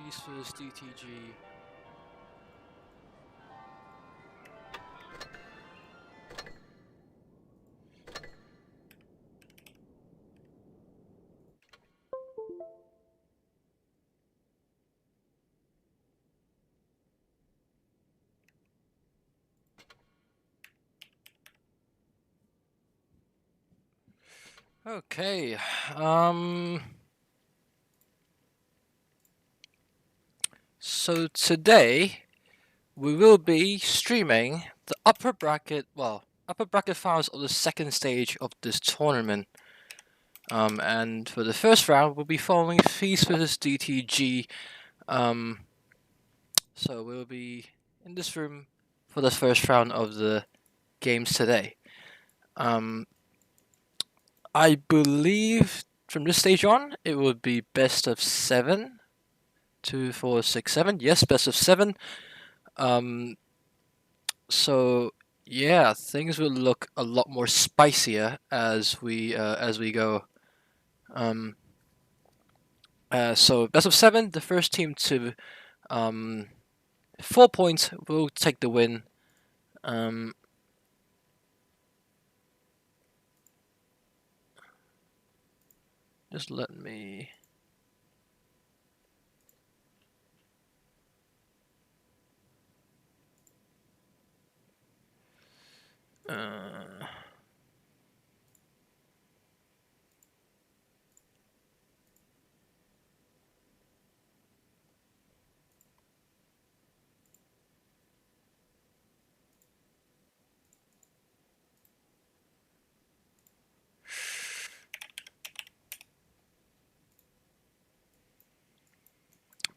Feast vs DTG. Okay, so today we will be streaming the upper bracket finals of the second stage of this tournament. And for the first round, we'll be following Feast vs DTG. So we'll be in this room for the first round of the games today. I believe from this stage on, it would be best of 7. 2, 4, 6, 7. Yes, best of 7. So yeah, things will look a lot more spicier as we go. So best of 7. The first team to 4 points will take the win. Just let me.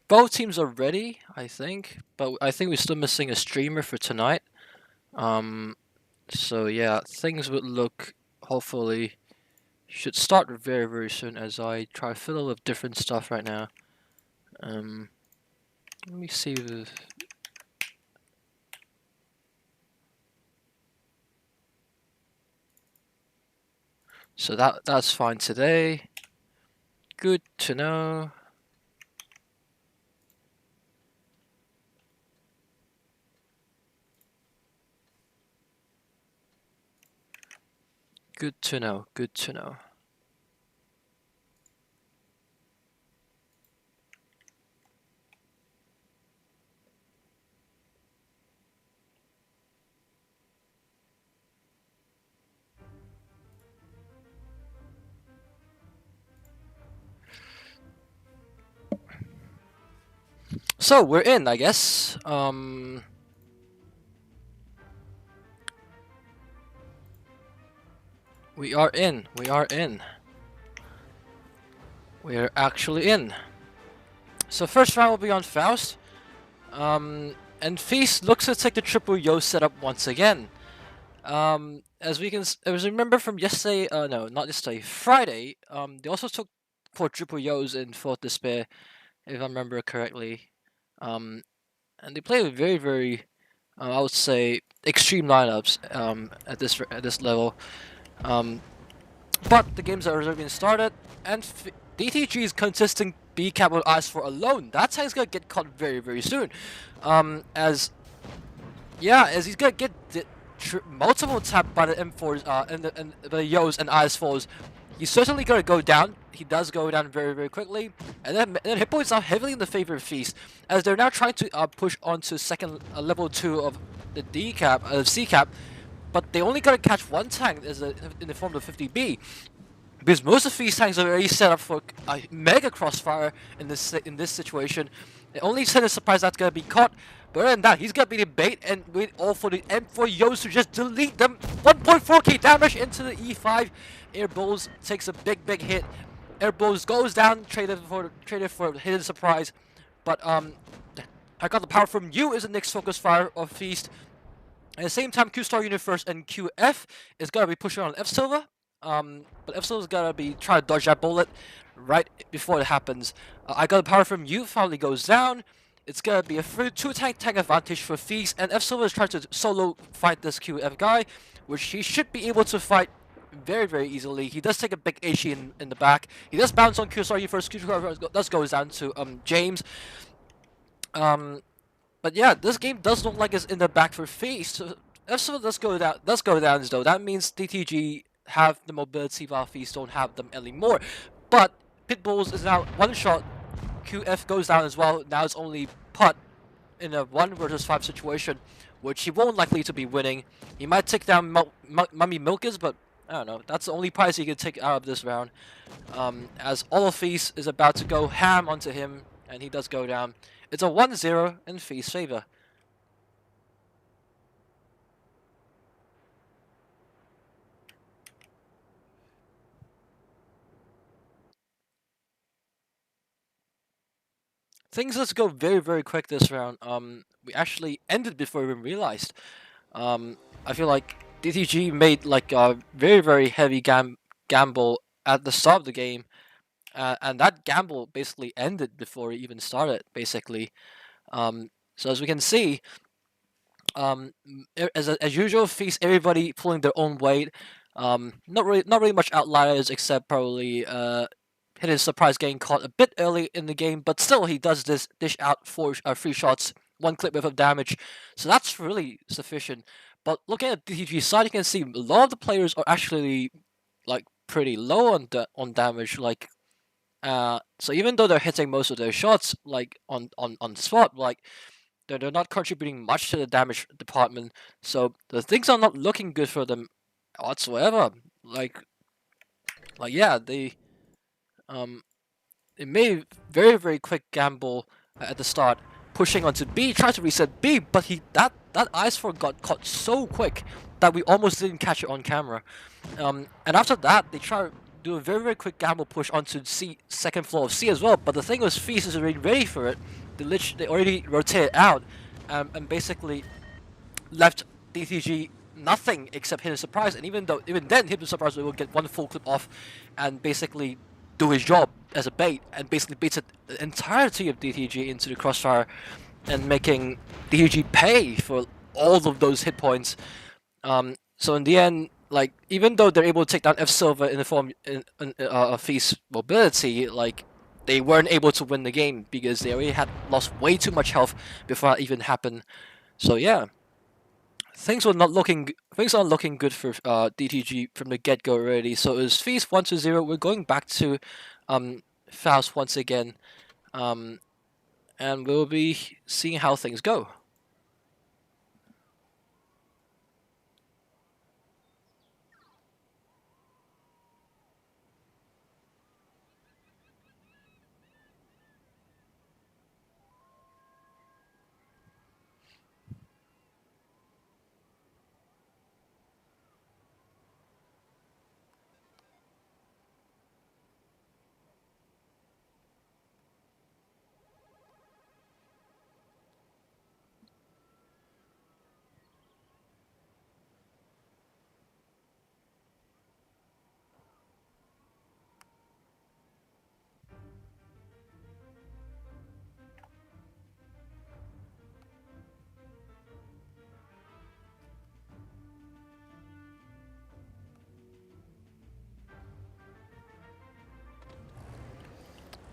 Both teams are ready, I think, but I think we're still missing a streamer for tonight. So yeah, things would look, hopefully, should start very, very soon as I try to fiddle with different stuff right now. Let me see the. So that's fine today. Good to know. Good to know. Good to know. So we're in, I guess. We are in. We are in. We are actually in. So first round will be on Faust. And Feast looks to take the triple yo setup once again. As we remember from yesterday, no, not yesterday, Friday, they also took quadruple yos in Fourth Despair, if I remember correctly. And they played very, very, I would say, extreme lineups at this level. But the games are already been started, and DTG's consistent B cap on Ice for alone. That tank's gonna get caught very, very soon. As he's gonna get multiple tapped by the M4s and the Yos and IS4s. He's certainly gonna go down. He does go down very, very quickly, and then hit points are heavily in the favor of Feast, as they're now trying to push onto second level 2 of the D cap, C cap, but they only gotta catch one tank in the form of 50B. Because most of these tanks are already set up for a mega crossfire in this situation. The only center surprise that's gonna be caught, but other than that, he's gonna be the bait and wait all for the M4 Yos to just delete them. 1.4k damage into the E5. Air Bulls takes a big hit. Air Bulls goes down, traded for hidden surprise. But I got the power from you is the next focus fire of Feast. At the same time, Q-Star Universe and QF is gonna be pushing on F Silver. But F Silver's gonna be trying to dodge that bullet right before it happens. I got the power from you, finally goes down. It's gonna be a 2 tank advantage for Feast, and F Silver is trying to solo fight this QF guy, which he should be able to fight very, very easily. He does take a big HE in the back. He does bounce on Q-Star Universe. Q-Star does goes down to James. But yeah, this game does look like it's in the back for Face. So if so, let's go down as though that means DTG have the mobility while Face don't have them anymore. But Pitbulls is now one shot. QF goes down as well. Now it's only Putt in a 1 versus 5 situation, which he won't likely to be winning. He might take down Mummy Milkers, but I don't know. That's the only prize he can take out of this round. As all of Feast is about to go ham onto him, and he does go down. It's a 1-0 in Feast's favor. Things let's go very, very quick this round. We actually ended before we even realized. I feel like DTG made like a very, very heavy gamble at the start of the game, and that gamble basically ended before it even started, basically. So as we can see, as usual, Feast everybody pulling their own weight. Not really much outliers except probably his surprise getting caught a bit early in the game, but still he does dish out 3 shots, 1 clip worth of damage, so that's really sufficient. But looking at DTG side, you can see a lot of the players are actually like pretty low on damage. Like, so even though they're hitting most of their shots like on spot, like they're not contributing much to the damage department. So the things are not looking good for them whatsoever. Like yeah, they made a very, very quick gamble at the start, pushing onto B, trying to reset B, but that ice for got caught so quick that we almost didn't catch it on camera. And after that, they try to do a very, very quick gamble push onto C, second floor of C as well. But the thing was, Feast is already ready for it. They already rotated out, and basically left DTG nothing except Hidden Surprise, and even then Hidden Surprise will get 1 full clip off and basically do his job as a bait, and basically baits the entirety of DTG into the crossfire and making DTG pay for all of those hit points. So in the end, like, even though they're able to take down F Silver in the form of Feast mobility, like, they weren't able to win the game because they already had lost way too much health before that even happened. So yeah, things are not looking good for DTG from the get go already. So it was Feast 1-0. We're going back to Faust once again, and we'll be seeing how things go.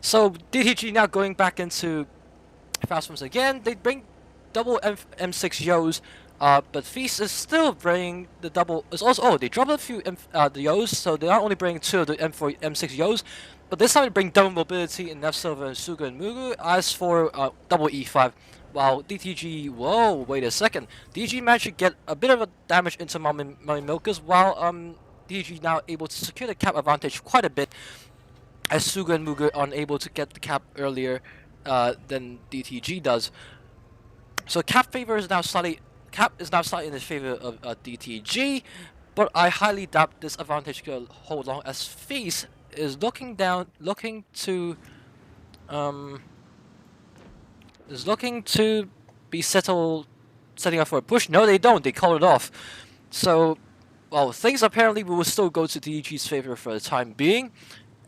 So DTG now going back into Faust once again. They bring double M6 Yos, but Feast is still bringing the double. It's also, oh, they dropped a few the Yos, so they're not only bringing 2 of the M4 M6 Yos, but this time they bring double mobility in F Silver and Suga and Mugu. As for double E5, while DTG, whoa, wait a second, DTG managed to get a bit of a damage into Mummy Milkers, while DTG now able to secure the cap advantage quite a bit, as Suga and Mugu are unable to get the cap earlier than DTG does. So cap is now slightly in the favor of DTG, but I highly doubt this advantage will hold long, as Feast is looking to be setting up for a push. No, they don't. They call it off. So, well, things apparently will still go to DTG's favor for the time being,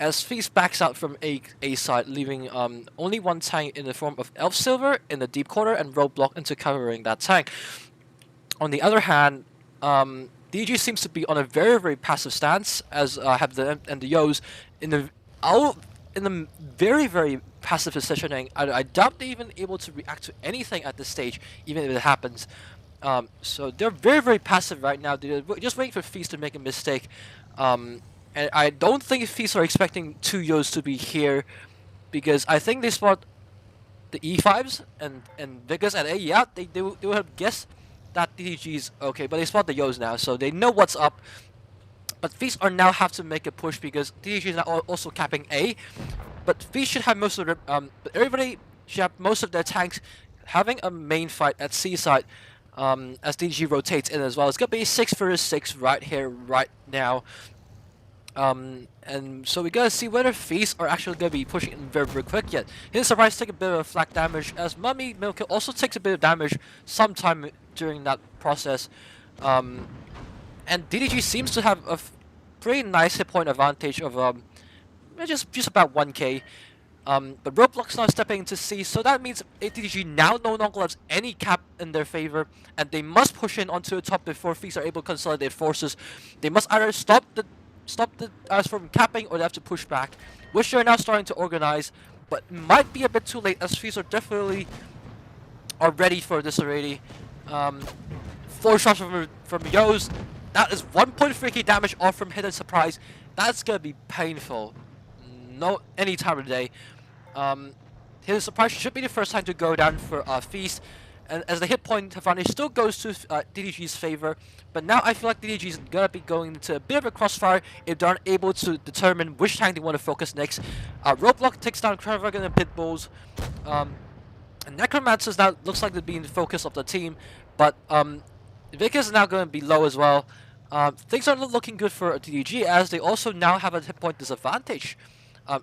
as Feast backs out from A side, leaving only 1 tank in the form of Elf Silver in the deep corner and Roadblock into covering that tank. On the other hand, DG seems to be on a very, very passive stance, as have the Yos in the in a very, very passive positioning. I doubt they're even able to react to anything at this stage, even if it happens. So they're very, very passive right now. They're just waiting for Feast to make a mistake. And I don't think Feast are expecting two Yos to be here, because I think they spot the E5s and Vickers at A. Yeah, they would have guessed that DTG's okay, but they spot the Yos now, so they know what's up. But Feast are now have to make a push because DTG is now also capping A. But Feast should have most of their but everybody should have most of their tanks having a main fight at C side. As DTG rotates in as well. It's gonna be 6 versus 6 right here, right now. And so we gotta see whether Feast are actually gonna be pushing in very, very quick yet. His surprise take a bit of flak damage, as Mummy Milk also takes a bit of damage sometime during that process. And DDG seems to have a pretty nice hit point advantage of just about 1k. But Roblox now stepping into C, so that means ATG now no longer has any cap in their favor, and they must push in onto the top before Feast are able to consolidate forces. They must either stop the us from capping, or they have to push back, which they're now starting to organize, but might be a bit too late, as Feast are definitely are ready for this already. 4 shots from Yos. That is 1.3k damage off from Hidden Surprise. That's gonna be painful. No, any time of the day. Hidden Surprise should be the first time to go down for Feast, and as the hit point advantage still goes to DDG's favor. But now I feel like DDG is gonna be going into a bit of a crossfire if they aren't able to determine which tank they want to focus next. Roblox takes down Kravargan and Pitbulls. And Necromancers now looks like they're being the focus of the team, but Vickers is now going to be low as well. Things are not looking good for DDG, as they also now have a hit point disadvantage,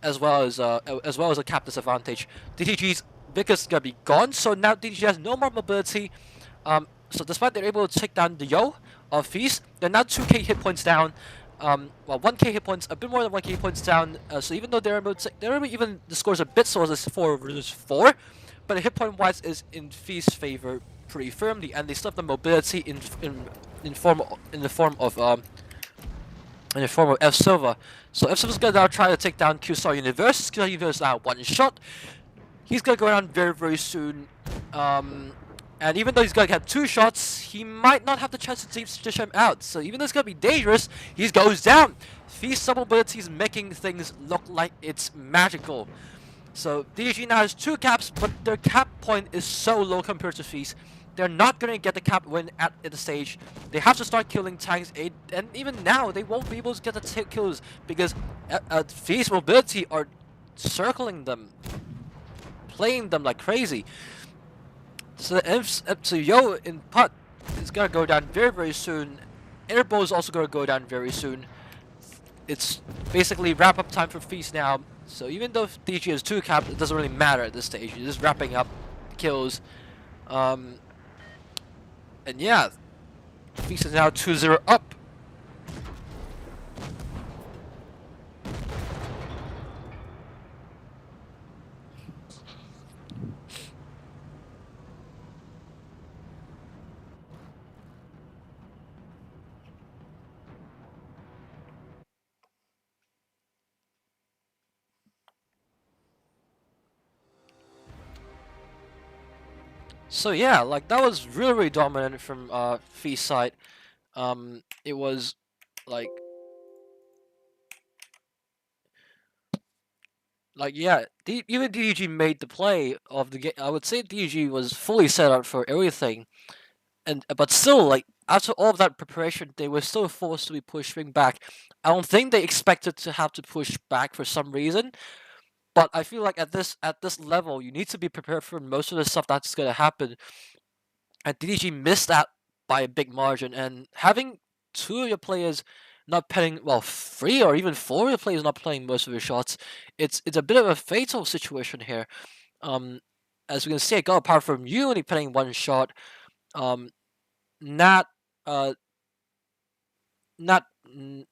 as well as a cap disadvantage. DDG's Vickers is going to be gone, so now DDG has no more mobility. So despite they're able to take down the Yo of Feast, they're now 2k hit points down. Well, 1k hit points, a bit more than 1k hit points down. So even though they're able to even the scores a bit, so it's 4 versus 4. But the hit point wise is in Feast's favor pretty firmly, and they still have the mobility in the form of F Silva. So F Silva's gonna now try to take down Q-Star Universe. Q-Star Universe now one shot. He's gonna go down very, very soon. And even though he's gonna have 2 shots, he might not have the chance to dish him out. So even though it's gonna be dangerous, he goes down. Feast's mobility is making things look like it's magical. So DDG now has 2 caps, but their cap point is so low compared to Feast. They're not going to get the cap win at the stage. They have to start killing tanks, and even now they won't be able to get the kills because Feast mobility are circling them, playing them like crazy. So Yo in putt is going to go down very, very soon. Airbow is also going to go down very soon. It's basically wrap up time for Feast now. So even though DG has 2 cap, it doesn't really matter at this stage. You're just wrapping up kills. And yeah, Feast is now 2-0 up. So yeah, like that was really, really dominant from Feast side. It was like yeah, even DDG made the play of the game. I would say DDG was fully set up for everything, and but still, like after all of that preparation, they were still forced to be pushing back. I don't think they expected to have to push back for some reason, but I feel like at this level, you need to be prepared for most of the stuff that's gonna happen. And DDG missed that by a big margin, and having 2 of your players not playing, well, 3 or even 4 of your players not playing most of your shots, it's a bit of a fatal situation here. As we can see, apart from you only playing 1 shot, Nat,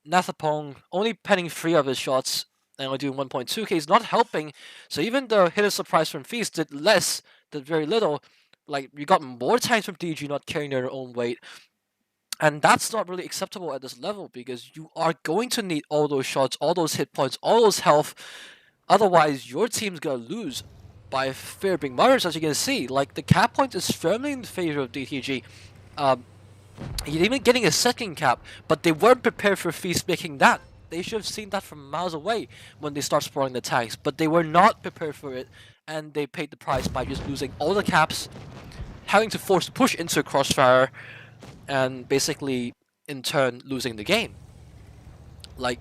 Nathapong only penning 3 of his shots and only doing 1.2k is not helping. So even though Hidden Surprise from Feast did very little, like you got more times from DG not carrying their own weight. And that's not really acceptable at this level because you are going to need all those shots, all those hit points, all those health Otherwise, your team's gonna lose by a fair big margin, as you can see. Like, the cap point is firmly in favor of DTG. He's even getting a second cap, but they weren't prepared for Feast making that. They should have seen that from miles away when they start spawning the tanks, but they were not prepared for it, and they paid the price by just losing all the caps, having to force a push into a crossfire, and basically, in turn, losing the game. Like,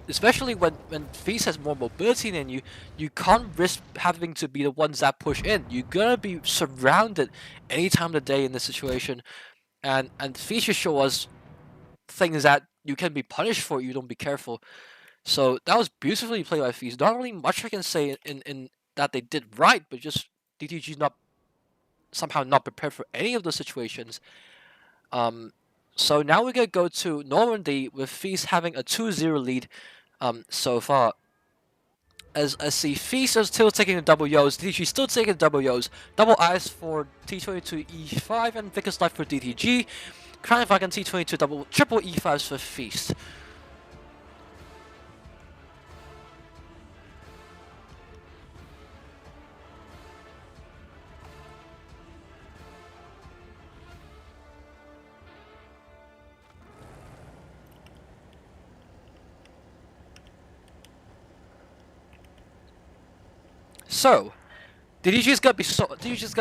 especially when Feast has more mobility than you, you can't risk having to be the ones that push in. You're gonna be surrounded any time of the day in this situation, and Feast should show us things that you can be punished for if you don't be careful. So that was beautifully played by Feast. Not really much I can say in that they did right, but just DTG not somehow not prepared for any of those situations. So now we're gonna go to Normandy with Feast having a 2-0 lead so far. As I see, Feast is still taking the double Yos, DTG still taking the double Yos, double Ice for T22 E5 and Vickers Life for DTG, Crown Flag and T22 triple E5s for Feast. So, DTG's got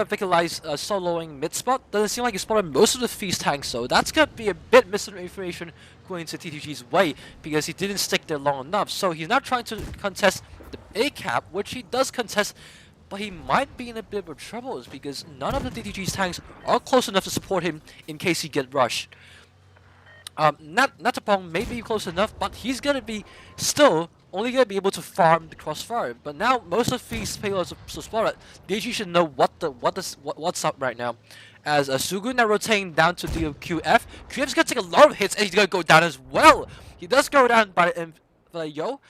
Vicalize soloing mid spot. Doesn't seem like he spotted most of the Feast tanks, so that's gonna be a bit misinformation going to DTG's way because he didn't stick there long enough. So he's now trying to contest the A cap, which he does contest, but he might be in a bit of trouble because none of the DTG's tanks are close enough to support him in case he get rushed. Natapong may be close enough, but he's gonna be still only gonna be able to farm the crossfire. But now most of these payloads are spotted. DG should know what's up right now. As Sugu now rotating down to deal QF. QF's gonna take a lot of hits and he's gonna go down as well. He does go down by Yo.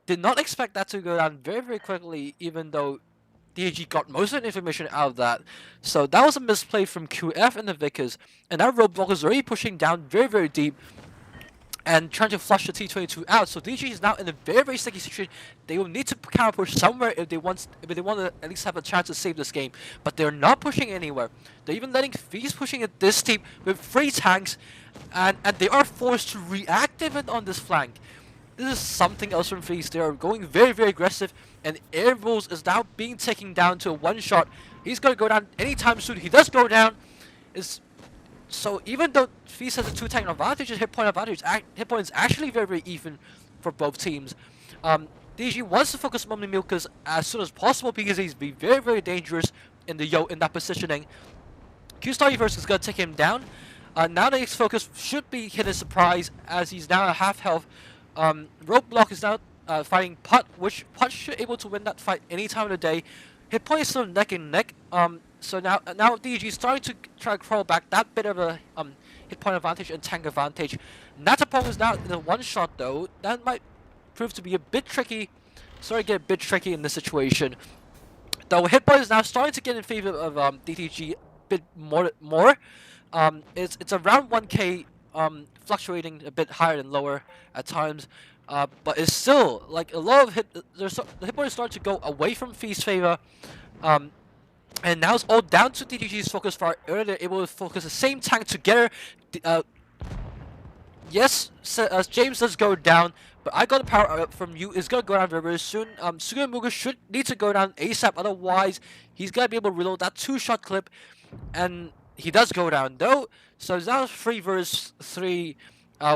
Did not expect that to go down very quickly, even though DG got most of the information out of that. So that was a misplay from QF and the Vickers. And that roadblock is already pushing down very deep and trying to flush the T22 out. So DG is now in a very sticky situation. They will need to counter push somewhere if they want to at least have a chance to save this game. But they're not pushing anywhere. They're even letting Feast pushing it this deep with 3 tanks, and they are forced to reactivate on this flank. This is something else from Feast. They are going very aggressive, and Air Rules is now being taken down to a 1-shot. He's gonna go down anytime soon. He does go down. So even though Feast has a 2-tank advantage, his hit point is actually very even for both teams. DG wants to focus on the Milkers as soon as possible because he's been very dangerous in that positioning. Q-Star Reverse is gonna take him down. Now the next focus should be hit a surprise as he's now at half health. Roadblock is now fighting Putt, which Putt should be able to win that fight any time of the day. Hit point is still neck and neck. So now DG is starting to try to crawl back that bit of a hit point advantage and tank advantage. Natapong is now in a 1-shot though. That might prove to be a bit tricky. Get a bit tricky in this situation. Though hit point is now starting to get in favor of DTG a bit more. It's around 1k. Fluctuating a bit higher and lower at times, but it's still like a lot of the hit point is starting to go away from Feast's favor, and now it's all down to DTG's focus fire. Earlier they're able to focus the same tank together. Yes, James does go down, but I got the power up from you. It's gonna go down very soon. Sugamuga should need to go down ASAP, otherwise he's gonna be able to reload that 2-shot clip, and he does go down though. So it's now 3 versus 3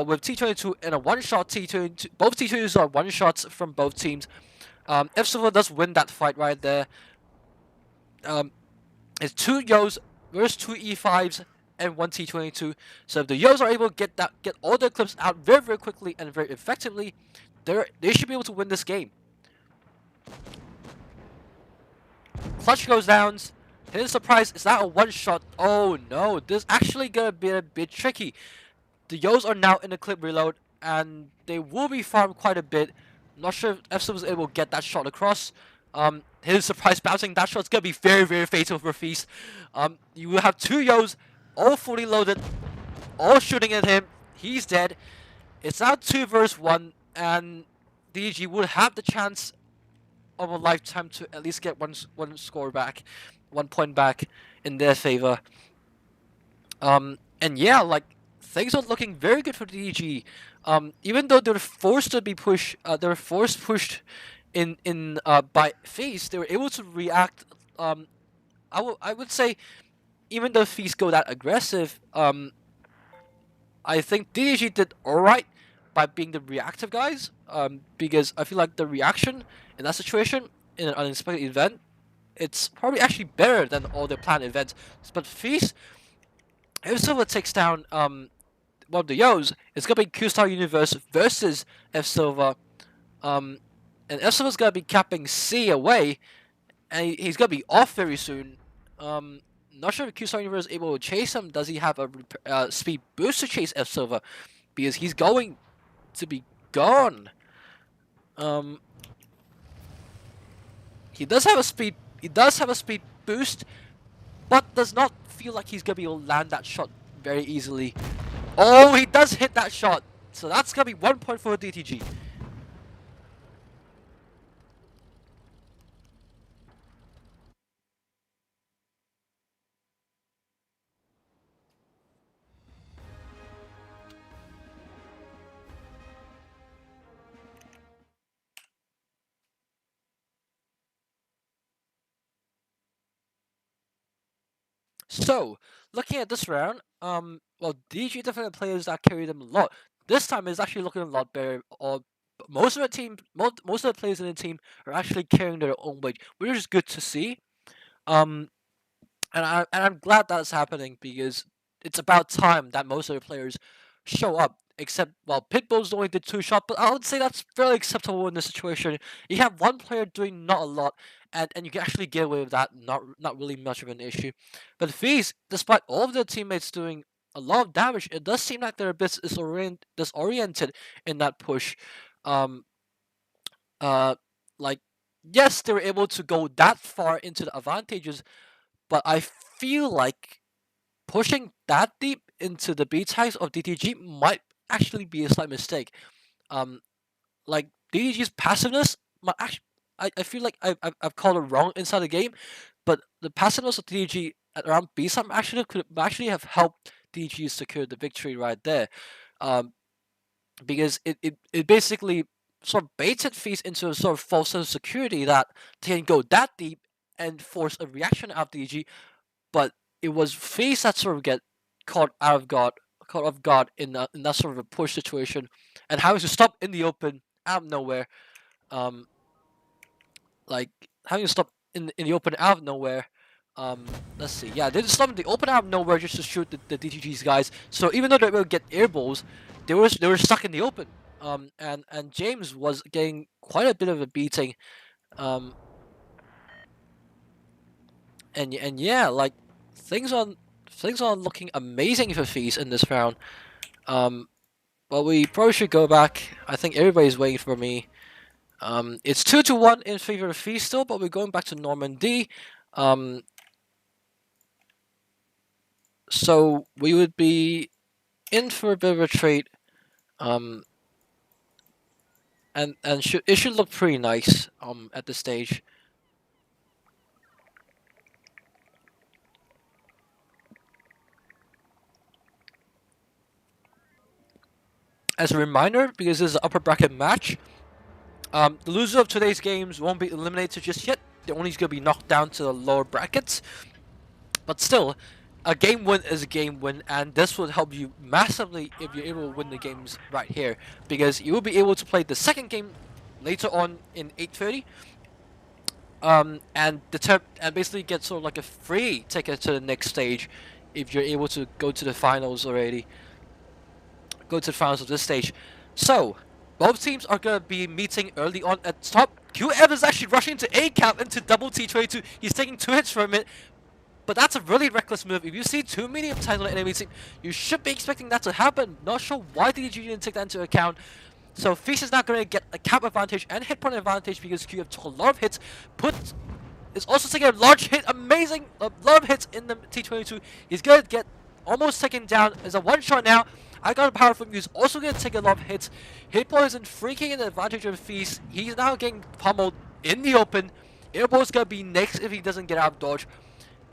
with T22 and a 1-shot T22. Both T22s are 1-shots from both teams. F Silver does win that fight right there. It's 2 Yos versus 2 E5s and 1 T22. So if the Yos are able to get all their clips out very quickly and very effectively, they should be able to win this game. Clutch goes down. Hidden surprise, is that a 1-shot? Oh no, this is actually gonna be a bit tricky. The Yos are now in the clip reload, and they will be farmed quite a bit. Not sure if FC was able to get that shot across. Hidden surprise bouncing, that shot's gonna be very fatal for Feast. You will have 2 Yos, all fully loaded, all shooting at him. He's dead. It's now 2 versus 1, and DG will have the chance of a lifetime to at least get one score back, 1 point back in their favor. And yeah, like things are looking very good for DDG. Even though they're forced to be pushed, they're forced pushed in by FaZe, they were able to react. I would say even though FaZe go that aggressive, I think DDG did alright by being the reactive guys. Because I feel like the reaction in that situation in an unexpected event, it's probably actually better than all the planned events. But FaZe, if Silver takes down one of the Yos, it's gonna be Q-Star Universe versus F Silver. And F Silver's gonna be capping C away, and he's gonna be off very soon. Not sure if Q-Star Universe is able to chase him. Does he have a speed boost to chase F Silver? Because he's going to be gone. He does have a speed. He does have a speed boost, but does not feel like he's gonna be able to land that shot very easily. Oh, he does hit that shot. So that's gonna be 1 point for DTG. So, looking at this round, well, DG definitely players that carry them a lot. This time is actually looking a lot better. Or most of the team, most of the players in the team are actually carrying their own weight, which is good to see. And I'm glad that's happening because it's about time that most of the players show up. Except, well, Pitbull's only did 2 shots, but I would say that's fairly acceptable in this situation. You have one player doing not a lot, and you can actually get away with that. Not really much of an issue. But FaZe, despite all of their teammates doing a lot of damage, it does seem like they're a bit disoriented in that push. Like, yes, they were able to go that far into the advantages, but I feel like pushing that deep into the B tags of DTG might actually be a slight mistake. Like DTG's passiveness might actually, I feel like I've called it wrong inside the game, but the passiveness of DTG at around B side could actually have helped DTG secure the victory right there. Because it basically sort of baited FaZe into a sort of false sense of security that they can go that deep and force a reaction out of DTG, but it was FaZe that sort of get caught off guard in that sort of a push situation, and having to stop in the open out of nowhere, like having to stop in the open out of nowhere. Let's see. Yeah, they just stopped in the open out of nowhere just to shoot the DTG's guys. So even though they will get air balls, they were stuck in the open. And James was getting quite a bit of a beating. And yeah, like things are looking amazing for FaZe in this round. But we probably should go back. I think everybody's waiting for me. It's 2-1 in favor of FaZe still, but we're going back to Normandy. So we would be in for a bit of a trade. And it should look pretty nice at this stage. As a reminder, because this is an upper bracket match, the loser of today's games won't be eliminated just yet. They're only going to be knocked down to the lower brackets. But still, a game win is a game win, and this will help you massively if you're able to win the games right here, because you will be able to play the second game later on in 8:30, and basically get sort of like a free ticket to the next stage if you're able to go to the finals already. Go to the finals of this stage. So both teams are gonna be meeting early on at top. Q Evans actually rushing into A cap into double T22. He's taking 2 hits from it. But that's a really reckless move. If you see 2 medium times on an enemy team, you should be expecting that to happen. Not sure why DDG didn't take that into account. So FaZe is not going to get a cap advantage and hit point advantage because QF took a lot of hits. Is also taking a large hit, amazing, a lot of hits in the T22. He's going to get almost taken down. There's a 1 shot now. I got a power from you. He's also going to take a lot of hits. Hit poison freaking in the advantage of FaZe. He's now getting pummeled. in the open. Airbo's gonna be next if he doesn't get out of dodge.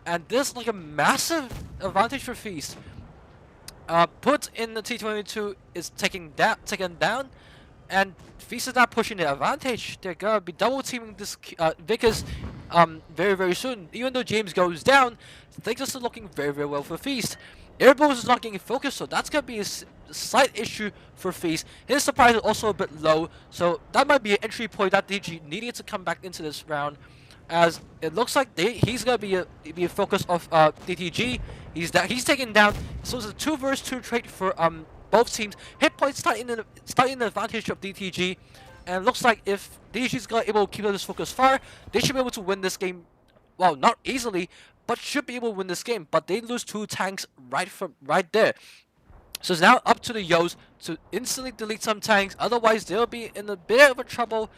And this like a massive advantage for Feast. Put in the T22 is taken down, and Feast is not pushing the advantage. They're gonna be double teaming this Vickers very soon. Even though James goes down, things are still looking very well for Feast. Airballs is not getting focused, so that's gonna be a slight issue for Feast. His supply is also a bit low, so that might be an entry point that DG needed to come back into this round. As it looks like he's gonna be a focus of DTG. He's taken down. So it's a 2 vs 2 trade for both teams. Hit points starting the advantage of DTG, and it looks like if DTG's able to keep this focus fire, they should be able to win this game. Well, not easily, but should be able to win this game. But they lose 2 tanks right there. So it's now up to the Yos to instantly delete some tanks. Otherwise, they'll be in a bit of a trouble.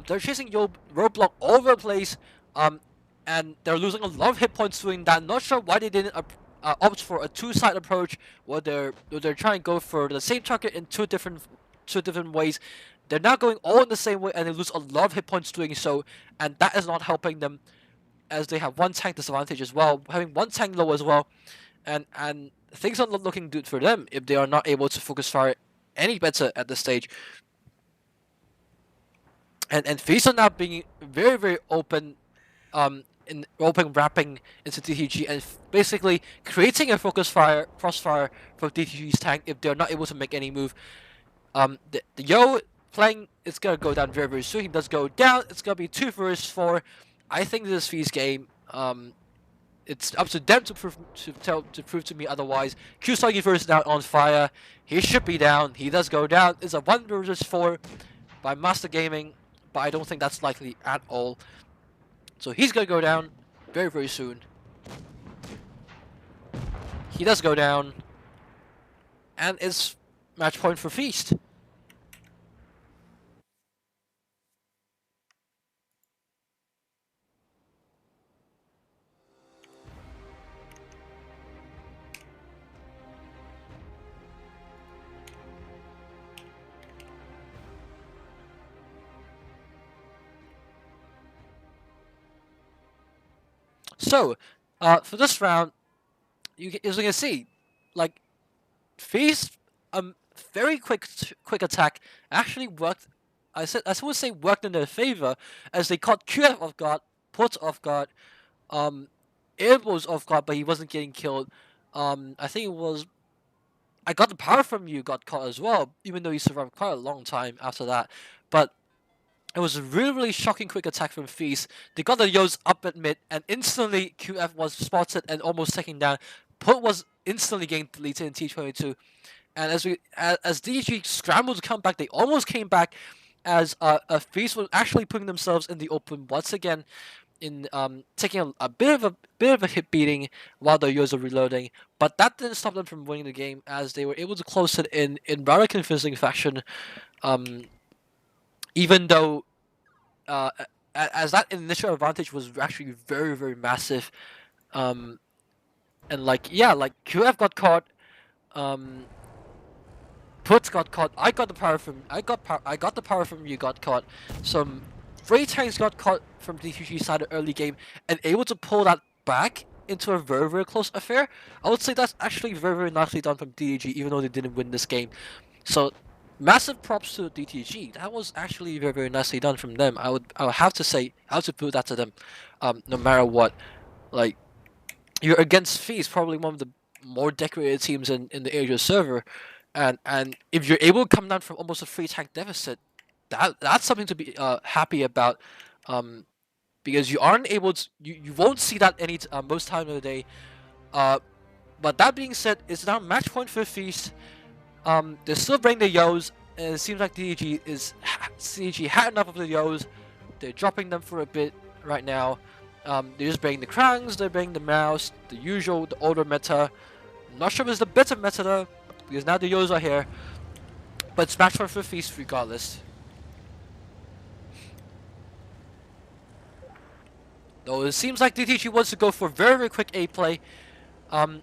They're chasing Yo roadblock all over the place, and they're losing a lot of hit points doing that. Not sure why they didn't opt for a 2-side approach, where they're trying to go for the same target in two different ways. They're not going all in the same way, and they lose a lot of hit points doing so, and that is not helping them, as they have 1 tank disadvantage as well, having 1 tank low as well, and things are not looking good for them if they are not able to focus fire any better at this stage. And Feast are now being very open, in open wrapping into DTG and basically creating a crossfire for DTG's tank if they're not able to make any move. The Yo playing is gonna go down very soon. He does go down. It's gonna be 2 vs 4. I think this is Feast's game. It's up to them to prove to me otherwise. Q-Soggy first down on fire. He should be down. He does go down. It's a 1 vs 4 by Master Gaming, but I don't think that's likely at all. So he's gonna go down very soon. He does go down, and it's match point for Feast. So, for this round, as you can see, like, Feast, very quick attack actually worked. I would say worked in their favor, as they caught QF off guard, Put off guard, Airballs off guard, but he wasn't getting killed. I think it was I Got the Power From You got caught as well, even though he survived quite a long time after that. But it was a really shocking quick attack from Feast. They got the Yos up at mid, and instantly QF was spotted and almost taken down. Put was instantly getting deleted in T22. And as DG scrambled to come back, they almost came back, as Feast was actually putting themselves in the open once again, in taking a bit of a hit beating while the Yos are reloading. But that didn't stop them from winning the game, as they were able to close it in rather convincing fashion. Even though, as that initial advantage was actually very massive, and QF got caught, Put got caught. I got the power from you got caught. Some 3 tanks got caught from DTG side of early game, and able to pull that back into a very close affair. I would say that's actually very nicely done from DTG, even though they didn't win this game. So, massive props to DTG. That was actually very nicely done from them. I would have to say, I have to put that to them. No matter what, like, you're against Feast, probably one of the more decorated teams in the Asia server, and if you're able to come down from almost a 3 tank deficit, that's something to be happy about. Because you aren't able to, you won't see that most time of the day. But that being said, it's now match point for Feast. They're still bringing the Yos, and it seems like DG had enough of the Yos. They're dropping them for a bit right now. They're just bringing the Krangs, they're bringing the Mouse, the usual, the older meta. I'm not sure if it's the better meta though, because now the Yos are here. But it's match point for Feast regardless. Though it seems like DTG wants to go for very quick A play.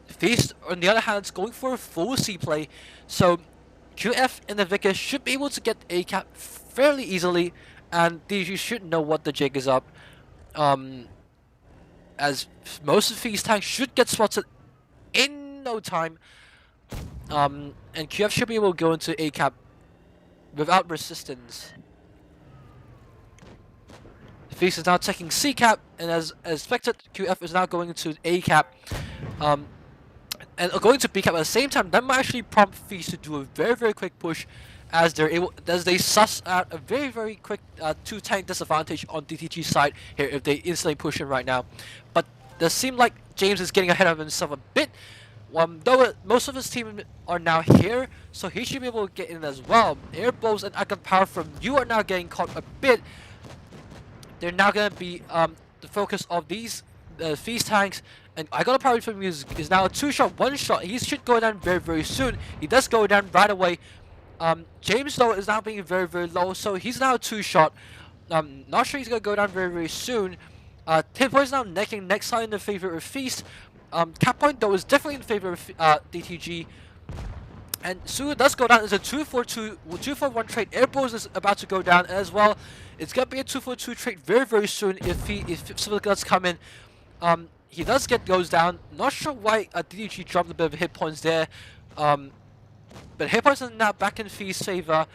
Feast, on the other hand, is going for a full C play. So QF and the Vickers should be able to get A cap fairly easily, and DTG should know what the jig is up. As most of these tanks should get spotted in no time. And QF should be able to go into A cap without resistance. Feast is now taking C cap, and as expected, QF is now going into A cap. And going to B cap at the same time, that might actually prompt Feast to do a very quick push, as they suss out a very quick 2-tank disadvantage on DTG's side here if they instantly push in right now. But does seem like James is getting ahead of himself a bit. Though most of his team are now here, so he should be able to get in as well. Air blows and icon power from you are now getting caught a bit. They're now going to be the focus of these Feast tanks. And I got a power from you is now a 2-shot, 1-shot. He should go down very soon. He does go down right away. James though is now being very low, so he's now a 2-shot. Not sure he's going to go down very soon. Hit point is now necking next side in the favor of Feast. Cap point though is definitely in favor of DTG. And Su does go down. It's a 2-4-1 trade. Airbos is about to go down as well. It's gonna be a 2-4-2 trade very soon if some of the guns come in. He goes down. Not sure why DTG dropped a bit of hit points there. But hit points are now back in Feast's favor.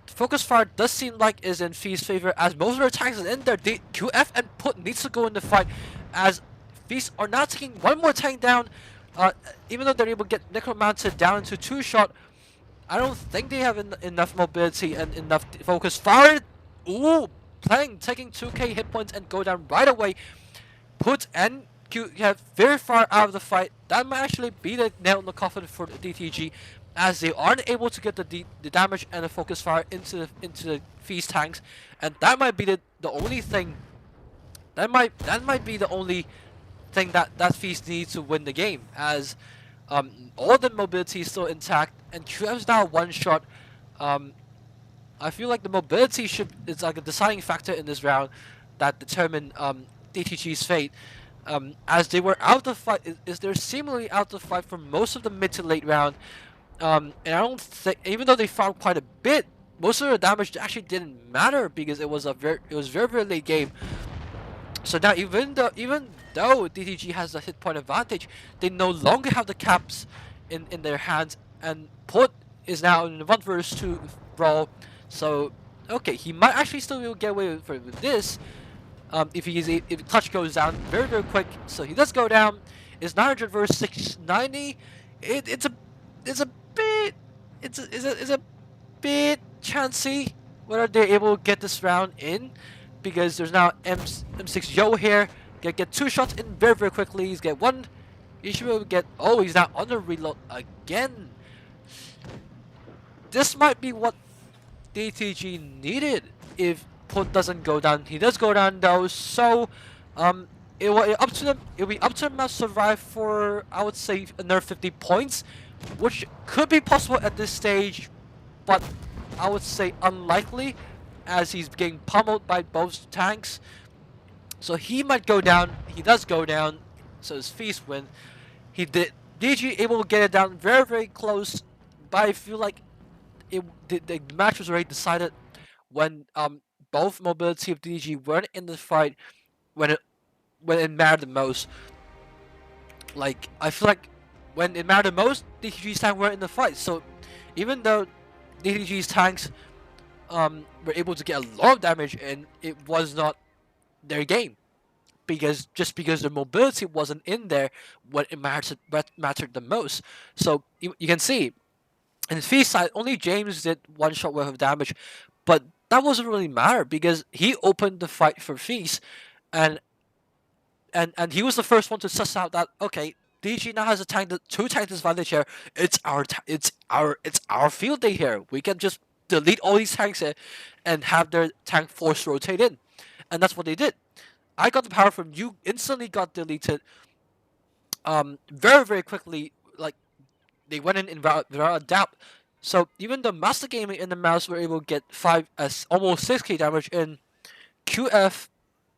Focus fire does seem like is in Feast's favor, as most of their tanks are in there. QF and Put needs to go in the fight, as Feast are now taking one more tank down. Even though they're able to get Necromancer down into 2-shot, I don't think they have enough mobility and enough focus fire. Ooh, taking 2k hit points and go down right away. Put and Q have very far out of the fight. That might actually be the nail in the coffin for the DTG, as they aren't able to get the damage and the focus fire into the Feast tanks, and that might be the only thing. That might be the only thing that Feast needs to win the game, as all the mobility is still intact, and QF's now 1-shot. I feel like the mobility is like a deciding factor in this round that determine DTG's fate. As they were out of the fight, they're seemingly out of the fight for most of the mid to late round. And I don't think, even though they found quite a bit, most of the damage actually didn't matter because it was very late game. So now even though DTG has a hit point advantage, they no longer have the caps in their hands, and Put is now in the 1 versus 2 brawl. So okay, he might actually still be able to get away with this. If clutch goes down very quick, so he does go down. It's 900 versus 690. It's a bit chancy whether they're able to get this round in, because there's now M6 Yo here. Get 2 shots in very quickly. He's get 1. He should be able to get. Oh, he's now under reload again. This might be what DTG needed if Put doesn't go down. He does go down though, so it'll be up to them to survive for, I would say, another 50 points, which could be possible at this stage, but I would say unlikely, as he's getting pummeled by both tanks. So he might go down. He does go down, so his Feast win. He did. DG able to get it down very close, but I feel like the match was already decided when both mobility of DG weren't in the fight when it mattered the most. Like, I feel like when it mattered the most, DTG's tanks weren't in the fight. So even though DTG's tanks were able to get a lot of damage, and it was not their game, because their mobility wasn't in there when it mattered the most. So you can see in Feast side, only James did 1 shot worth of damage, but that wasn't really matter because he opened the fight for Feast, and he was the first one to suss out that, okay, DG now has a tank, 2 tank disadvantage here. It's our field day here. We can just delete all these tanks here and have their tank force rotate in, and that's what they did. I got the power from you, instantly got deleted very quickly. Like, they went in without a doubt. So even the Master Gaming and the Mouse were able to get almost 6k damage in. QF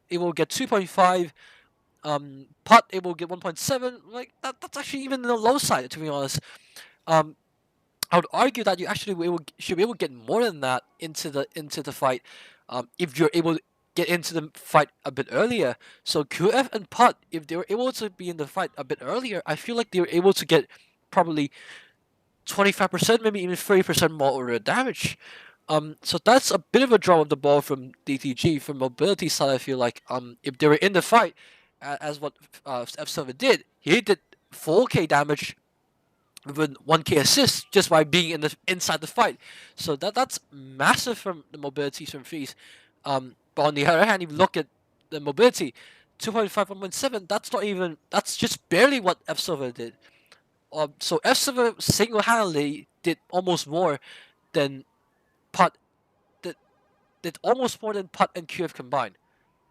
able to get 2.5. Pot able to get 1.7. Like that's actually even in the low side, to be honest. I would argue that you actually should be able to get more than that into the fight, if you're able to get into the fight a bit earlier. So QF and Putt, if they were able to be in the fight a bit earlier, I feel like they were able to get probably 25%, maybe even 30% more order damage. So that's a bit of a drop of the ball from DTG. From mobility side, I feel like if they were in the fight, as what F7 did, he did 4k damage with 1k assist just by being inside the fight. So that's massive from the mobility from Feast. But on the other hand, if you look at the mobility, 2.5, 1.7, that's just barely what F7 did. So F7 single-handedly did almost more than Putt did almost more than Putt and QF combined.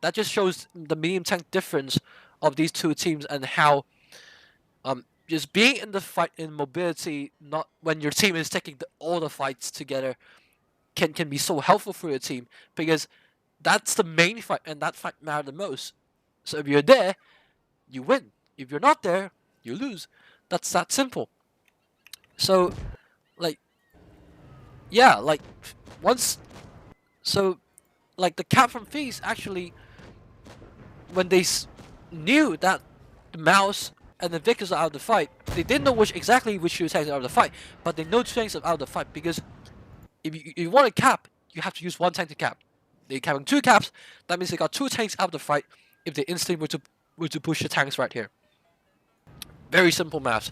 That just shows the medium tank difference of these two teams and how just being in the fight in mobility, not when your team is taking all the fights together, can be so helpful for your team, because that's the main fight and that fight matters the most. So if you're there, you win. If you're not there, you lose. That's that simple. So, like, yeah, like once, so like the cap from Feast actually, when they knew that the Mouse and the Victors are out of the fight, they didn't know exactly which two tanks are out of the fight, but they know two tanks are out of the fight, because if you want to cap, you have to use one tank to cap. They're capping two caps, that means they got two tanks out of the fight if they instantly were to push the tanks right here. Very simple maths.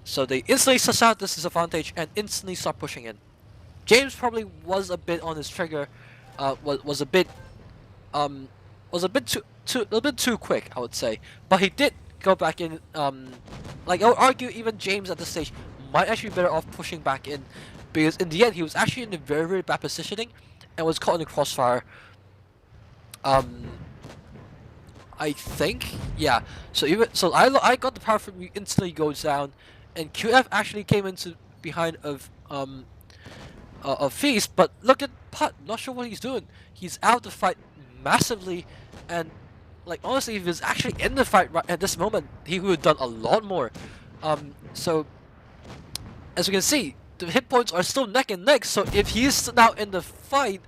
So they instantly suss out this disadvantage and instantly start pushing in. James probably was a bit on his trigger, was a bit too quick, I would say. But he did go back in. Like, I would argue even James at this stage might actually be better off pushing back in, because in the end he was actually in a very, very bad positioning and was caught in the crossfire. I think, yeah. So I got the power from you, instantly goes down, and QF actually came into behind of Feast. But look at Putt, not sure what he's doing. He's out the fight massively, and like honestly, if he was actually in the fight right at this moment, he would have done a lot more. So as you can see, the hit points are still neck and neck. So if he's now in the fight,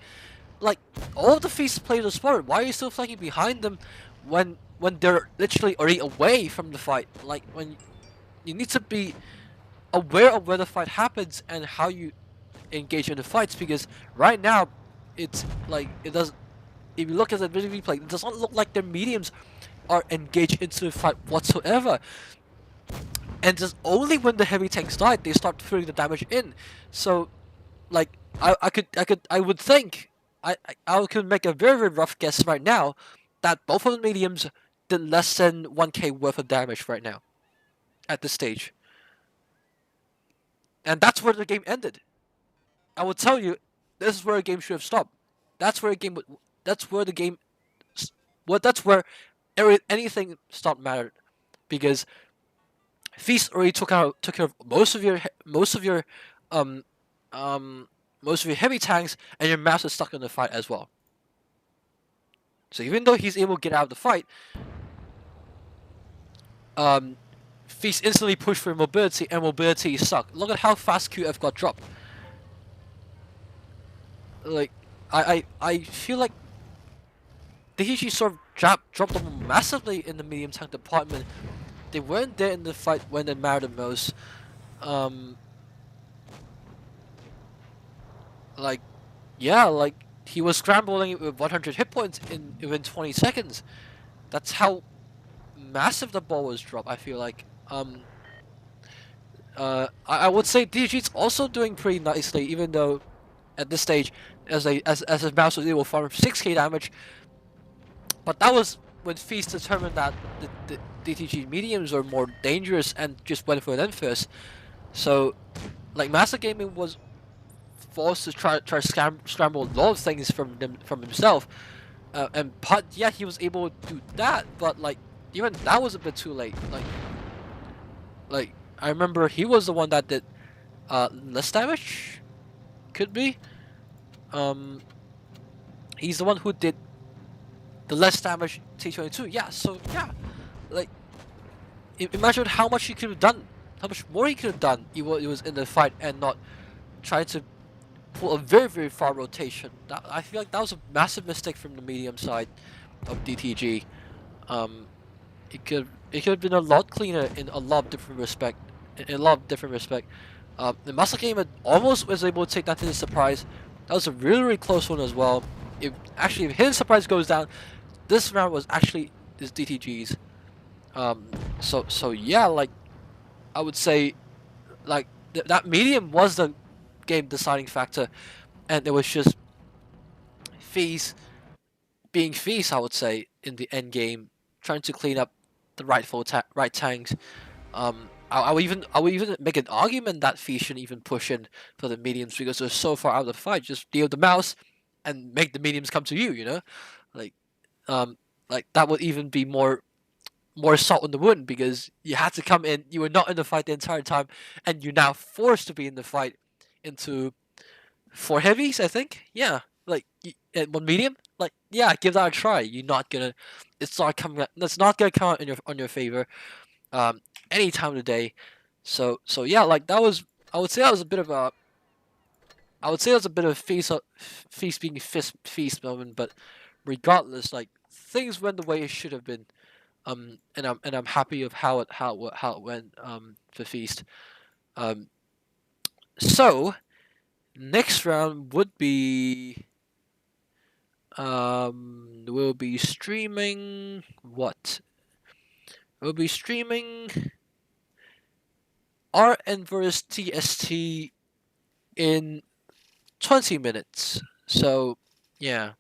like all the Feast players are spotted, why are you still flanking behind them when they're literally already away from the fight? Like, when you need to be aware of where the fight happens and how you engage in the fights, because right now it's like it does. If you look at the video replay, it does not look like their mediums are engaged into the fight whatsoever. And just only when the heavy tanks died, they start throwing the damage in. So, like, I would think, I could make a very, very rough guess right now that both of the mediums did less than 1k worth of damage right now, at this stage. And that's where the game ended. I will tell you, this is where a game should have stopped. That's where a game that's where the game, that's where anything stopped mattered, because Feast already took care of most of your heavy tanks, and your Mouse is stuck in the fight as well. So even though he's able to get out of the fight, Feast instantly pushed for mobility, and mobility sucked. Look at how fast QF got dropped. Like, I feel like DTG sort of dropped them massively in the medium tank department. They weren't there in the fight when it mattered most. Like, yeah, like he was scrambling with 100 hit points within 20 seconds. That's how massive the ball was dropped, I feel like. I would say DTG's also doing pretty nicely, even though at this stage, as his Mouse was able to farm 6k damage. But that was when Feast determined that the DTG mediums are more dangerous and just went for an end first. So, like, Master Gaming was forced to try to scramble a lot of things from himself. And Putt, yeah, he was able to do that, but like even that was a bit too late. Like I remember he was the one that did less damage, could be. He's the one who did the less damage T22. Yeah, so yeah, like imagine how much he could have done how much more he could have done. He was in the fight and not trying to pull a very very far rotation. I feel like that was a massive mistake from the medium side of DTG. Um, it could have been a lot cleaner in a lot of different respect. In a lot of different respect. The muscle game almost was able to take that to the surprise. That was a really really close one as well. If his surprise goes down, this round was actually is DTG's. Um, so yeah, like I would say, like that medium was the game deciding factor, and it was just Fees being Feast, I would say, in the end game, trying to clean up the right tanks. I would even make an argument that Feast shouldn't even push in for the mediums because they're so far out of the fight. Just deal the mouse and make the mediums come to you. You know, like um, like that would even be more salt in the wound because you had to come in. You were not in the fight the entire time, and you're now forced to be in the fight into four heavies. I think, yeah, like one medium. Like, yeah, give that a try. You're not gonna. It's not coming. That's not gonna come out in your favor. Um, any time of the day. So yeah, like that was. I would say that was a bit of a. I would say it was a bit of a feast being feast moment, but regardless, like things went the way it should have been. And I'm happy of how it went. For feast. Um, so next round would be we'll be streaming what? We'll be streaming RN versus TST in 20 minutes. So, yeah.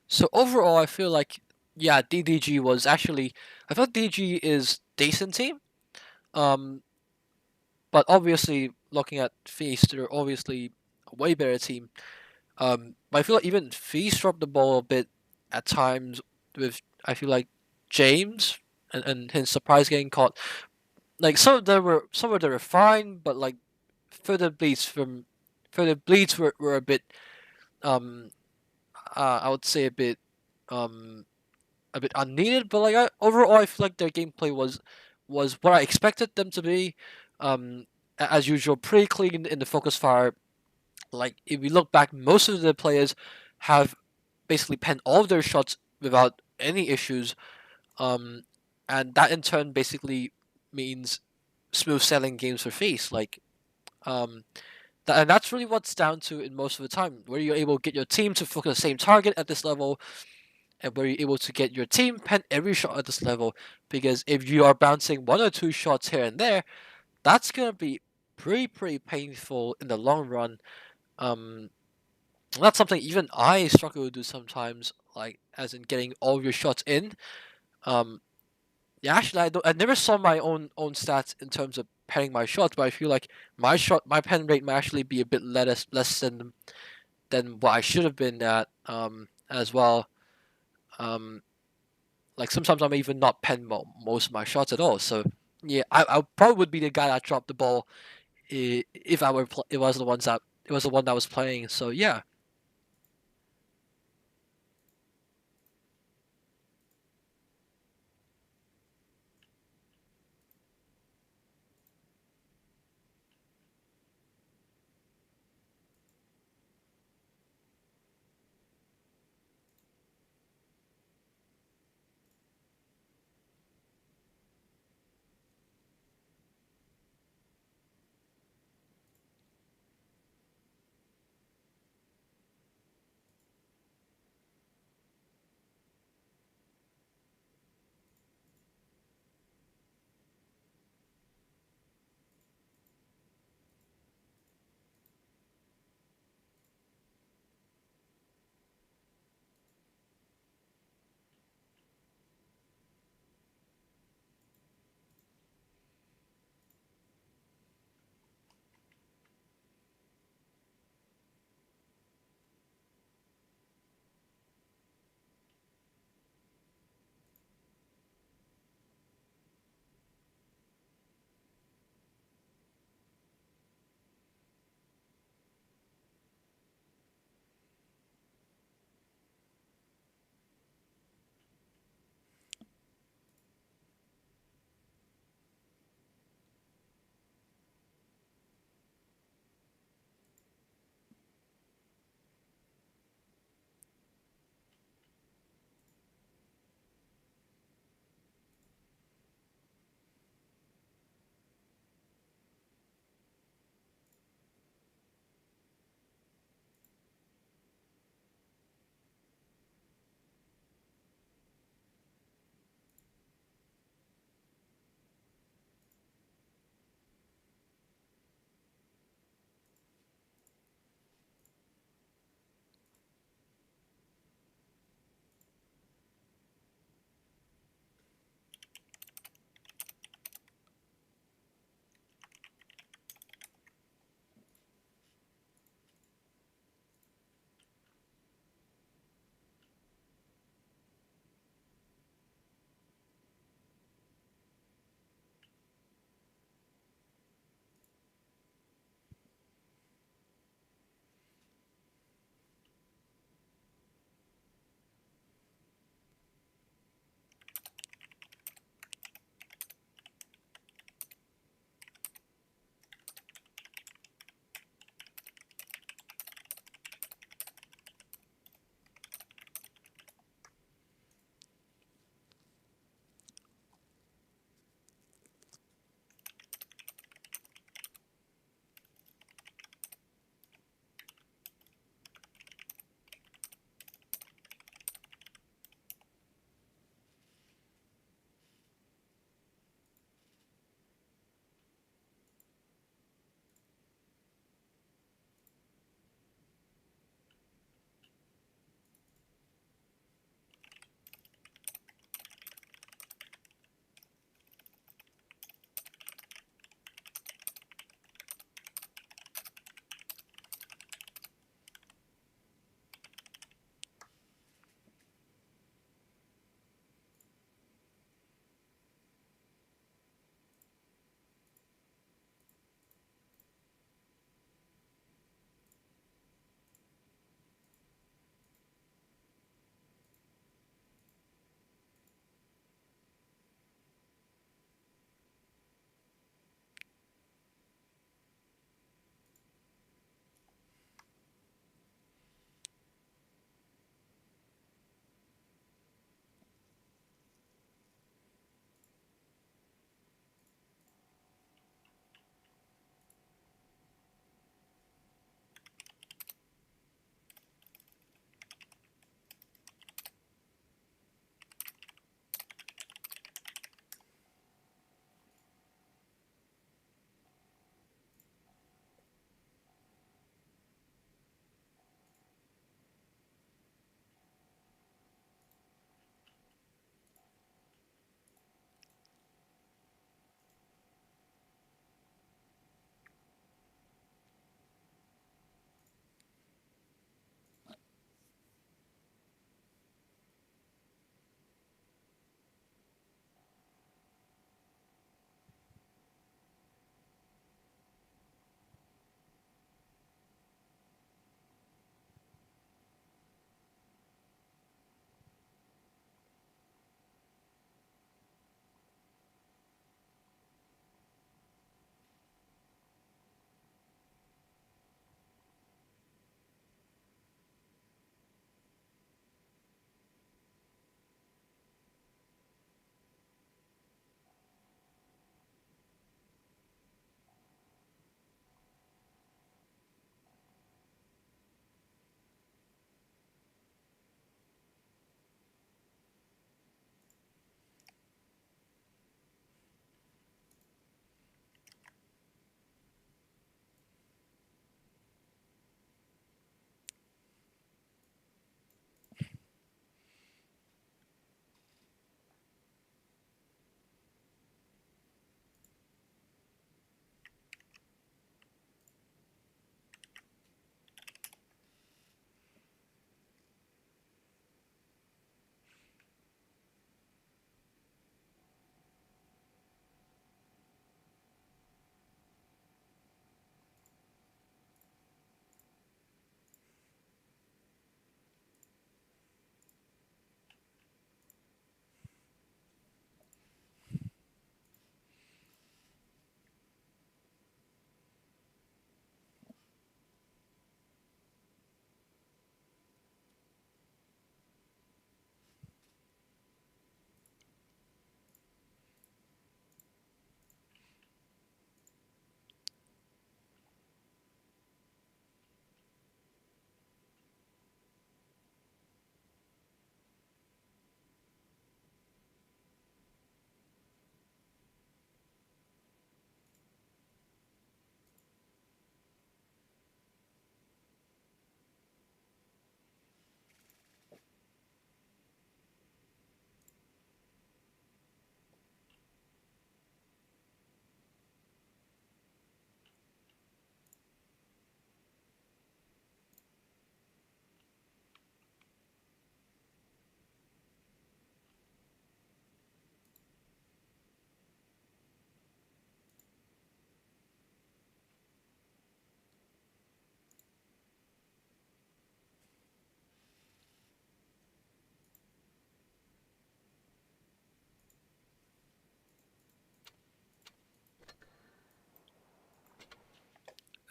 So overall, I feel like yeah, DDG was actually I thought DDG is decent team. Um, but obviously looking at Feast, they're obviously a way better team. But I feel like even Feast dropped the ball a bit at times with I feel like James and his surprise getting caught. Like some of them were fine, but like further bleeds from further bleeds were a bit um I would say um a bit unneeded. But like overall, I feel like their gameplay was what I expected them to be. As usual, pretty clean in the focus fire. Like if we look back, most of the players have basically penned all of their shots without any issues. Um, and that in turn basically means smooth sailing games for Face. Like um, and that's really what's down to in most of the time, where you're able to get your team to focus the same target at this level, and where you're able to get your team pen every shot at this level. Because if you are bouncing one or two shots here and there, that's gonna be pretty painful in the long run. Um, that's something even I struggle to do sometimes, like as in getting all your shots in. Um, yeah, actually, I never saw my own stats in terms of penning my shots, but I feel like my pen rate might actually be a bit less than what I should have been at. As well. Um, like sometimes I'm even not pen most of my shots at all. So yeah, I probably would be the guy that dropped the ball if I were it was the one that was playing. So yeah.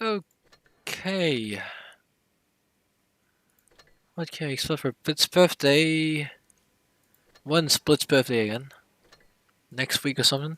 Okay. What can we expect for Blitz birthday? When's Blitz birthday again? Next week or something?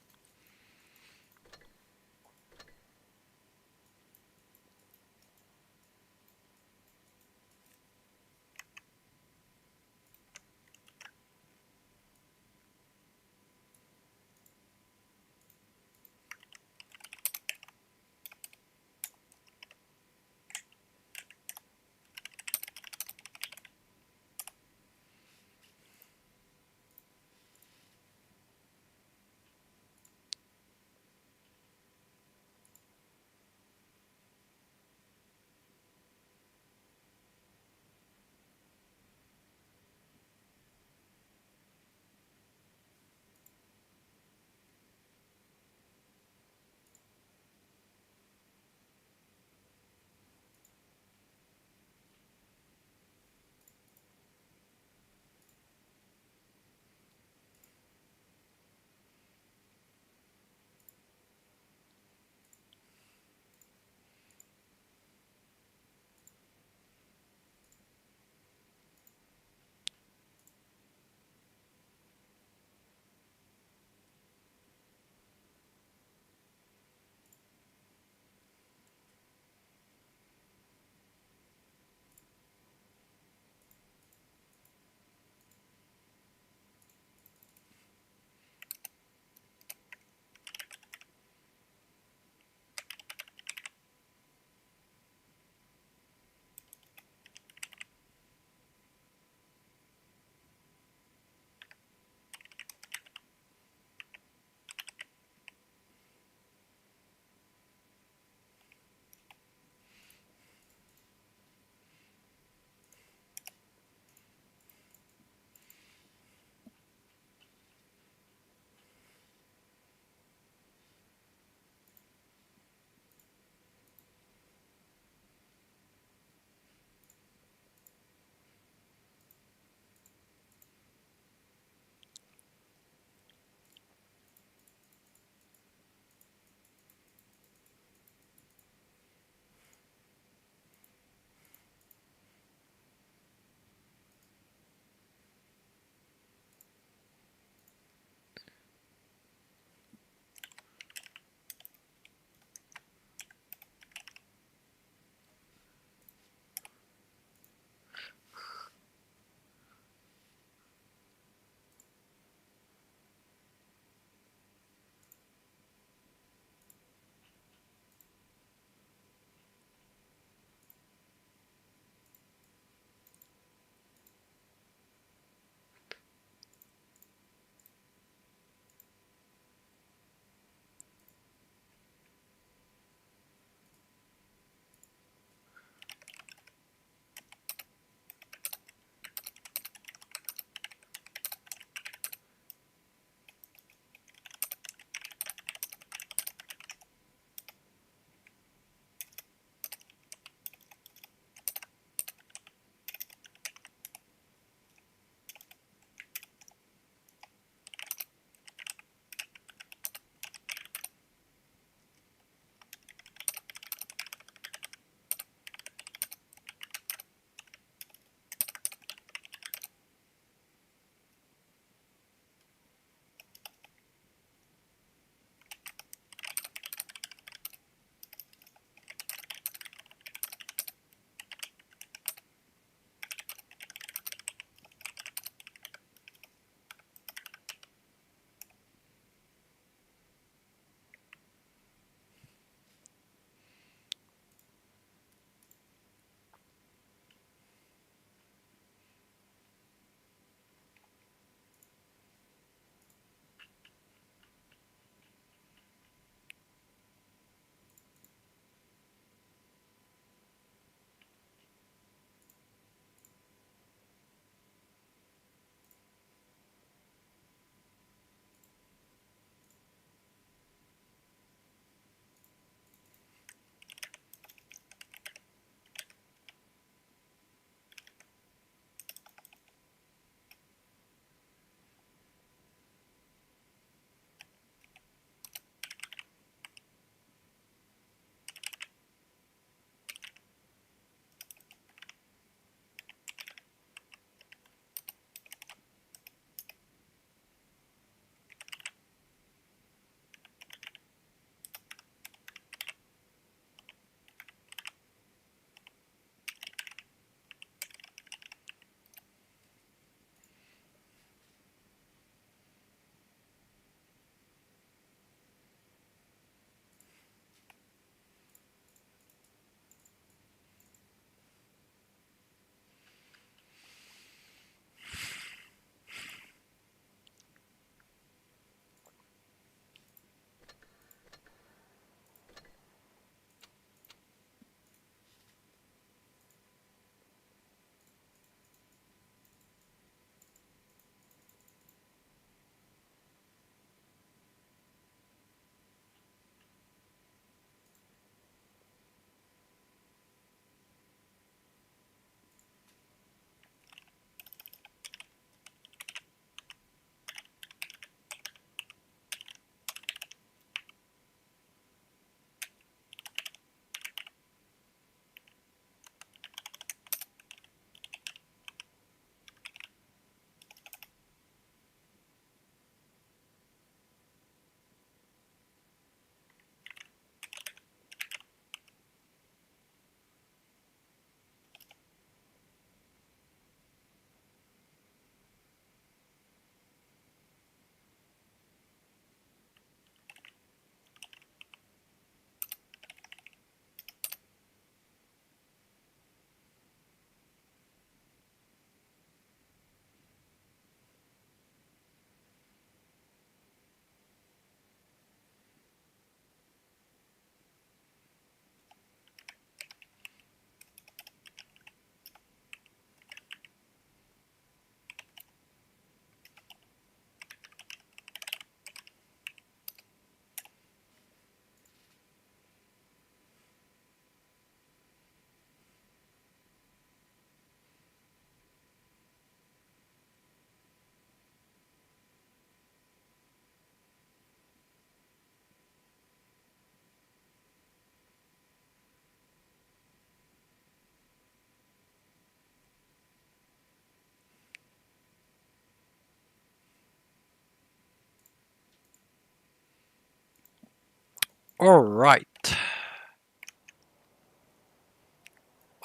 Alright.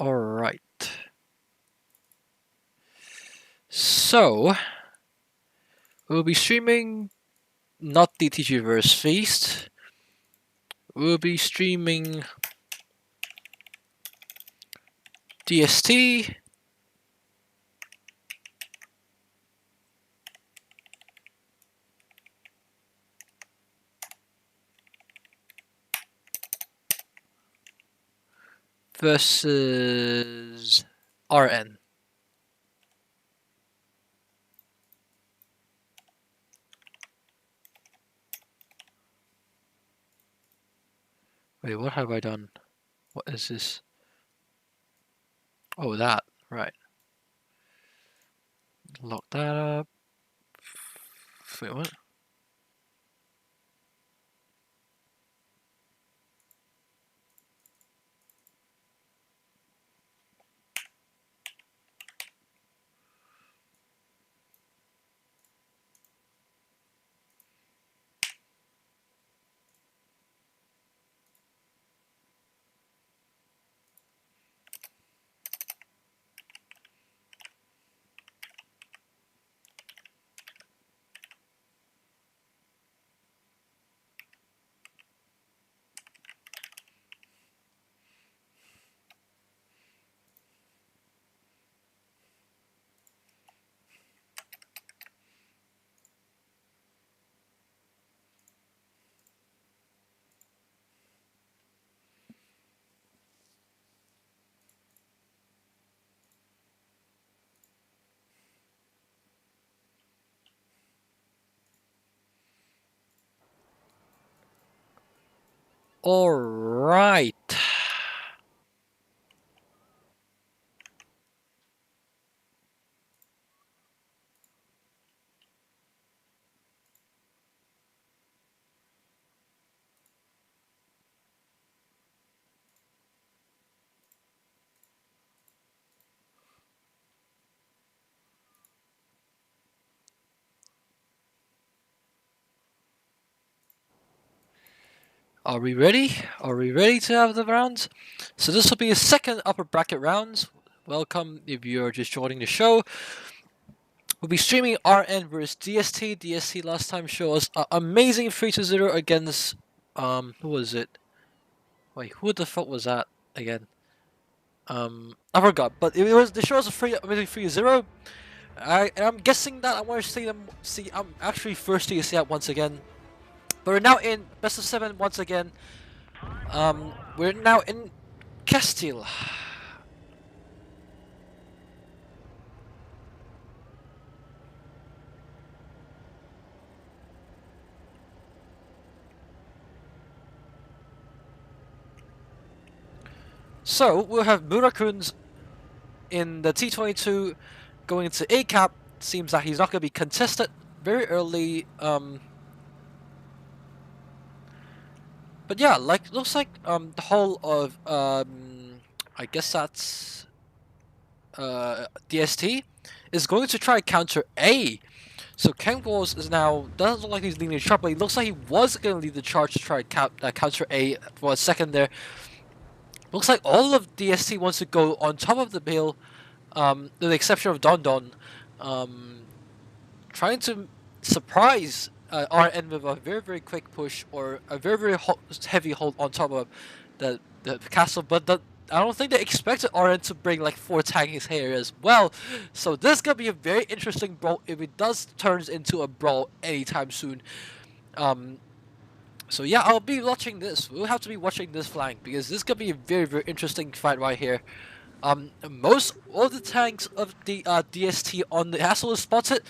Alright. So, we'll be streaming not DTG vs Feast. We'll be streaming DST versus RN. Wait, what have I done? What is this? Oh, that. Right. Lock that up. Wait, what? Alright. Are we ready? Are we ready to have the rounds? So this will be a second upper bracket rounds. Welcome if you're just joining the show. We'll be streaming RN versus DST. DST last time showed us an amazing 3-0 against who was it? Wait, who the fuck was that again? I forgot, but it was the show was a amazing 3-0. I'm guessing that I want to see them. I'm actually thirsty to see that once again. But we're now in best of 7 once again. We're now in Castile. So we'll have Murakuns in the T22 going into A cap. Seems that he's not going to be contested very early. But yeah, like looks like the whole of I guess that's DST is going to try counter A. So Ken Walls is now doesn't look like he's leading the charge, but he looks like he was going to lead the charge to try counter A for a second there. Looks like all of DST wants to go on top of the hill, with the exception of Don Don, trying to surprise RN with a very quick push or a very heavy hold on top of the castle. But I don't think they expected RN to bring like 4 tanks here as well. So this is gonna be a very interesting brawl if it does turns into a brawl anytime soon. So yeah, I'll be watching this. We'll have to be watching this flank because this could be a very interesting fight right here. Most all the tanks of the DST on the castle is spotted,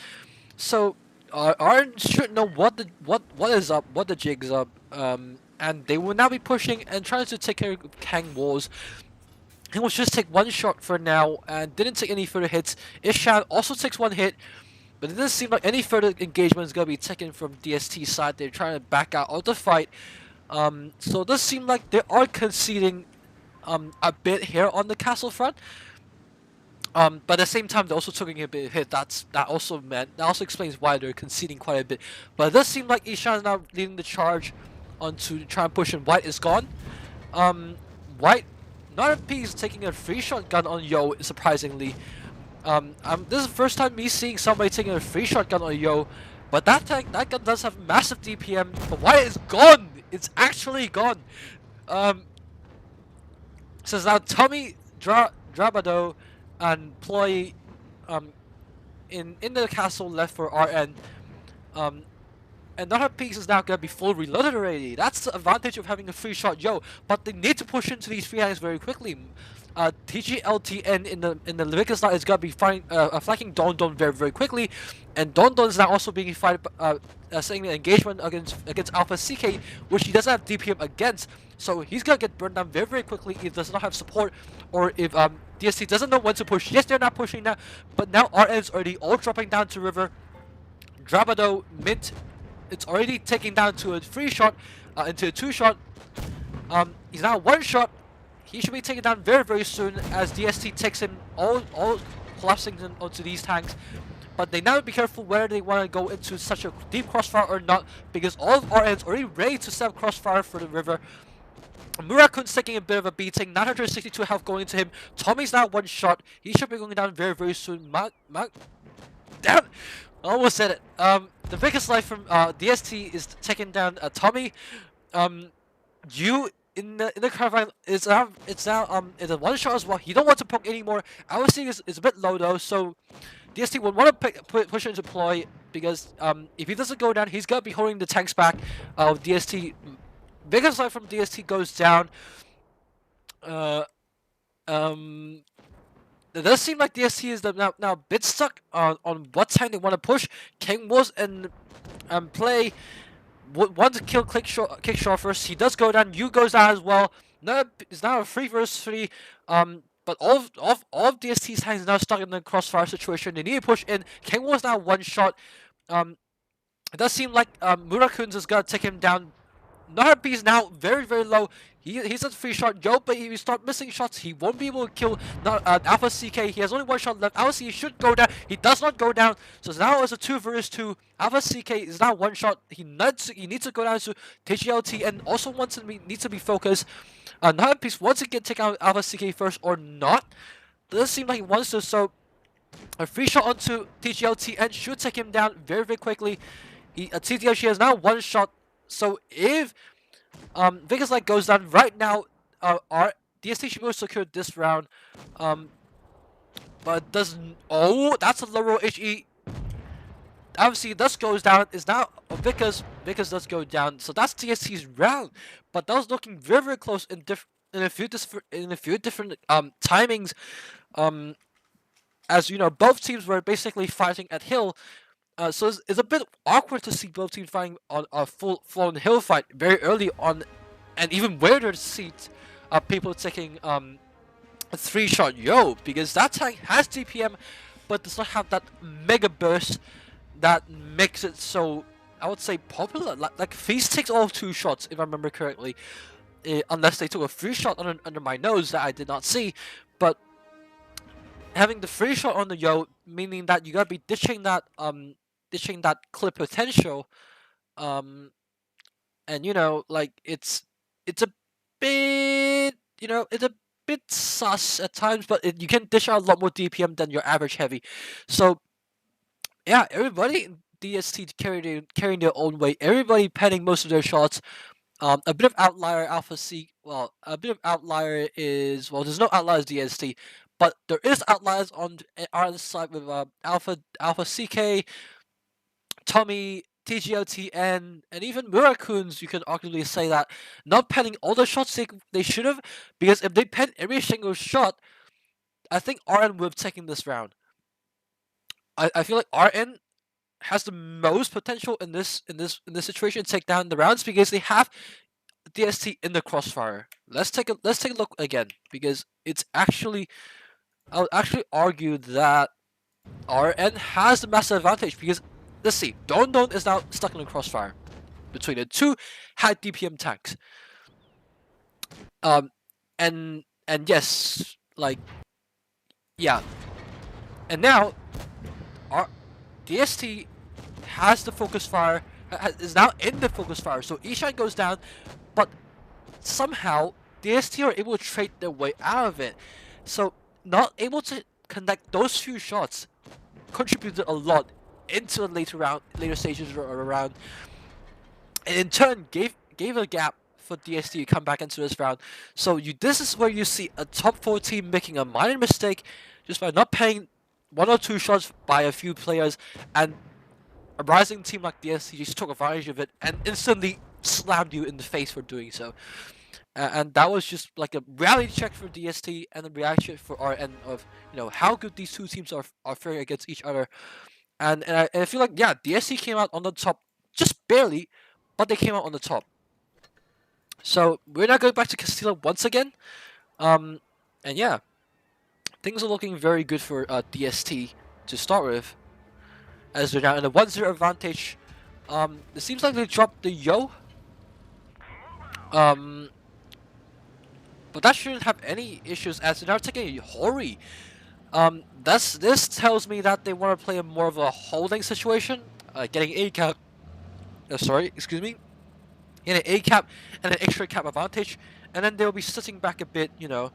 so Arn should know what is up, what the jig's up, and they will now be pushing and trying to take care of Kang Walls. He will just take 1 shot for now and didn't take any further hits. Ishan also takes 1 hit. But it doesn't seem like any further engagement is going to be taken from DST's side. They're trying to back out of the fight. So it does seem like they are conceding a bit here on the castle front. But at the same time, they're also taking a bit of hit. That also explains why they're conceding quite a bit. But it does seem like Ishan is now leading the charge on to try and push in. White is gone. White, not a piece taking a free shotgun on Yo, surprisingly. This is the first time me seeing somebody taking a free shotgun on Yo, but that gun does have massive DPM, but White is gone! It's actually gone! So now Tommy, Drabado, and Ploy in the castle left for RN. And another piece is now gonna be full reloaded already. That's the advantage of having a free shot Yo. But they need to push into these free hangs very quickly. TGLTN in the Leviticus line is gonna be flanking Don Don very quickly, and Don Don is now also being fighted, setting an engagement against Alpha CK, which he doesn't have DPM against. So he's gonna get burned down very quickly if he does not have support, or if DST doesn't know when to push. Yes, they're not pushing now, but now RN's already all dropping down to river. Drabado, Mint, it's already taking down to a free shot, into a 2-shot. He's now 1-shot. He should be taken down very soon as DST takes him all collapsing him onto these tanks. But they now be careful whether they want to go into such a deep crossfire or not, because all of RN's already ready to set up crossfire for the river. Murakun's taking a bit of a beating, 962 health going into him. Tommy's now 1-shot. He should be going down very soon. Damn! Almost said it. The biggest life from DST is taking down Tommy. You in the caravan is now it's a 1-shot as well. He don't want to poke anymore. Our seeing is a bit low though, so DST would want to push into Ploy, because if he doesn't go down, he's gonna be holding the tanks back. DST, biggest life from DST goes down. It does seem like DST is now a bit stuck on what time they want to push. King was and Play want to kill Kickshaw first. He does go down. You goes down as well. It's now a 3 versus 3. But all of DST's hands are now stuck in the crossfire situation. They need to push in. King was now 1-shot. It does seem like Murakun's is gonna take him down. Naharp is now very low. He's at 3-shot Yo, but if he start missing shots, he won't be able to kill Alpha CK. He has only 1 shot left. Alpha CK should go down. He does not go down. So now it's a 2 versus 2. Alpha CK is now 1-shot. He needs to go down to TGLT and also needs to be focused. Naharp wants to take out Alpha CK first or not. It doesn't seem like he wants to. So a 3-shot onto TGLT and should take him down very quickly. TGLT has now 1-shot. So if Vegas Light goes down right now, our DST should be able to secure this round. But doesn't. Oh, that's a low roll HE. Obviously, this goes down. Is now Vickers does go down. So that's DST's round. But that was looking very close in a few different timings. As you know, both teams were basically fighting at hill. So it's a bit awkward to see both teams fighting on a full-blown hill fight very early on, and even weirder to see people taking a 3-shot Yo, because that tank has DPM but does not have that mega burst that makes it so, I would say, popular. Like Feast takes all 2 shots if I remember correctly, unless they took a 3-shot under my nose that I did not see. But having the 3-shot on the Yo, meaning that you gotta be ditching that clip potential, and you know, like it's a bit, you know, it's a bit sus at times, but you can dish out a lot more DPM than your average heavy. So yeah, everybody in DST carrying their own weight. Everybody penning most of their shots. A bit of outlier Alpha C. Well, a bit of outlier is, well, there's no outliers DST, but there is outliers on our side with Alpha CK, Tommy, TGOT, and even Murakuns. You can arguably say that not penning all the shots they should have, because if they pen every single shot, I think RN would have taken this round. I feel like RN has the most potential in this situation to take down the rounds, because they have DST in the crossfire. Let's take a look again, because it's actually, I would actually argue that RN has the massive advantage, because let's see, Don is now stuck in the crossfire between the 2 high DPM tanks. And yes, like, yeah, and now our DST has the focus fire, is now in the focus fire. So Ishan goes down, but somehow DST are able to trade their way out of it. So not able to connect those few shots contributed a lot into the later stages around, and in turn gave a gap for DST to come back into this round. So this is where you see a top 4 team making a minor mistake just by not paying 1 or 2 shots by a few players, and a rising team like DST just took advantage of it and instantly slammed you in the face for doing so. And that was just like a reality check for DST and a reaction for RN of, you know, how good these two teams are faring against each other. And I feel like, yeah, DST came out on the top just barely, but they came out on the top. So we're now going back to Castilla once again. And yeah, things are looking very good for DST to start with, as they're now in a 1-0 advantage. It seems like they dropped the Yo. But that shouldn't have any issues as they're now taking a Hori. This tells me that they want to play a more of a holding situation, getting a cap. Sorry, excuse me. Getting an A cap and an extra cap advantage, and then they'll be sitting back a bit. You know.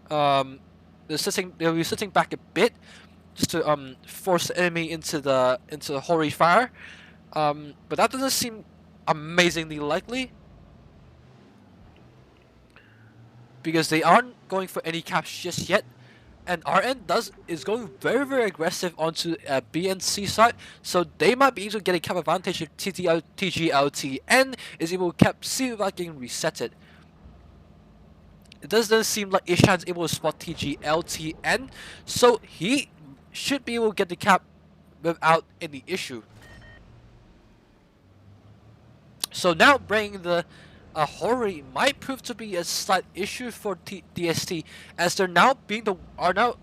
They'll be sitting back a bit just to force the enemy into the Hori fire. But that doesn't seem amazingly likely, because they aren't going for any caps just yet, and RN is going very aggressive onto B and C side, so they might be able to get a cap advantage if TGLTN is able to cap C without getting resetted. It doesn't seem like Ishan's able to spot TGLTN, so he should be able to get the cap without any issue. So now bringing the Hori might prove to be a slight issue for DST, as they're now are now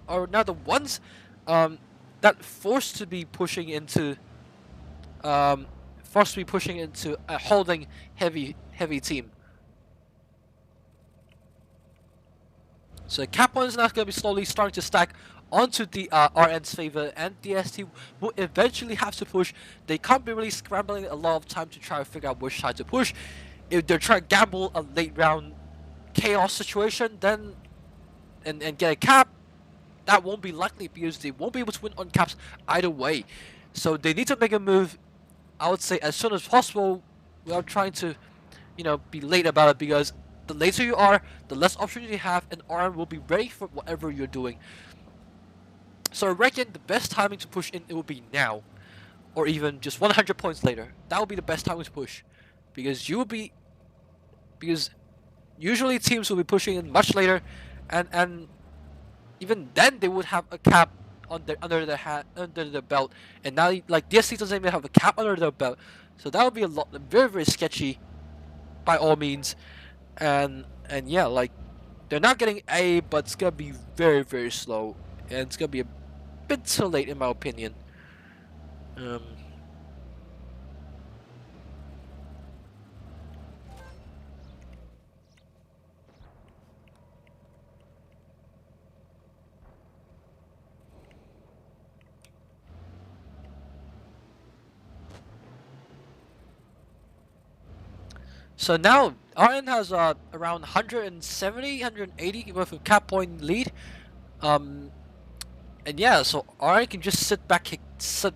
the ones that forced to be pushing into a holding heavy team. So cap points now going to be slowly starting to stack onto the RN's favor, and DST will eventually have to push. They can't be really scrambling a lot of time to try to figure out which side to push. If they're trying to gamble a late round chaos situation, then and get a cap, that won't be likely because they won't be able to win on caps either way. So they need to make a move, I would say, as soon as possible, without trying to, you know, be late about it, because the later you are, the less opportunity you have, and RM will be ready for whatever you're doing. So I reckon the best timing to push in, it will be now, or even just 100 points later. That will be the best timing to push, because usually teams will be pushing in much later, and even then they would have a cap on under their belt, and now like DST doesn't even have a cap under their belt, so that would be very sketchy, by all means, and yeah, like they're not getting A, but it's gonna be very slow, and it's gonna be a bit too late in my opinion. So now RN has around 170, 180 worth of cap point lead, and yeah, so RN can just sit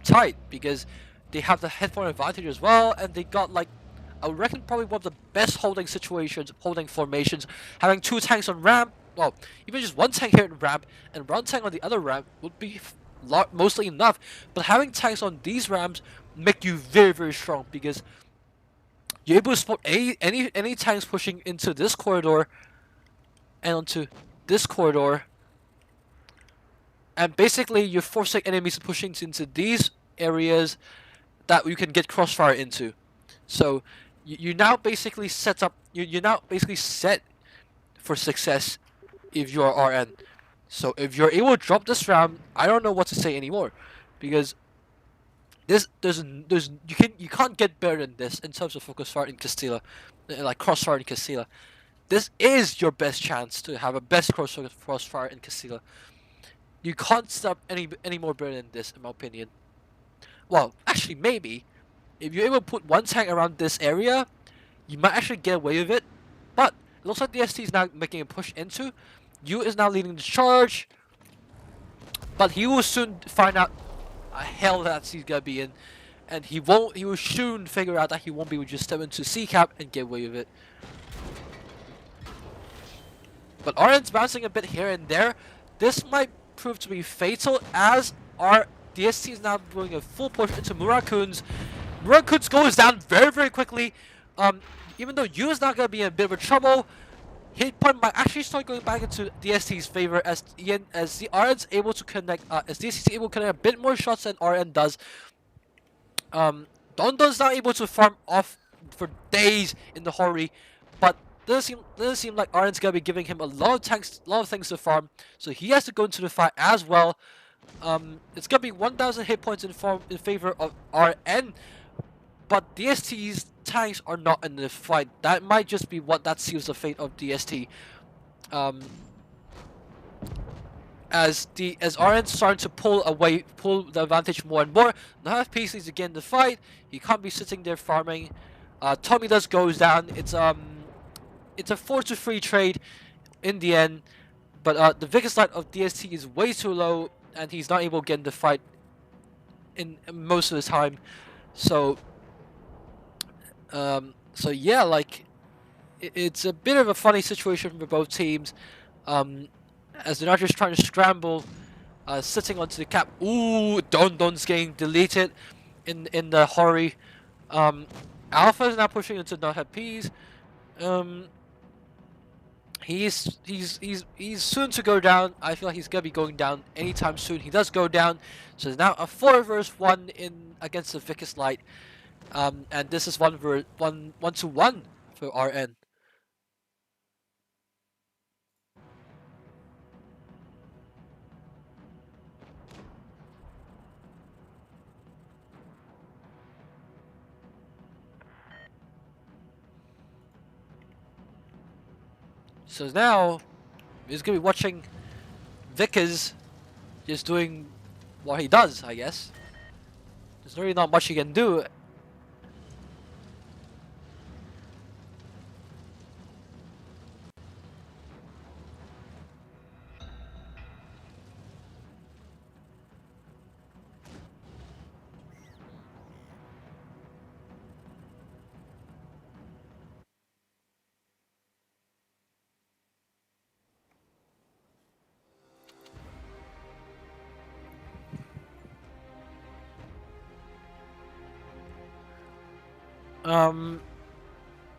tight because they have the headphone advantage as well, and they got, like, I reckon probably one of the best holding formations, having 2 tanks on ramp. Well, even just 1 tank here on ramp and 1 tank on the other ramp would be mostly enough, but having tanks on these ramps make you very strong, because you're able to spot any tanks pushing into this corridor and onto this corridor, and basically you're forcing enemies to push into these areas that you can get crossfire into. So you now basically set up. You're now basically set for success if you are RN. So if you're able to drop this round, I don't know what to say anymore, because you can't get better than this in terms of focus fire in Castilla, like crossfire in Castilla. This is your best chance to have a best crossfire in Castilla. You can't stop any more better than this, in my opinion. Well, actually, maybe if you're able to put one tank around this area, you might actually get away with it. But it looks like DST is now making a push into. Yu is now leading the charge, but he will soon find out a hell that he's gonna be in, and he will soon figure out that he won't be able to just step into C cap and get away with it. But RN's bouncing a bit here and there. This might prove to be fatal as our DST is now doing a full push into Murakun's. Murakun's goes down very, very quickly. Even though Yu is not going to be in a bit of a trouble, hit point might actually start going back into DST's favor as the RN's able to connect, as DST is able to connect a bit more shots than RN does. Don's not able to farm off for days in the hurry, but doesn't seem like RN's gonna be giving him a lot of things to farm, so he has to go into the fight as well. It's gonna be 1,000 hit points in favor of RN, but DST's tanks are not in the fight. That might just be what that seals the fate of DST. As RN's starting to pull the advantage more and more. Now if PC is again in the fight, he can't be sitting there farming. Tommy does goes down. It's a 4-3 trade in the end, but the Vickers Light of DST is way too low, and he's not able to get in the fight in most of the time. So yeah, like it's a bit of a funny situation for both teams. As they're not just trying to scramble, sitting onto the cap. Ooh, Don's getting deleted in the hurry. Alpha is now pushing into not have P's. He's soon to go down. I feel like he's gonna be going down anytime soon. He does go down, so there's now a 4 versus 1 in against the Vickers Light. And this is 1-1 for RN. So now he's gonna be watching Vickers just doing what he does, I guess. There's really not much he can do.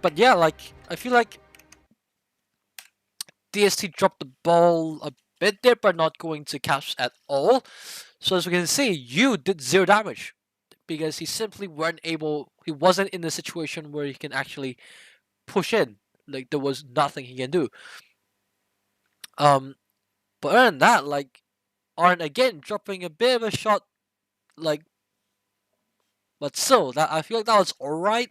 But yeah, like I feel like DST dropped the ball a bit there, but not going to catch at all. So as we can see, Yu did 0 damage because he simply he wasn't in a situation where he can actually push in. Like there was nothing he can do. But other than that, like Arn again dropping a bit of a shot, like, but still, that I feel like that was alright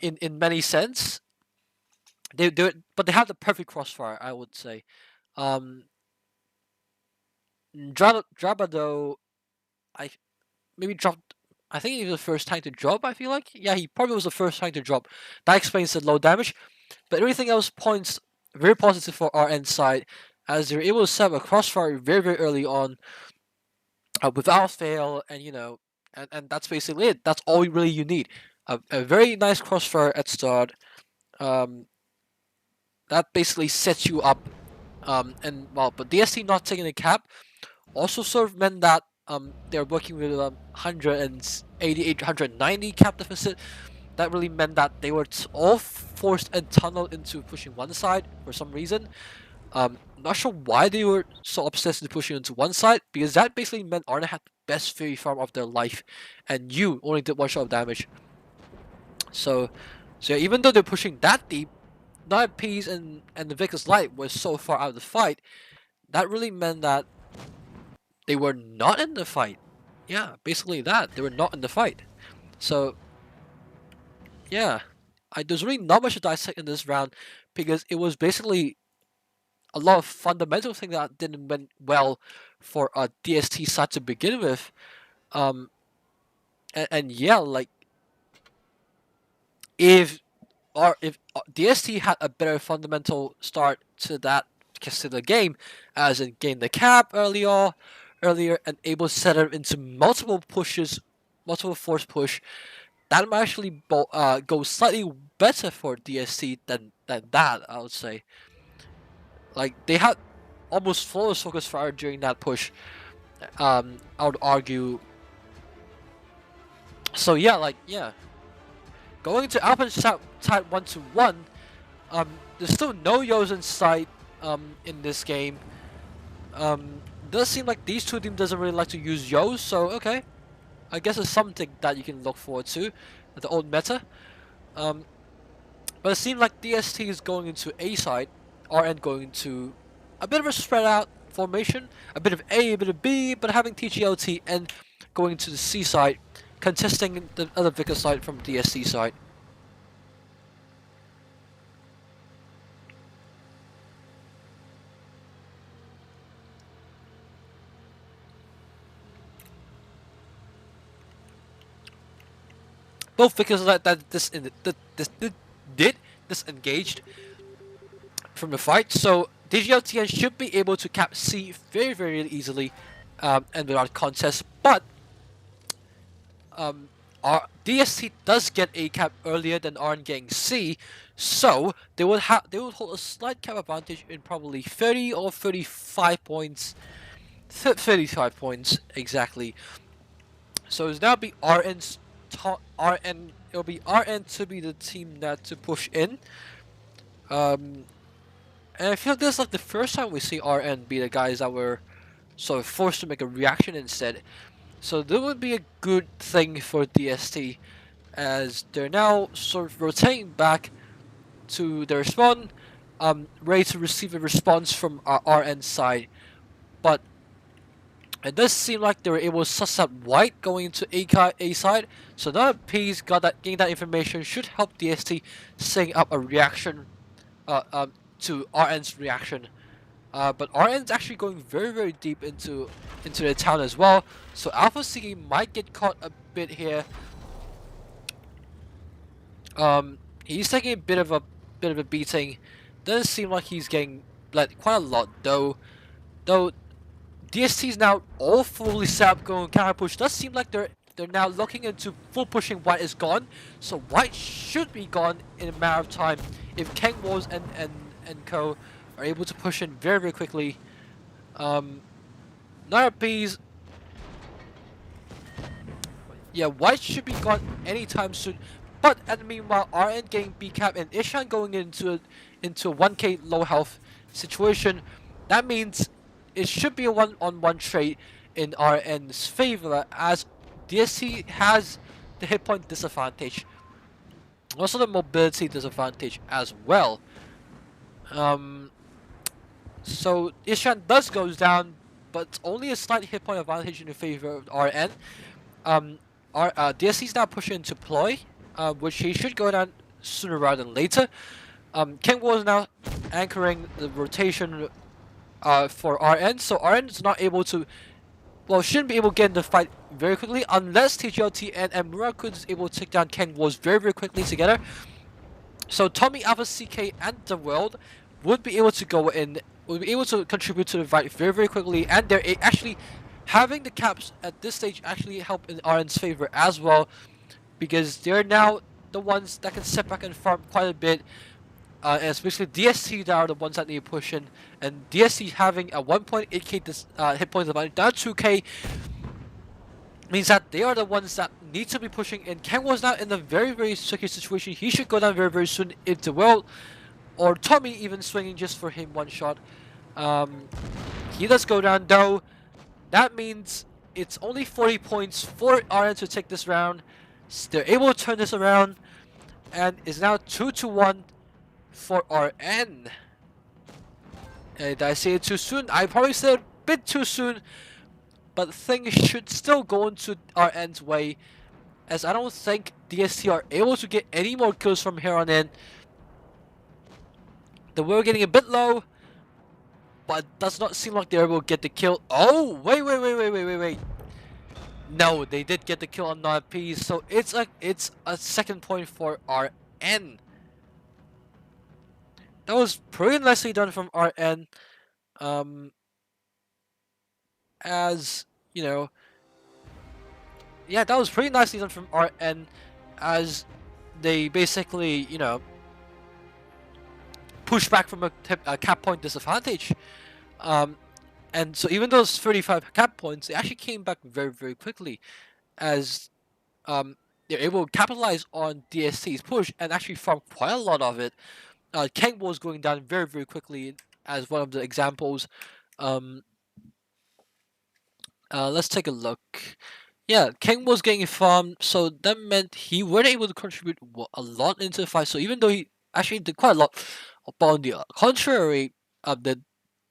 in many sense. They do it, but they have the perfect crossfire, I would say. Drabado, I maybe dropped. I think he was the first tank to drop. I feel like, yeah, he probably was the first tank to drop. That explains the low damage, but everything else points very positive for RN side, as they're able to set up a crossfire very, very early on, without fail, and and that's basically it. That's all really you need. A very nice crossfire at start. That basically sets you up. But DST not taking a cap also sort of meant that they're working with 188, 190 cap deficit. That really meant that they were all forced and tunneled into pushing one side for some reason. Not sure why they were so obsessed with pushing into one side, because that basically meant Arna had the best Fury farm of their life, and you only did 1 shot of damage. So yeah, even though they're pushing that deep, 9Ps and the Vickers Light were so far out of the fight, that really meant that they were not in the fight. Yeah, basically that. They were not in the fight. So, yeah. There's really not much to dissect in this round, because it was basically a lot of fundamental things that didn't went well for DST side to begin with. And yeah, like, if DST had a better fundamental start to the game, as in getting the cap earlier, and able to set it into multiple pushes, multiple force push, that might actually go slightly better for DST than that, I would say. Like, they had almost flawless focus fire during that push. I would argue. So yeah, going to Alpine tied 1-1. There's still no Yos in sight. In this game. Does seem like these two teams doesn't really like to use Yos, so okay. I guess it's something that you can look forward to, the old meta. But it seems like DST is going into A side, RN going into a bit of a spread out formation, a bit of A, a bit of B, but having TGLT and going to the C side, contesting the other Vicar side from DST side. Both Vicars did disengaged from the fight, so DGLTN should be able to cap C very, very easily and without contest, but our DST does get A cap earlier than RN getting C, so they would hold a slight cap advantage in probably 30 or 35 points. 35 points exactly. So it's now be it'll be RN to be the team that to push in. And I feel like this is like the first time we see RN be the guys that were sort of forced to make a reaction instead. So that would be a good thing for DST, as they're now sort of rotating back to their spawn, ready to receive a response from our RN side. But it does seem like they were able to suss out White going into A side, so now that P's getting that information should help DST setting up a reaction to RN's reaction. But RN's actually going very, very deep into the town as well, so Alpha CK might get caught a bit here. He's taking a bit of a beating. Doesn't seem like he's getting bled quite a lot though. DST's now all fully set up going counter push. Does seem like they're now looking into full pushing. White is gone, so White should be gone in a matter of time if Kang Wars and co are able to push in very, very quickly. Narapees, yeah, White should be gone anytime soon. But at the meanwhile, RN getting B cap and Ishan going into a 1k low health situation. That means it should be a one-on-one trade in RN's favor, as DST has the hit point disadvantage, also the mobility disadvantage as well. So Ishan goes down, but only a slight hit point advantage in the favor of RN. DST is now pushing into ploy, which he should go down sooner rather than later. King was now anchoring the rotation for RN, so RN is not able to, well, shouldn't be able to get in the fight very quickly unless TGLT and Murakud is able to take down Ken Wars very, very quickly together. So Tommy, Alpha CK, and the world would be able to go in, would be able to contribute to the fight very, very quickly, and they're actually having the caps at this stage actually help in RN's favor as well, because they're now the ones that can sit back and farm quite a bit. And especially DST that are the ones that need to push in, and DST having a 1.8k hit points advantage down 2k means that they are the ones that need to be pushing in. Ken was now in a very, very tricky situation. He should go down very, very soon if the world or Tommy even swinging just for him one shot. He does go down though. That means it's only 40 points for RN to take this round. They're able to turn this around, and it's now 2-1 for RN. Did I say it too soon? I probably said a bit too soon, but things should still go into RN's way, as I don't think DST are able to get any more kills from here on in. They were getting a bit low, but it does not seem like they're able to get the kill. Oh, wait. No, they did get the kill on non-Ps, so it's a second point for RN. That was pretty nicely done from RN. Um, as you know, yeah, that was pretty nicely done from RN, as they basically, you know, push back from a cap point disadvantage. Um, and so even those 35 cap points, they actually came back very, very quickly, as they're able to capitalize on DST's push and actually farm quite a lot of it. Kang was going down very, very quickly as one of the examples. Um, let's take a look. Yeah, Kang was getting farmed, so that meant he weren't able to contribute a lot into the fight. So even though he actually did quite a lot, but on the contrary, the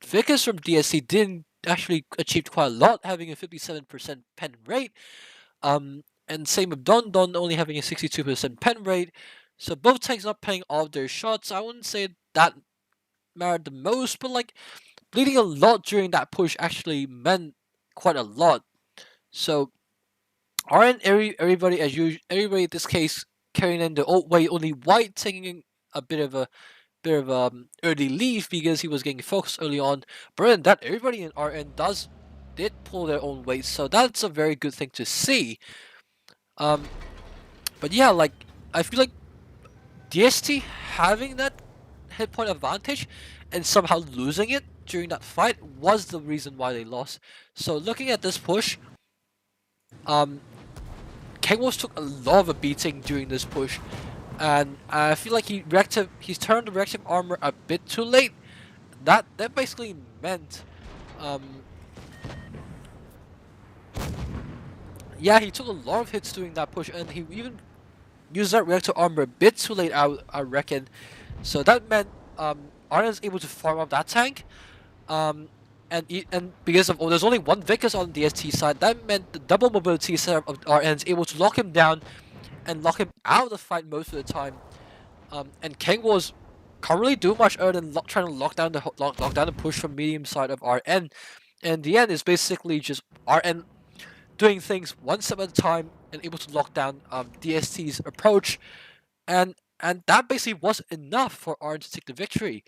Vickers from DSC didn't actually achieve quite a lot, having a 57% pen rate. And same with Don Don only having a 62% pen rate. So both tanks not paying all of their shots. I wouldn't say that mattered the most, but like bleeding a lot during that push actually meant quite a lot. So aren't everybody as usual? Everybody in this case carrying in the old way. Only White taking a bit of early leave because he was getting focused early on. But other than that, everybody in RN did pull their own weight, so that's a very good thing to see. But yeah, like I feel like DST having that hit point advantage and somehow losing it during that fight was the reason why they lost. So looking at this push, Kangwolf took a lot of a beating during this push, and I feel like he's turned the reactive armor a bit too late. That basically meant, yeah, he took a lot of hits doing that push, and he even used that reactive armor a bit too late, I reckon. So that meant Arna's able to farm up that tank, and because of there's only one Vickers on the DST side, that meant the double mobility setup of RN is able to lock him down and lock him out of the fight most of the time. And Kang was can't really do much other than trying to lock down the push from medium side of RN. And the end is basically just RN doing things one step at a time and able to lock down DST's approach, and that basically was enough for RN to take the victory.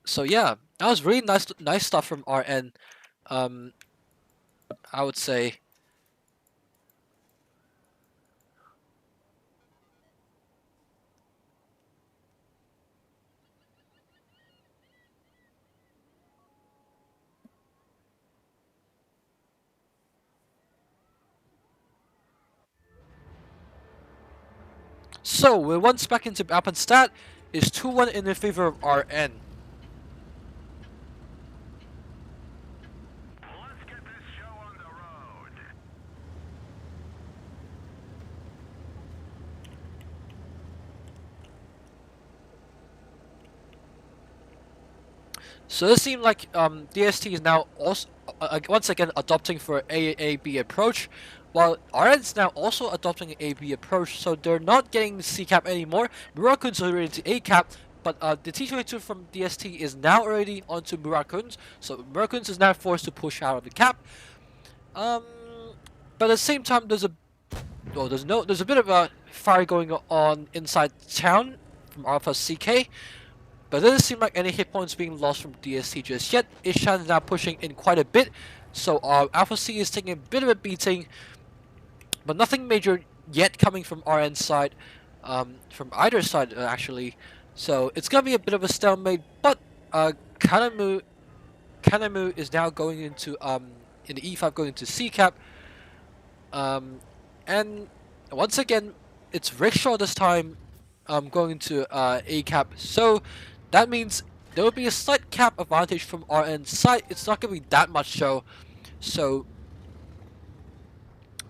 So yeah, that was really nice stuff from RN. I would say. So we're once back into Appenstat is 2-1 in the favor of RN. So it seems like DST is now also once again adopting for AAB approach, while RN's now also adopting an AB approach. So they're not getting C cap anymore. Murakun's already into A cap, but the T22 from DST is now already onto Murakun's. So Murakun's is now forced to push out of the cap. But at the same time, there's a bit of a fire going on inside town from Alpha CK. But it doesn't seem like any hit points being lost from DST just yet. Ishan is now pushing in quite a bit, so Alpha C is taking a bit of a beating, but nothing major yet coming from RN's side, from either side actually. So it's gonna be a bit of a stalemate. But Kanamu is now going into in the E5 going into C cap, and once again it's Rickshaw this time going into A cap. So that means there will be a slight cap advantage from RN's side. It's not going to be that much though. So,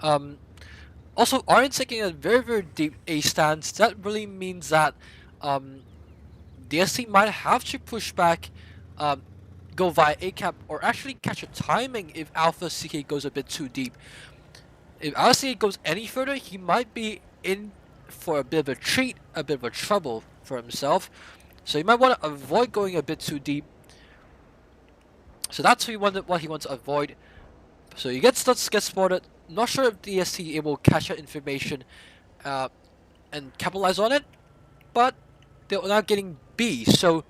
also RN's taking a very, very deep A stance. That really means that DST might have to push back, go via A cap, or actually catch a timing if Alpha CK goes a bit too deep. If Alpha CK goes any further, he might be in for a bit of a treat, a bit of a trouble for himself. So you might want to avoid going a bit too deep. So that's what he wants to avoid. So he gets spotted. Not sure if DST able to catch that information. and capitalize on it, but they're now getting B. So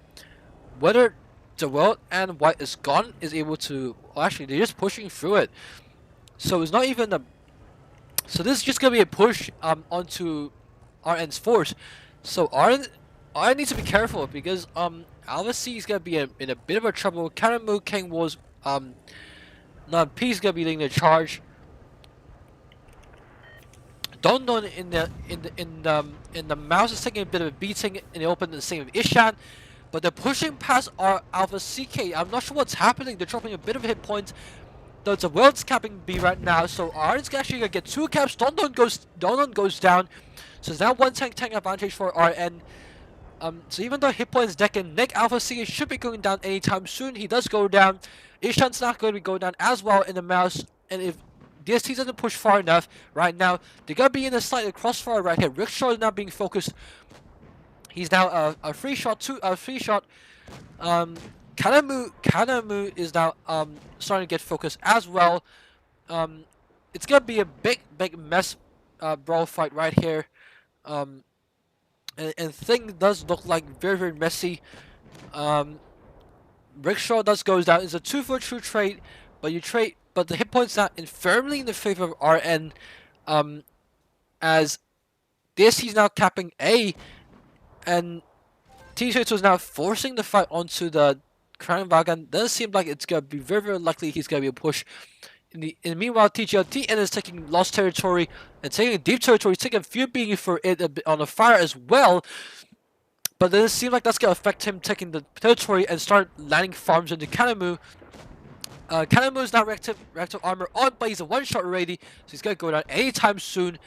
whether the world and white is gone is able to, well, actually they're just pushing through it. So it's not even a, so this is just gonna be a push onto RN's force. So RN needs to be careful because Alpha C is gonna be in a bit of a trouble. Kanamu King was not P is gonna be leading the charge. Don Don in the mouse is taking a bit of a beating in the open, the same with Ishan, but they're pushing past our Alpha CK. I'm not sure what's happening. They're dropping a bit of hit points. There's a world's capping B right now, so RN's actually gonna get 2 caps. Don Don goes down. So it's now 1 tank advantage for RN. So even though hit points deck and Nick Alpha CK should be going down anytime soon, he does go down. Ishan's not going to be going down as well in the mouse, and if DST doesn't push far enough right now, they're gonna be in a slight crossfire right here. Rickshaw is now being focused. He's now a free shot. Kanamu is now starting to get focused as well. It's gonna be a big mess brawl fight right here. And thing does look like very messy. Rickshaw does goes down. It's a 2-for-2 trade, but the hit points are firmly in the favor of RN. As this he's now capping A, and T-Shirts was now forcing the fight onto the Crown Wagon. Doesn't seem like it's gonna be very likely he's gonna be a push. Meanwhile, TGLTN is taking lost territory and taking deep territory. He's taking a few being for it a bit on the fire as well. But then it seems like that's gonna affect him taking the territory and start landing farms into Kanamu. Kanamu is now reactive armor on, but he's a one-shot already, so he's gonna go down anytime soon.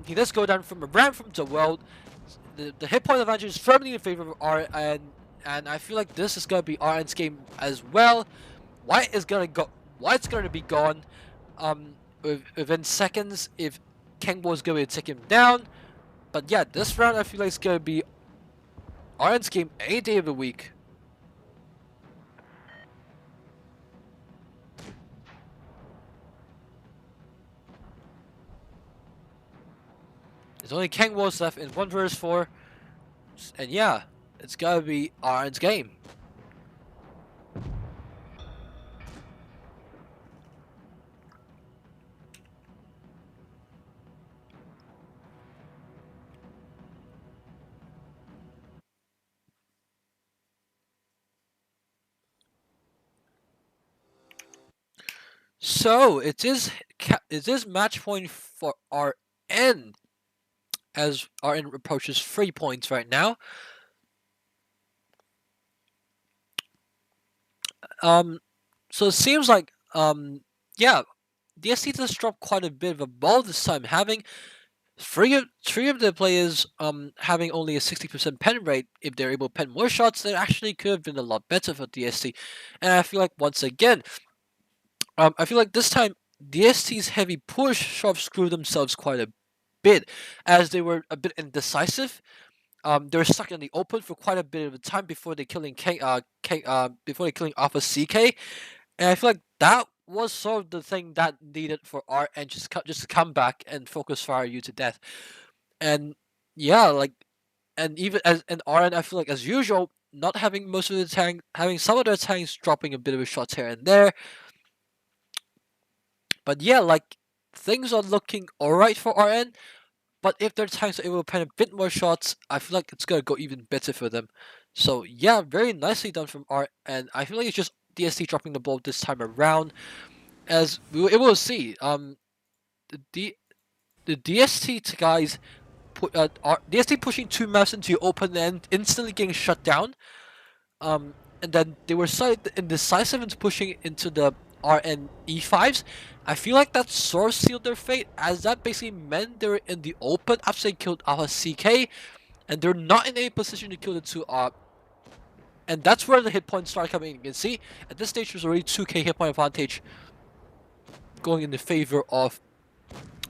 He does go down from a ramp from the world. The hit point advantage is firmly in favor of RN, and I feel like this is gonna be RN's game as well. White's gonna be gone within seconds if Kangbo is going to take him down. But yeah, this round I feel like it's gonna be RN's game any day of the week. There's only Kangbo's left in 1 vs 4, and yeah, it's gotta be RN's game. So it is match point for RN as RN approaches 3 points right now. So it seems like yeah, DST does drop quite a bit of a ball this time, having three of the players having only a 60% pen rate. If they're able to pen more shots, that actually could have been a lot better for DST. And I feel like once again, I feel like this time DST's heavy push sort of screwed themselves quite a bit, as they were a bit indecisive. They were stuck in the open for quite a bit of time before they killing Alpha CK, and I feel like that was sort of the thing that needed for RN just to come back and focus fire you to death. And yeah, like, and even as an RN, I feel like as usual, not having most of the tank, having some of their tanks dropping a bit of a shots here and there. But yeah, like, things are looking alright for RN. But if their tanks are able to pen a bit more shots, I feel like it's gonna go even better for them. So yeah, very nicely done from RN. And I feel like it's just DST dropping the ball this time around. As we were able to see, the DST guys DST pushing 2 maps into open and instantly getting shut down. And then they were slightly indecisive into pushing into the RN E5s. I feel like that sort of sealed their fate, as that basically meant they were in the open after they killed Alpha CK, and they're not in a position to kill the 2 and that's where the hit points start coming in. You can see at this stage there's already 2k hit point advantage going in the favor of,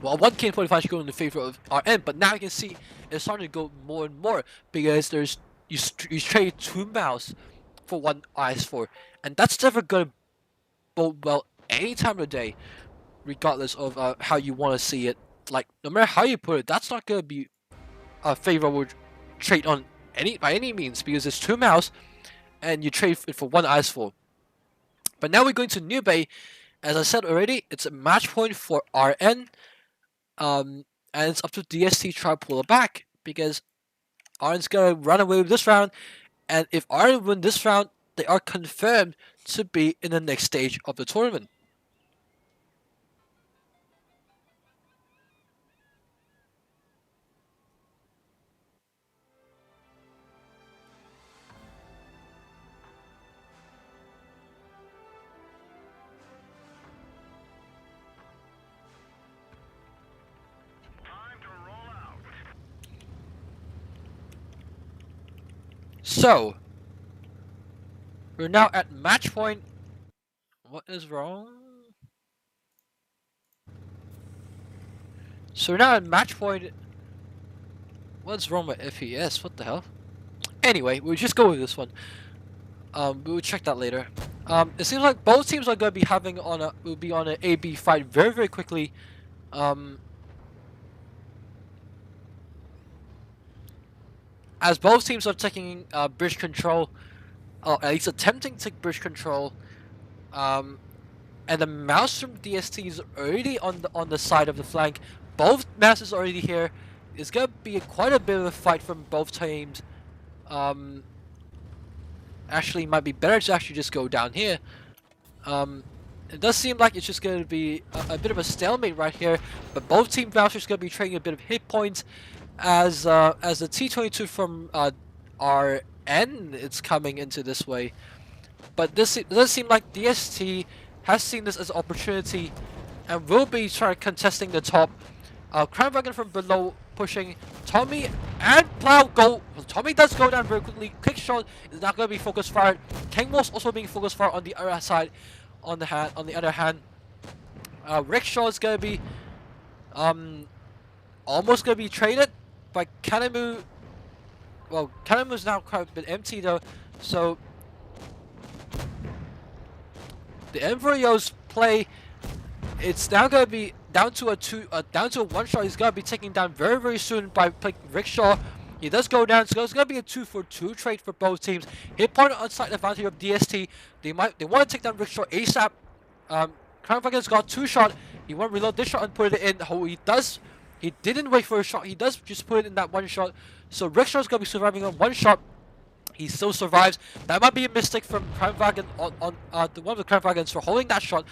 well, 1k hit point advantage going in the favor of RN, but now you can see it's starting to go more and more, because there's you trade 2 mouse for 1 IS4, and that's never gonna bode well any time of the day, regardless of how you want to see it. Like, no matter how you put it, that's not gonna be favorable trade on by any means, because it's 2 mouse and you trade it for 1 ice fall. But now we're going to New Bay. As I said already, it's a match point for RN, and it's up to DST to try to pull it back, because RN's gonna run away with this round, and if RN win this round, they are confirmed to be in the next stage of the tournament. So, we're now at match point. What is wrong? So we're now at match point. What's wrong with FPS? What the hell? Anyway, we'll just go with this one. We'll check that later. It seems like both teams are gonna be having will be on an AB fight very, very quickly. As both teams are taking bridge control, or at least attempting to take bridge control, and the mouse from DST is already on the side of the flank. Both mouses are already here. It's gonna be quite a bit of a fight from both teams. Actually, it might be better to actually just go down here. It does seem like it's just going to be a bit of a stalemate right here, but both team vouchers going to be trading a bit of hit points as the T-22 from RN it's coming into this way. But it does seem like DST has seen this as an opportunity and will be trying contesting the top. Crown Dragon from below pushing Tommy and Plow go. Well, Tommy does go down very quickly. Quick shot is not going to be focus fired. King Wolf's also being focus fired on the other side. On the other hand, Rickshaw is going to be almost going to be traded by Kanamu. Well, Kanamu's now quite a bit empty though, so the Embryo's play. It's now going to be down to a one shot. He's going to be taken down very, very soon by Rickshaw. He does go down, so it's going to be a 2-for-2 trade for both teams. Hit point on side advantage of DST. They want to take down Rickshaw ASAP. Crown Dragon's got 2 shot. He won't reload this shot and put it in. Oh, he didn't wait for a shot. He does just put it in that 1 shot. So Rickshaw's going to be surviving on 1 shot. He still survives. That might be a mistake from Crown Dragon on one of the Crown Dragons for holding that shot.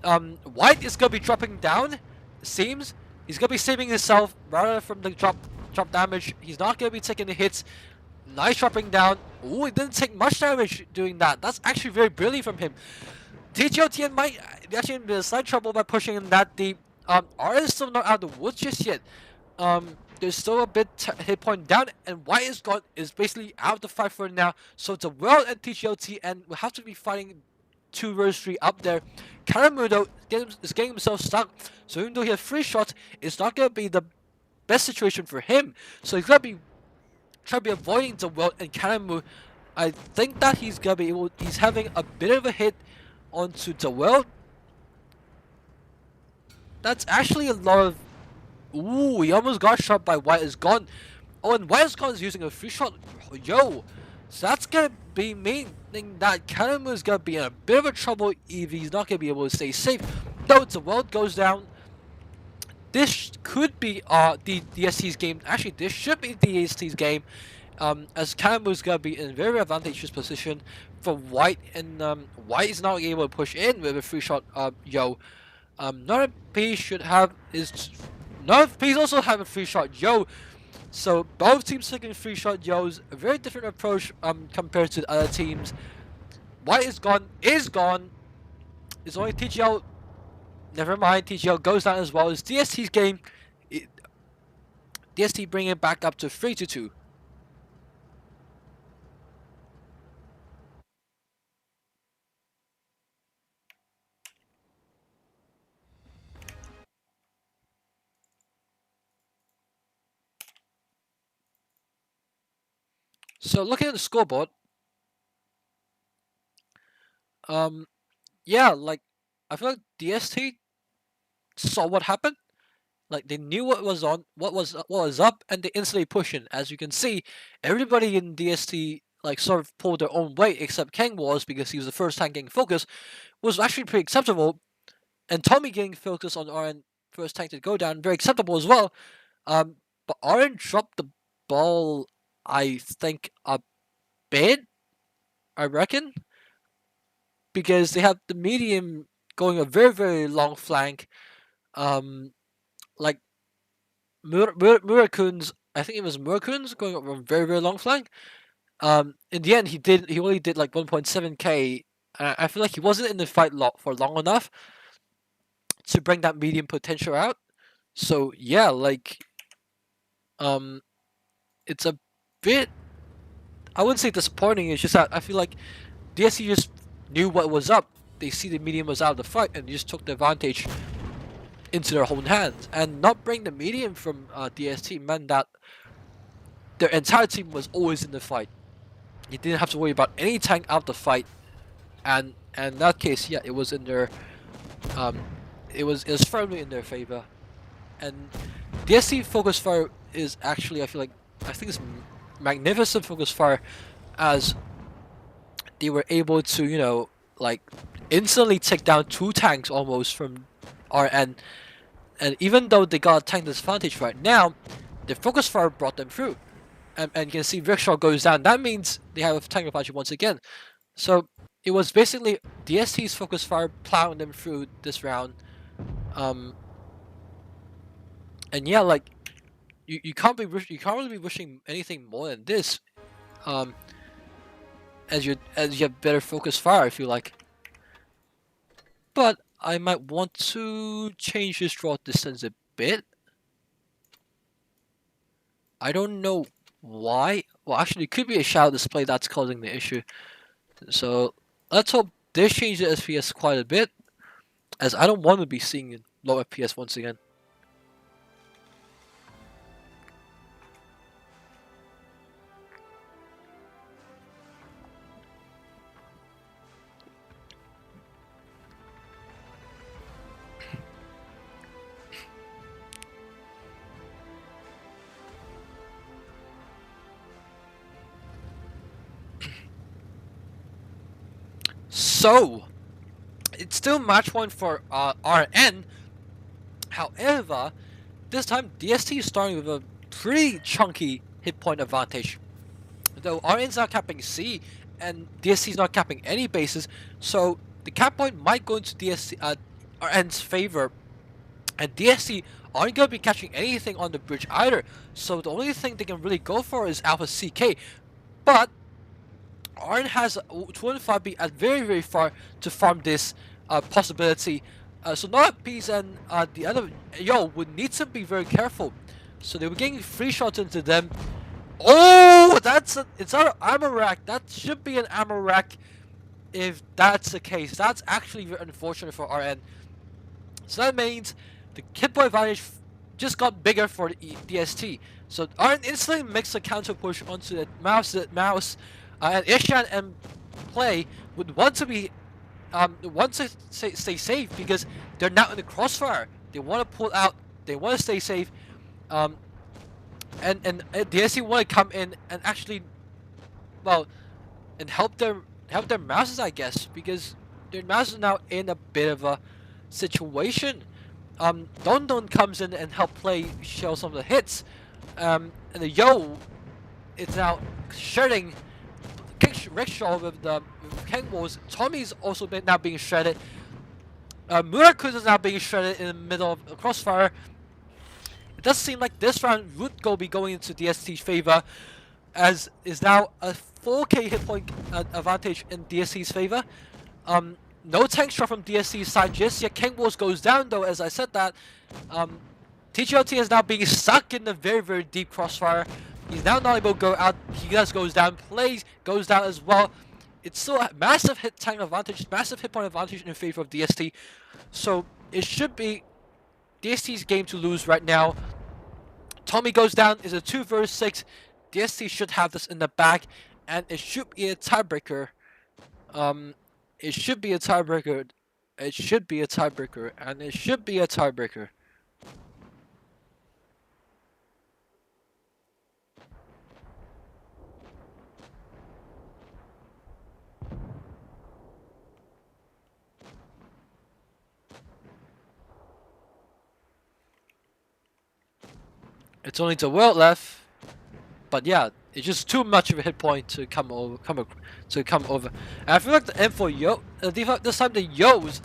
White is going to be dropping down, it seems. He's going to be saving himself rather from the drop damage. He's not going to be taking the hits. Nice dropping down. Ooh, he didn't take much damage doing that. That's actually very brilliant from him. TGOTN might actually be in slight trouble by pushing him that deep. R is still not out of the woods just yet. There's still a bit hit point down, and White is basically out of the fight for now. So it's a world and TGOTN will have to be fighting 2 versus 3 up there. Karamu is getting himself stuck, so even though he has 3 shots, it's not going to be the best situation for him. So he's going to be trying to be avoiding the world, and Karamu, I think that he's going to be he's having a bit of a hit onto the world. That's actually a lot of... Ooh, he almost got shot by White is Gone. Oh, and White is Gone is using a free shot. Yo, so that's going to be meaning that Kanamu is going to be in a bit of a trouble if he's not going to be able to stay safe. Though the world goes down, this could be the DST's game. Actually, this should be the DST's game, as Kanamu is going to be in a very advantageous position for White, and White is not able to push in with a free shot. Yo, North P should have North P's also have a free shot. Yo. So both teams taking 3 shot Yo's, a very different approach compared to the other teams. White is gone. It's only TGL. Never mind, TGL goes down as well. It's DST's game. DST bringing it back up to 3-2. So looking at the scoreboard, yeah, like I feel like DST saw what happened Like they knew what was on, what was up, and they instantly push in. As you can see, everybody in DST like sort of pulled their own weight except Kang was, because he was the first tank getting focus, was actually pretty acceptable. And Tommy getting focus on RN first tank to go down, very acceptable as well. But RN dropped the ball, I think, a bit, I reckon, because they have the medium going a very, very long flank. Like Murakun's, I think it was Murakun's going up a very, very long flank. In the end, he only did like 1.7k. I feel like he wasn't in the fight for long enough to bring that medium potential out. So yeah, like, it's a bit, I wouldn't say disappointing. It's just that I feel like DSC just knew what was up. They see the medium was out of the fight and they just took the advantage into their own hands. And not bring the medium from DST meant that their entire team was always in the fight. You didn't have to worry about any tank out the fight. And in that case, yeah, it was in their, it was firmly in their favor. And DST focus fire is actually, I think it's magnificent focus fire, as they were able to, you know, like instantly take down 2 tanks almost from RN. And even though they got a tank disadvantage right now, the focus fire brought them through. And you can see Rickshaw goes down. That means they have a tank advantage once again. So it was basically DST's focus fire plowing them through this round. And yeah, like you can't really be wishing anything more than this. As you have better focus fire, I feel like. But I might want to change this draw distance a bit. I don't know why. Well, actually, it could be a shadow display that's causing the issue. So let's hope this changes the FPS quite a bit, as I don't want to be seeing low FPS once again. So it's still match point for RN. However, this time DST is starting with a pretty chunky hit point advantage. Though RN's not capping C and DST is not capping any bases, so the cap point might go into RN's favor. And DST aren't going to be catching anything on the bridge either, so the only thing they can really go for is Alpha CK. But RN has 205B at very, very far to farm this possibility. So Peas and the other Yo would need to be very careful. So they were getting 3 shots into them. Oh, it's not an ammo rack. That should be an ammo rack if that's the case. That's actually very unfortunate for RN. So that means the hit point advantage just got bigger for the DST. So RN instantly makes a counter push onto the mouse. And Ishan and Play would want to be, stay safe because they're now in the crossfire. They want to pull out. They want to stay safe. And DST want to come in and actually, well, and help their mouses, I guess, because their mouse is now in a bit of a situation. Don comes in and help Play show some of the hits. And the Yo is now shredding Rickshaw with the Kang Walls. Tommy's also now being shredded. Murakun is now being shredded in the middle of the crossfire. It does seem like this round would be going into DST's favor, as is now a 4k hit point advantage in DST's favor. No tank shot from DST's side just yet. Kang Walls goes down though, as I said that. TGLT is now being stuck in the very, very deep crossfire. He's now not able to go out. He just goes down. Plays goes down as well. It's still a massive hit tank advantage, massive hit point advantage in favor of DST. So it should be DST's game to lose right now. Tommy goes down. Is a 2 vs 6. DST should have this in the bag, and it should be a tiebreaker. It should be a tiebreaker. It should be a tiebreaker, and it should be a tiebreaker. It's only the world left, but yeah, it's just too much of a hit point to come over. And I feel like the M for Yo, this time the Yo's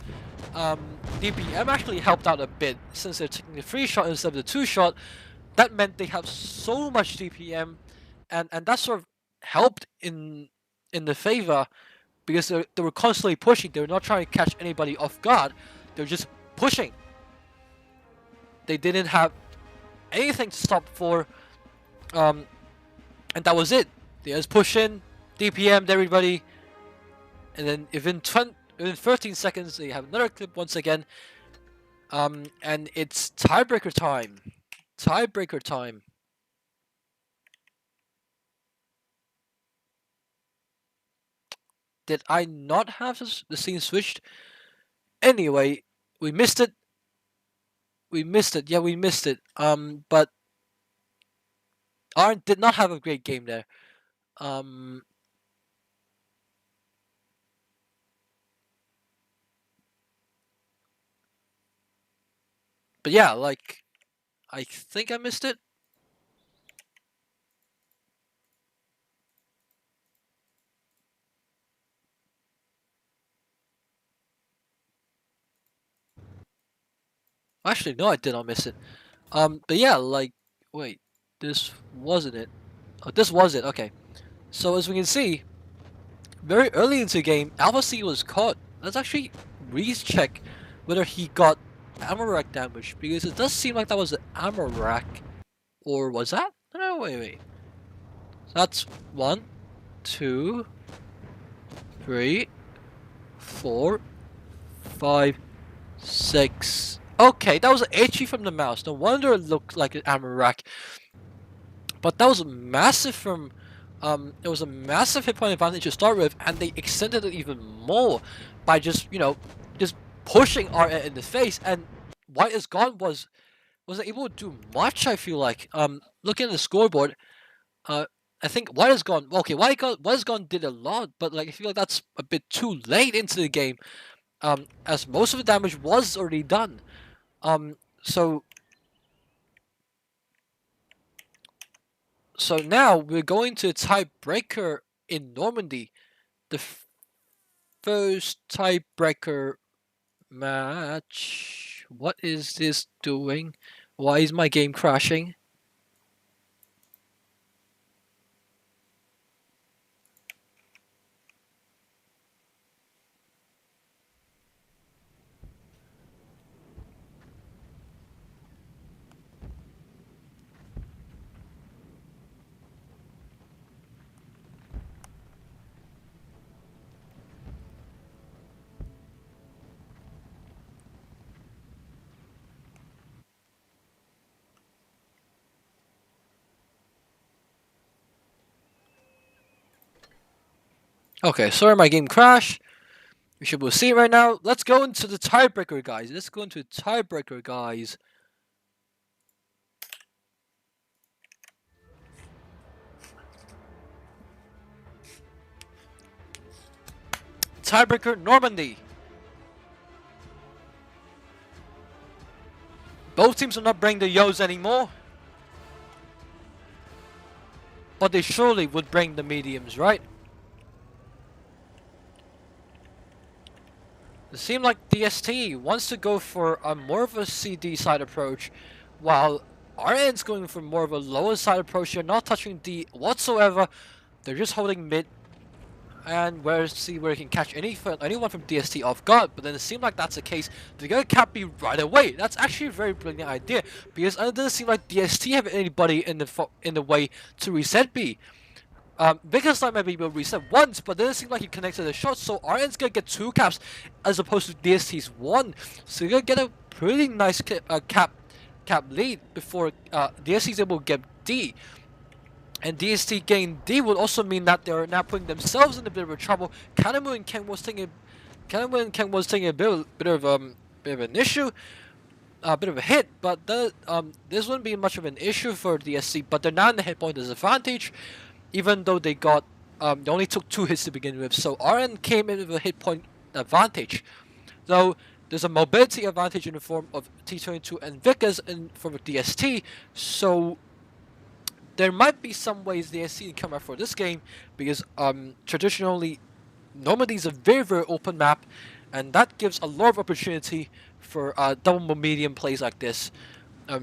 DPM actually helped out a bit since they're taking the 3-shot instead of the 2-shot. That meant they have so much DPM, and that sort of helped in the favor because they were constantly pushing. They were not trying to catch anybody off guard. They were just pushing. They didn't have anything to stop for, and that was it. They just push in, DPM'd everybody, and then within 13 seconds they have another clip once again, and it's tiebreaker time. Tiebreaker time. Did I not have the scene switched? Anyway, we missed it. We missed it. Yeah, we missed it. But Arn did not have a great game there. But yeah, like, I think I missed it. Actually, no, I did not miss it. But yeah, like, wait, this wasn't it. Oh, this was it. Okay. So as we can see, very early into the game, Alpha C was caught. Let's actually recheck whether he got ammo rack damage, because it does seem like that was an ammo rack. Or was that? No, wait. That's 1, 2, 3, 4, 5, 6. Okay, that was an HE from the mouse. No wonder it looked like an ammo rack. But that was massive from... it was a massive hit point advantage to start with, and they extended it even more by just, just pushing RN in the face, and White is Gone wasn't able to do much, I feel like. Looking at the scoreboard, I think White is Gone... Okay, White is Gone did a lot, but like I feel like that's a bit too late into the game, as most of the damage was already done. So now we're going to tiebreaker in Normandy. The first tiebreaker match. What is this doing? Why is my game crashing? Okay, sorry, my game crashed. We should see it right now. Let's go into the tiebreaker, guys. Tiebreaker Normandy. Both teams will not bring the Yos anymore, but they surely would bring the mediums, right? It seems like DST wants to go for a more of a CD side approach, while RN's going for more of a lower side approach. They're not touching D whatsoever. They're just holding mid, and see where he can catch anyone from DST off guard. But then it seems like that's the case. They're gonna cap B right away. That's actually a very brilliant idea, because it doesn't seem like DST have anybody in the way to reset B. Because Slime maybe will reset once, but it doesn't seem like he connected the shot, so RN's gonna get 2 caps as opposed to DST's 1. So you're gonna get a pretty nice cap lead before DST's able to get D. And DST getting D would also mean that they're now putting themselves in a bit of trouble. Kanamu and Ken was taking a bit of an issue. A bit of a hit, but this wouldn't be much of an issue for DST, but they're now in the hit point disadvantage, even though they only took 2 hits to begin with. So RN came in with a hit point advantage, though there's a mobility advantage in the form of T22 and Vickers in form of DST. So there might be some ways the SC can come out for this game because traditionally Normandy's a very open map, and that gives a lot of opportunity for double medium plays like this.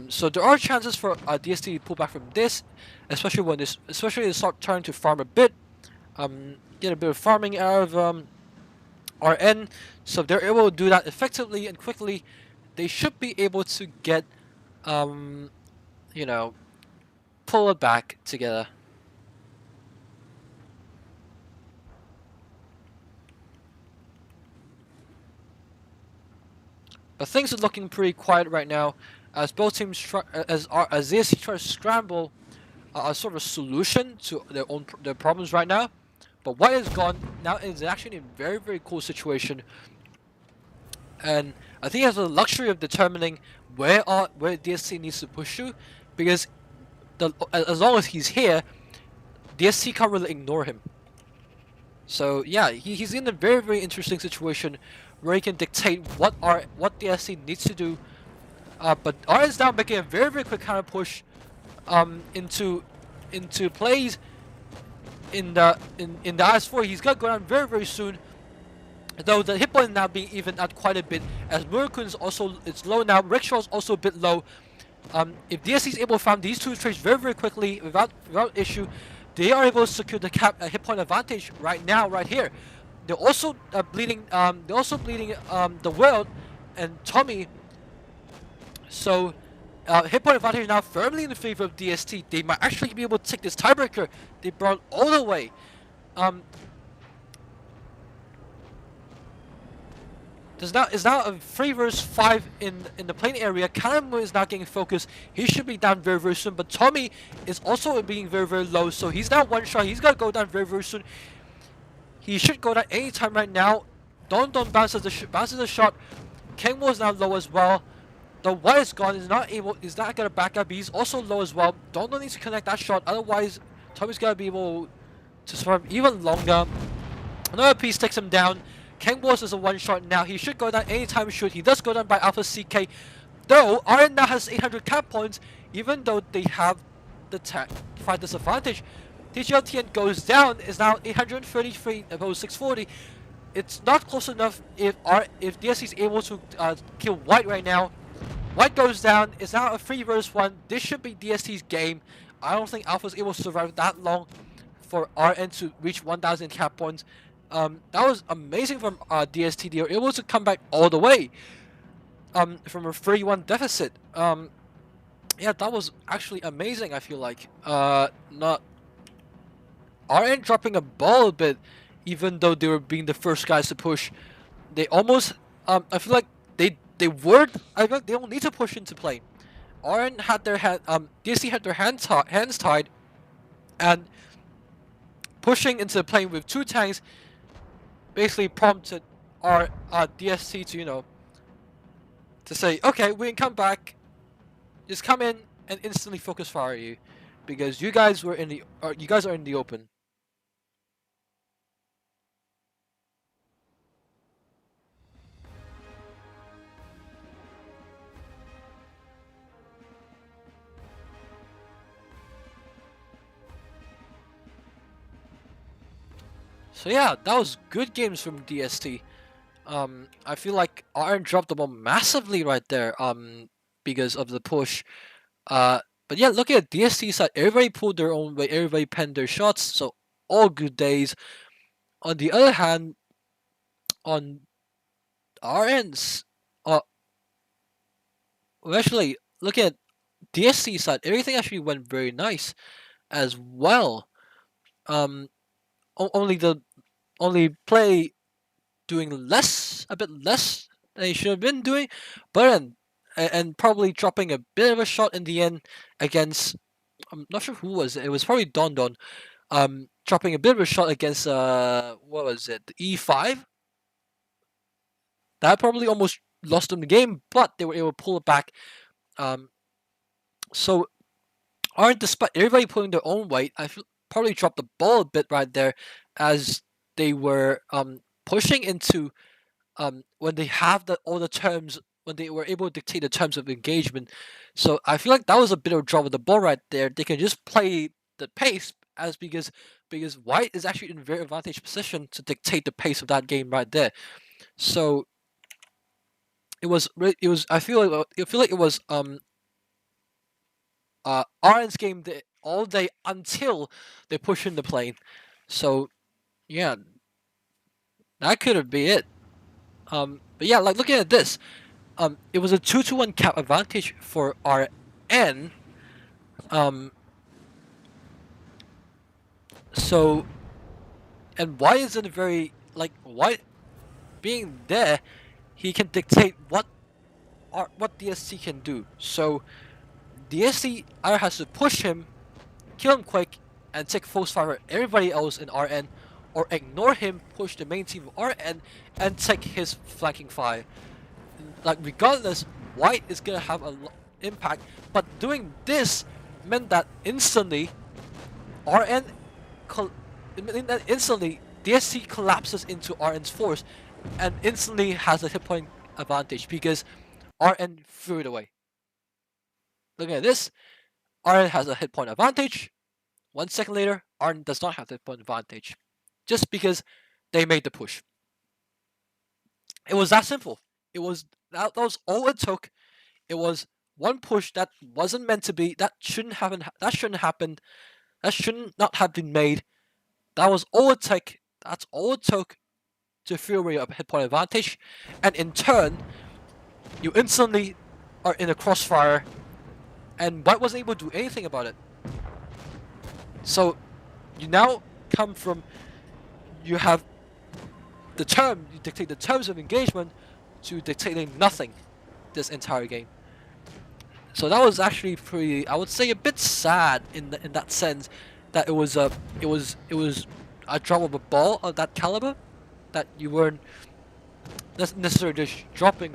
So there are chances for DST to pull back from this, especially they start trying to farm a bit, get a bit of farming out of RN. So if they're able to do that effectively and quickly, they should be able to get, you know, pull it back together. But things are looking pretty quiet right now, as both teams as this try to scramble a sort of solution to their problems right now. But White is gone. Now it's actually in a very cool situation, and I think he has the luxury of determining where DSC needs to push to, because as long as he's here, DSC can't really ignore him. So yeah, he's in a very interesting situation where he can dictate what DSC needs to do. But R is now making a very quick counter push into plays in the IS4. He's gonna go down very soon. Though the hit point is now being evened out quite a bit, as Murakun's also it's low now. Rickshaw's also a bit low. If DSC is able to farm these two trades very quickly without issue, they are able to secure the hit point advantage right now, right here. They're also bleeding. The world and Tommy. So hit point advantage now firmly in the favor of DST. They might actually be able to take this tiebreaker. They brought all the way. Is now a 3 vs 5 in the plane area. Kanamu is now getting focused. He should be down very soon. But Tommy is also being very low. So he's now one shot. He's gonna go down very soon. He should go down anytime right now. Don bounces the shot. Kengwo is now low as well. The White is gone. Is not gonna back up. He's also low as well. Don needs to connect that shot. Otherwise, Tommy's gonna be able to survive even longer. Another piece takes him down. Kengwo is a one shot now. He should go down anytime should. He does go down by Alpha CK. Though RN now has 800 cap points, even though they have the fight disadvantage. TGLTN goes down, is now 833 opposed 640. It's not close enough if DSC is able to kill White right now. White goes down, it's now a 3 vs 1. This should be DSC's game. I don't think Alpha is able to survive that long for RN to reach 1000 cap points. That was amazing from DST. They were able to come back all the way from a 3-1 deficit. Yeah, that was actually amazing, I feel like. Not RN dropping a ball a bit, even though they were being the first guys to push. They almost, I feel like they were, I feel like they don't need to push into play. RN had their DST had their hands tied, and pushing into the plane with 2 tanks basically prompted our DST to to say, okay, we can come back, just come in and instantly focus fire you, because you guys are in the open. So yeah, that was good games from DST. I feel like RN dropped the ball massively right there. Because of the push. But yeah, look at DST side. Everybody pulled their own way. Everybody penned their shots. So all good days. On the other hand, on RN's, actually look at DST side. Everything actually went very nice, as well. Only play doing a bit less than he should have been doing, but and probably dropping a bit of a shot in the end against, I'm not sure who was it. It was probably Don. Dropping a bit of a shot against what was it, the E5? That probably almost lost them the game, but they were able to pull it back. So despite everybody pulling their own weight, I probably dropped the ball a bit right there, as they were pushing into when they have all the terms when they were able to dictate the terms of engagement. So I feel like that was a bit of a drop of the ball right there. They can just play the pace as because White is actually in a very advantageous position to dictate the pace of that game right there. So it was I feel like it was RN's game all day until they push in the plane. So yeah, that could have been it. But yeah, like looking at this, it was a 2-1 cap advantage for RN. Um, so and White isn't very like White being there, he can dictate what DSC can do. So DSC either has to push him, kill him quick, and take force fire at everybody else in RN, or ignore him, push the main team of RN, and take his flanking fire. Like regardless, White is gonna have a impact, but doing this meant that instantly RN instantly DSC collapses into RN's force and instantly has a hit point advantage because RN threw it away. Looking at this, RN has a hit point advantage. 1 second later, RN does not have the hit point advantage. Just because they made the push. It was that simple. It was that was all it took. It was one push that wasn't meant to be. That shouldn't happen. That shouldn't happen. That shouldn't not have been made. That was all it took. That's all it took to throw away a hit point advantage, and in turn, you instantly are in a crossfire, and White wasn't able to do anything about it. So, you now come from you have you dictate the terms of engagement to dictating nothing this entire game. So that was actually pretty, I would say, a bit sad in that sense that it was a drop of a ball of that caliber that you weren't necessarily just dropping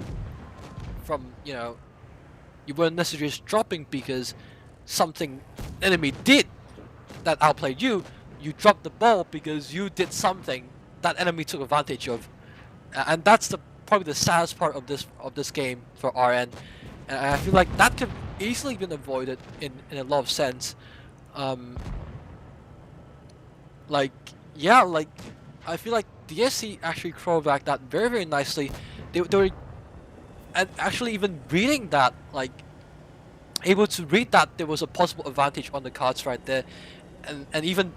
from, you weren't necessarily just dropping because something enemy did that outplayed you. You dropped the ball because you did something that enemy took advantage of, and that's probably the saddest part of this game for RN. And I feel like that could easily been avoided in a lot of sense. Like I feel like DSC actually crawled back that very, very nicely. They were and actually even reading that, like able to read that there was a possible advantage on the cards right there, and even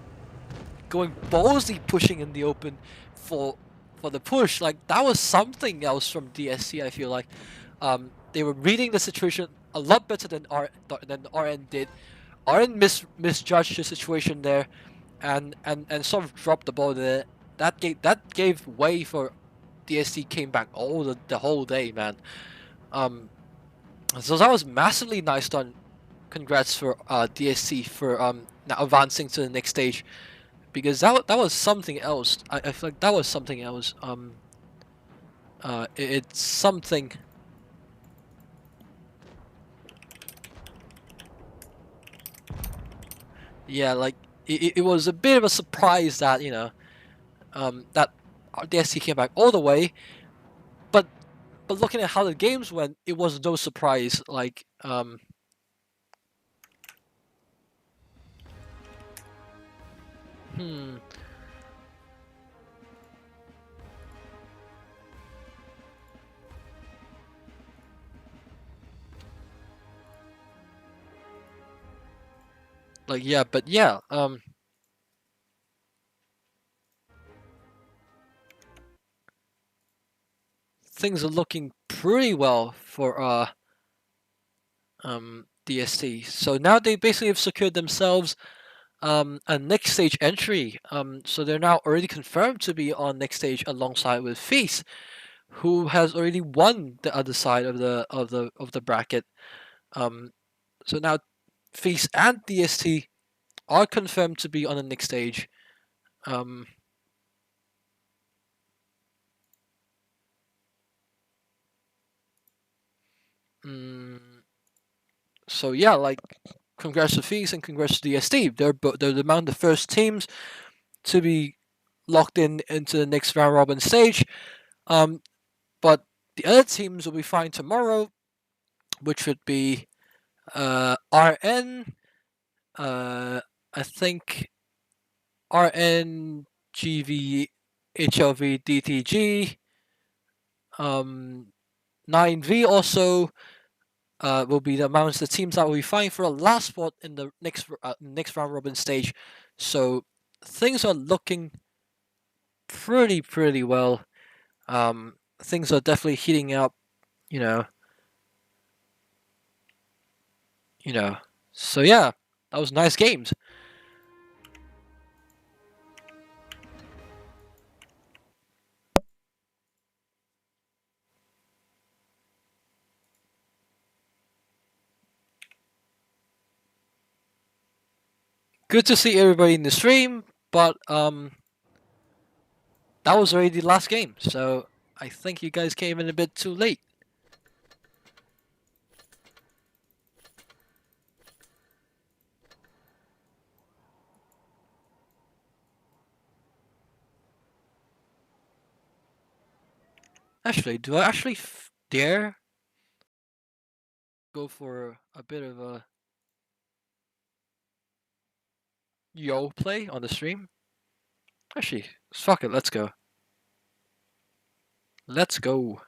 going ballsy pushing in the open for the push. Like that was something else from DSC. I feel like they were reading the situation a lot better than RN did. RN misjudged the situation there, and sort of dropped the ball there. That gave way for DSC came back the whole day, man. So that was massively nice done. Congrats for DSC for now advancing to the next stage, because that was something else. I feel like that was something else. It's something. Yeah, like it was a bit of a surprise that that DSC came back all the way, but looking at how the games went, it was no surprise. Like Like yeah, but yeah, things are looking pretty well for DSC. So now they basically have secured themselves a next stage entry. So they're now already confirmed to be on next stage alongside with Feast, who has already won the other side of the bracket. So now Feast and DST are confirmed to be on the next stage. So yeah, like congrats to Feast and congrats to DST. They're among the first teams to be locked into the next round robin stage. But The other teams will be fine tomorrow, which would be RN, I think RN, GV, HLV, DTG, 9V also will be amongst the teams that will be fighting for a last spot in the next round robin stage. So things are looking pretty well. Things are definitely heating up. You know. So yeah, that was nice games. Good to see everybody in the stream, but that was already the last game, so I think you guys came in a bit too late. Actually, do I actually dare go for a bit of a yo play on the stream? Actually, fuck it, let's go. Let's go.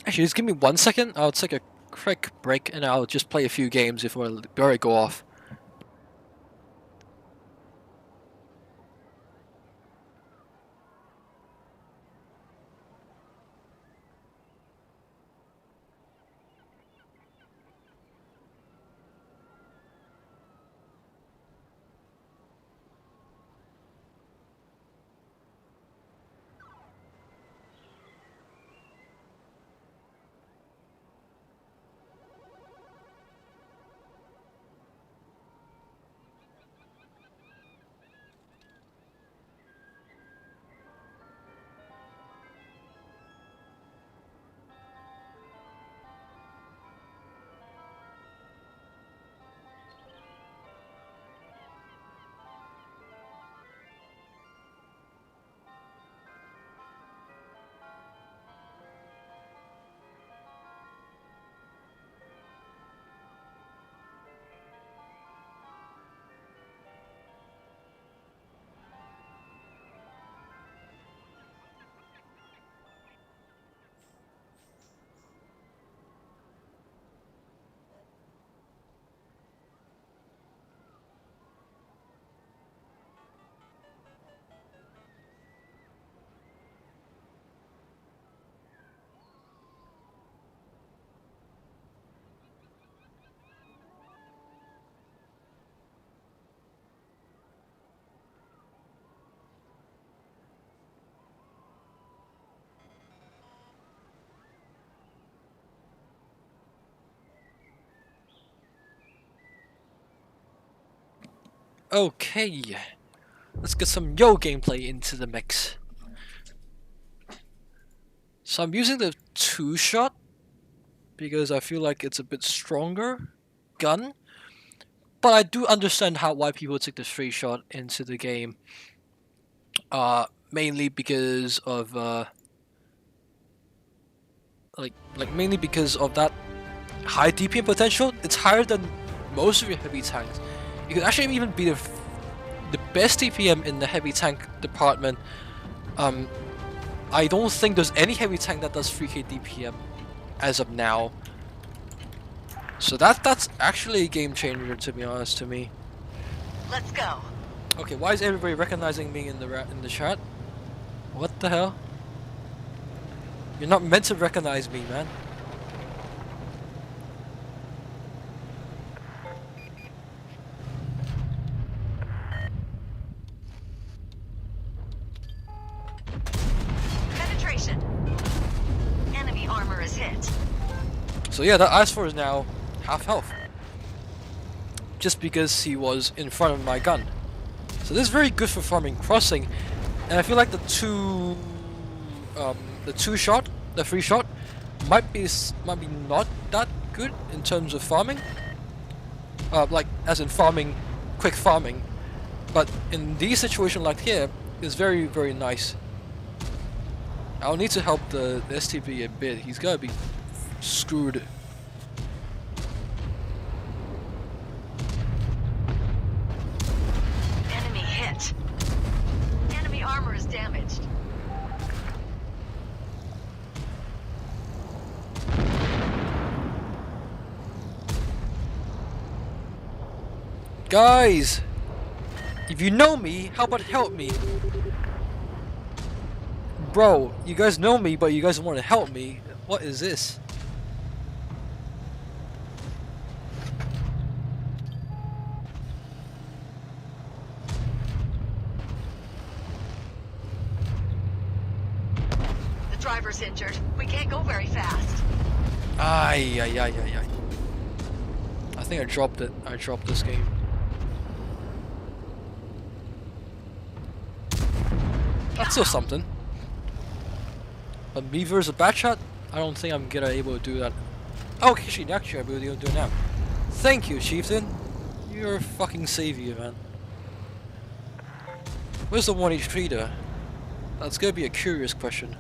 Actually, just give me 1 second. I'll take a quick break and I'll just play a few games before I go off. Okay, let's get some yo gameplay into the mix. So I'm using the 2-shot because I feel like it's a bit stronger gun, but I do understand why people take the 3-shot into the game. Mainly because of mainly because of that high DPM potential. It's higher than most of your heavy tanks. It could actually even be the best DPM in the heavy tank department. I don't think there's any heavy tank that does 3k DPM as of now. So that's actually a game changer, to be honest, to me. Let's go. Okay, why is everybody recognizing me in the chat? What the hell? You're not meant to recognize me, man. Penetration. Enemy armor is hit. So yeah, that IS-4 is now half health. just because he was in front of my gun. So this is very good for farming crossing, and I feel like the free shot might be not that good in terms of farming. Like as in farming, quick farming, but in these situations like here, it's very, very nice. I'll need to help the STB a bit. He's gotta be screwed. Enemy hit. Enemy armor is damaged. Guys, if you know me, how about help me? Bro, you guys know me, but you guys want to help me. What is this? The driver's injured. We can't go very fast. Ay. I think I dropped it. I dropped this game. That's still something. But me versus a bad shot? I don't think I'm gonna able to do that. Oh, actually, I'm able to do it now. Thank you, Chieftain. You're a fucking savior, man. Where's the 1 HP there? That's gonna be a curious question.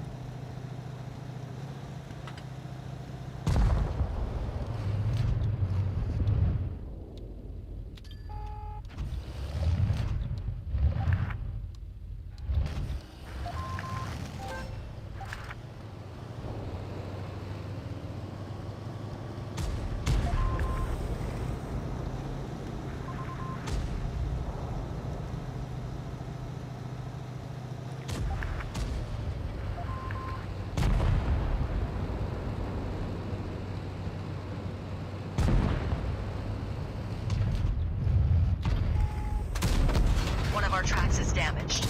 One of our tracks is damaged.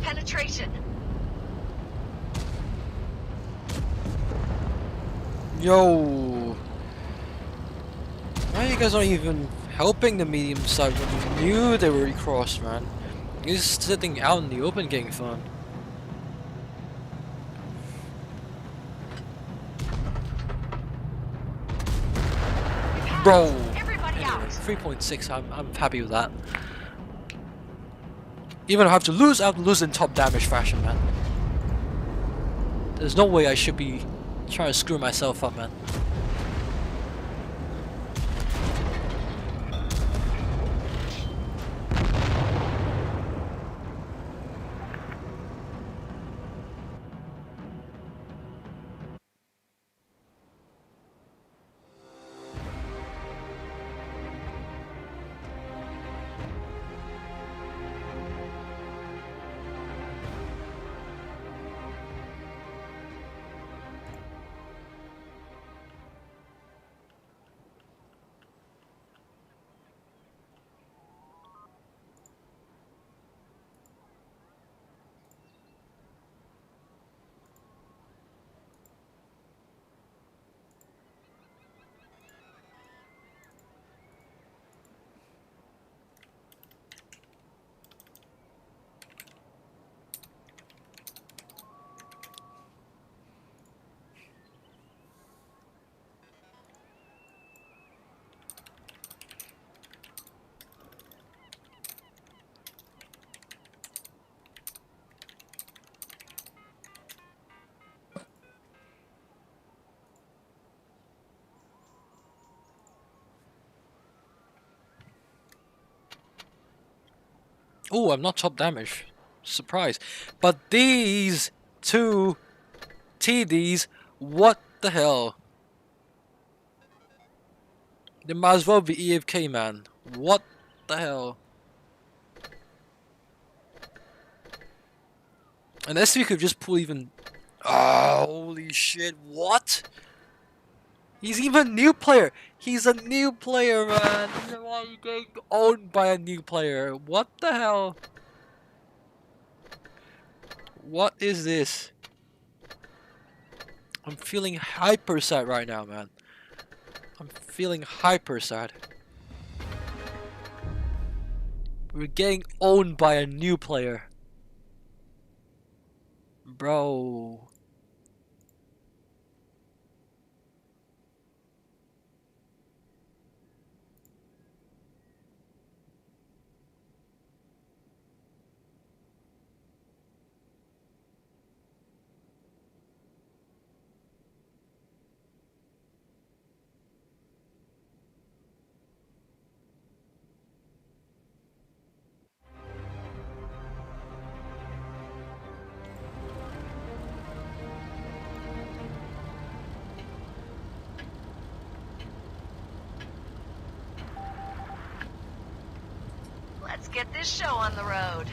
Penetration. Yo! Why are you guys not even helping the medium side when you knew they were recrossed, man? You're just sitting out in the open getting fun. Bro! Everybody Anyway, out. 3.6, I'm happy with that. Even if I have to lose in top damage fashion, man. There's no way I should be trying to screw myself up, man. Oh, I'm not top damage. Surprise. But these two TDs, what the hell? They might as well be EFK, man. What the hell? Unless we could just pull even... Oh, holy shit, what? He's even a new player. He's a new player, man. Why are you getting owned by a new player? What the hell? What is this? I'm feeling hyper sad right now, man. I'm feeling hyper sad. We're getting owned by a new player. Bro. Let's get this show on the road.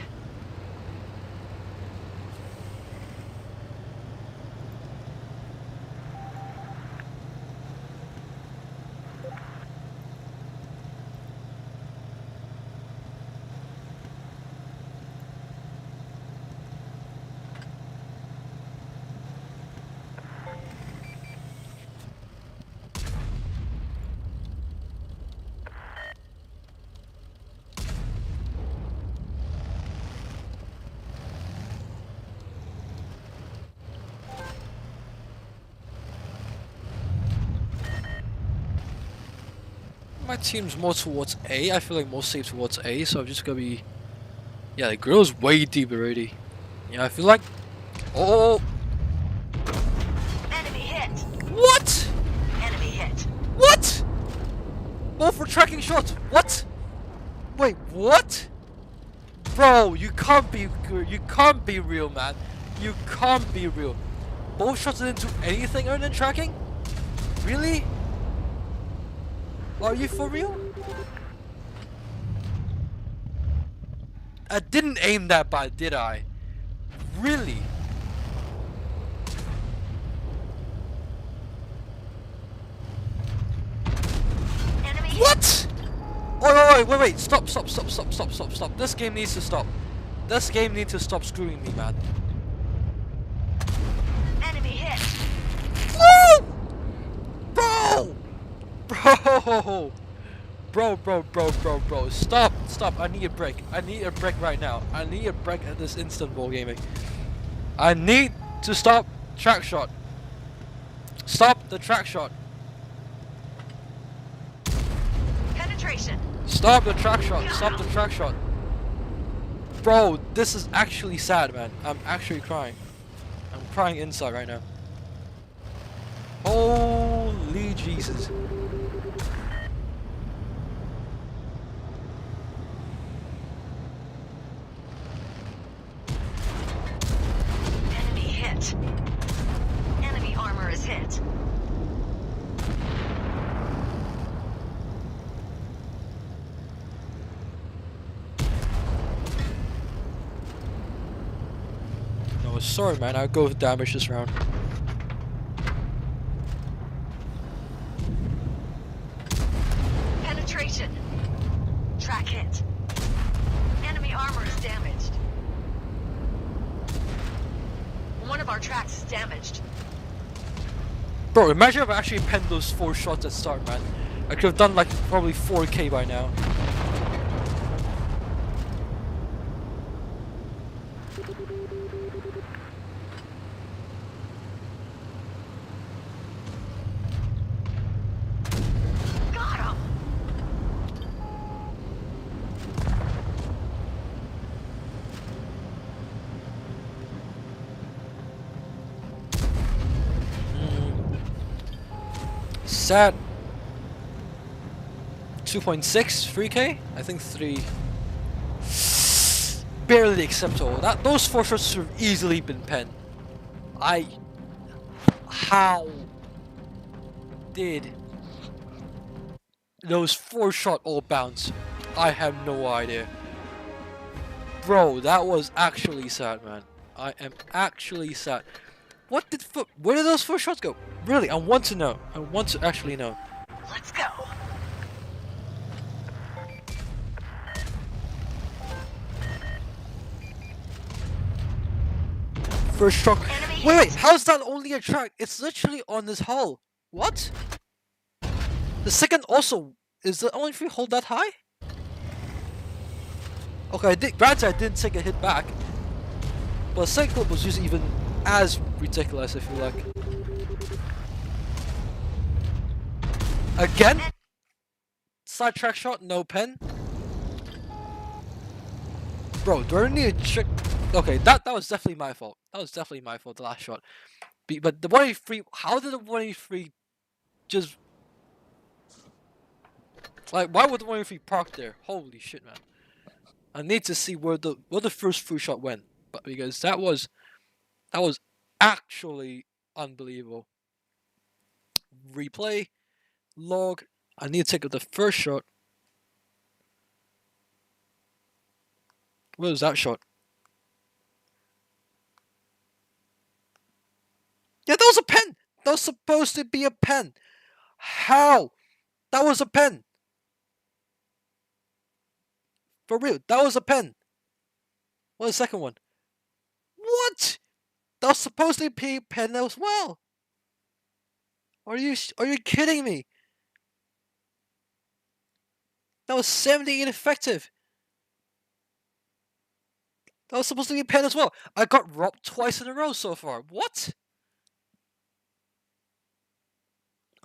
My team's more towards A. I feel like more safe towards A, so I'm just gonna be... Yeah, the grill's way deep already. Yeah, I feel like... Oh! Enemy hit. What? Enemy hit. What? Both for tracking shots. What? Wait, what? Bro, you can't be real, man. You can't be real. Both shots didn't do anything other than tracking? Really? Are you for real? I didn't aim that bad, did I? Really? Enemy hit. What? Oh, wait, stop. This game needs to stop. This game needs to stop screwing me, man. Enemy hit. Woo! Bro! Bro. Stop. I need a break. I need a break right now. I need a break at this instant ball gaming. I need to stop track shot. Stop the track shot. Penetration. Stop the track shot. Stop the track shot. Bro, this is actually sad, man. I'm actually crying. I'm crying inside right now. Holy Jesus. Enemy hit. Enemy armor is hit. No, sorry, man. I'll go with damage this round. Penetration. Track hit. Enemy armor is damaged. One of our tracks is damaged. Bro, imagine if I actually penned those 4 shots at start, man. I could have done like probably 4K by now. Got him. Sad. 2.6, 3K? I think 3. Barely acceptable. Those 4 shots should have easily been penned. How did those 4 shots all bounce? I have no idea. Bro, that was actually sad, man. I am actually sad. Where did those 4 shots go? Really, I want to know. I want to actually know. Let's go. First shot. Enemy Wait, hit. how's that only a track? It's literally on this hull. What? The second also. Is the only free hold that high? Okay, granted I didn't take a hit back, but the second clip was just even as ridiculous, I feel like. Again? Sidetrack shot, no pen. Bro, do I need to check? Okay, that was definitely my fault. That was definitely my fault, the last shot. But the 183, how did the 183 just... Like, why would the 183 park there? Holy shit, man. I need to see where the first free shot went. But because that was actually unbelievable. Replay, log, I need to take up the first shot. Where was that shot? Yeah, that was a pen! That was supposed to be a pen! How? That was a pen! For real, that was a pen! What was the second one? What? That was supposed to be a pen as well! Are you kidding me? That was 78 effective! That was supposed to be a pen as well! I got robbed twice in a row so far. What?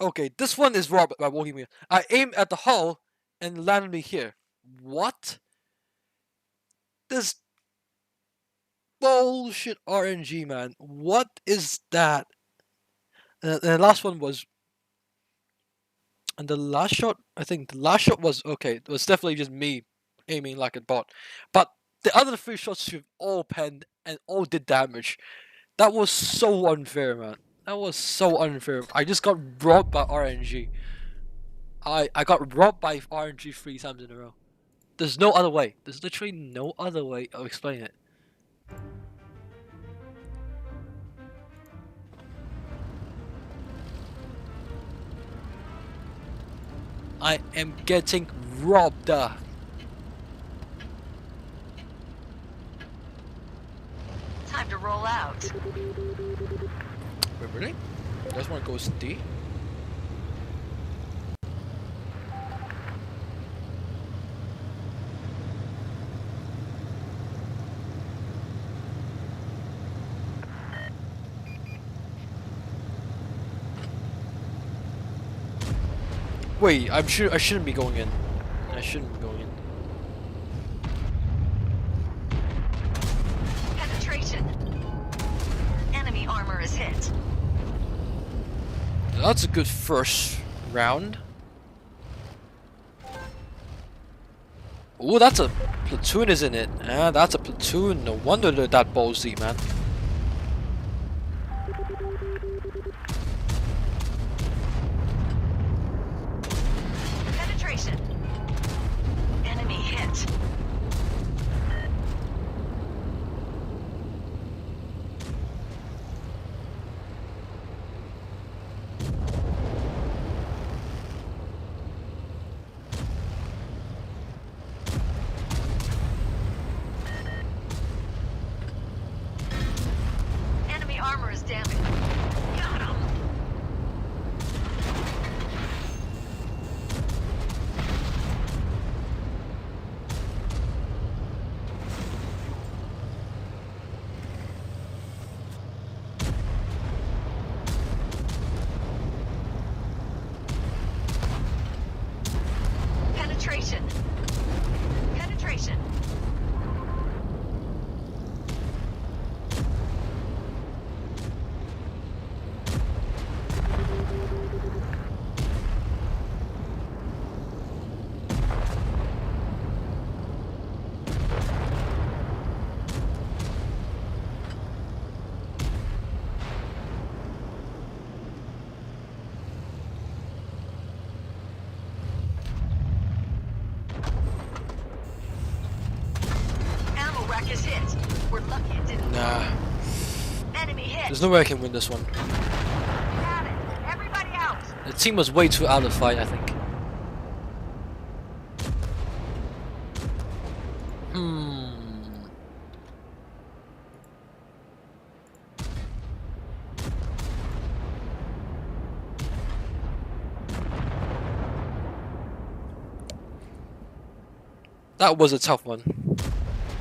Okay, this one is robbed by walking me. I aimed at the hull and landed me here. What? This bullshit RNG, man. What is that? And the last one was... And the last shot, I think the last shot was okay. It was definitely just me aiming like a bot. But the other three shots have all penned and all did damage. That was so unfair, man. That was so unfair. I just got robbed by RNG. I got robbed by RNG 3 times in a row. There's no other way. There's literally no other way of explaining it. I am getting robbed. Time to roll out. Wait, really? That's one goes D? Wait, I shouldn't be going in. I shouldn't be going in. Penetration. Enemy armor is hit. That's a good first round. Oh, that's a platoon, isn't it? Ah, that's a platoon. No wonder they're that ballsy, man. Penetration. Enemy hit. Enemy armor is damaged. Got him. Penetration. Penetration. Ammo rack is hit. We're lucky it didn't. Nah, Enemy hit. there's no way I can win this one. Got it. Everybody out. The team was way too out of the fight, I think. That was a tough one.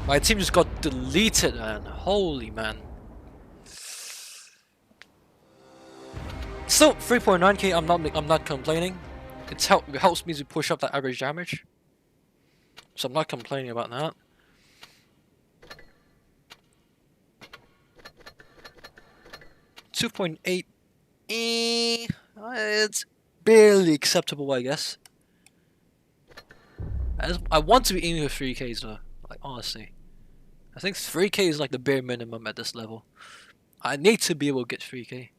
My team just got deleted, man. Holy man. Still 3.9k. I'm not complaining. It helps me to push up that average damage. So I'm not complaining about that. .8. It's barely acceptable, I guess. I want to be aiming for 3Ks though. Like honestly, I think 3K is like the bare minimum at this level. I need to be able to get 3K,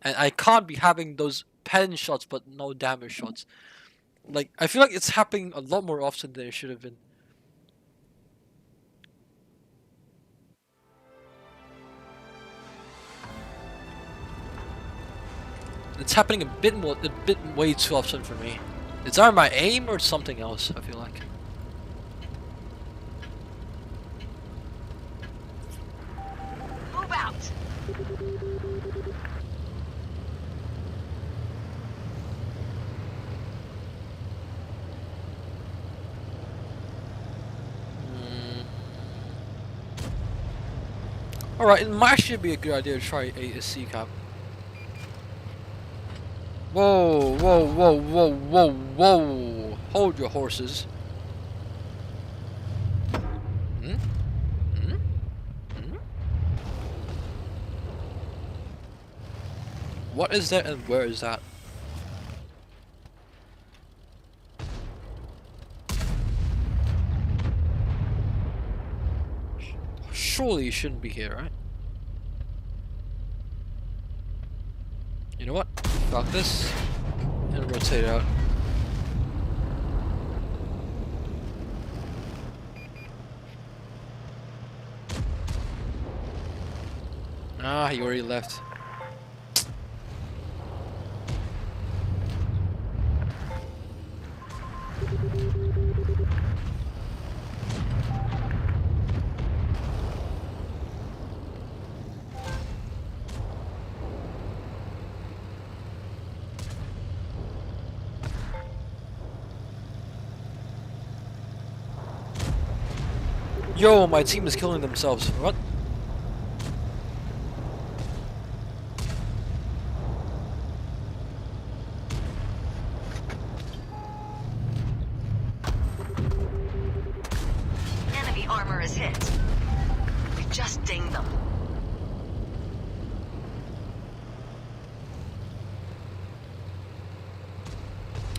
and I can't be having those pen shots but no damage shots. Like I feel like it's happening a lot more often than it should have been. It's happening a bit way too often for me. It's either my aim or something else, I feel like. Move out. Alright, it might actually be a good idea to try a C-cap. Whoa, whoa, whoa, whoa, whoa, whoa. Hold your horses. Hmm? Hmm? Hmm? What is that and where is that? Surely you shouldn't be here, right? You know what? Fuck this. And rotate out. Ah, he already left. Yo, my team is killing themselves. What? Enemy armor is hit. We just dinged them.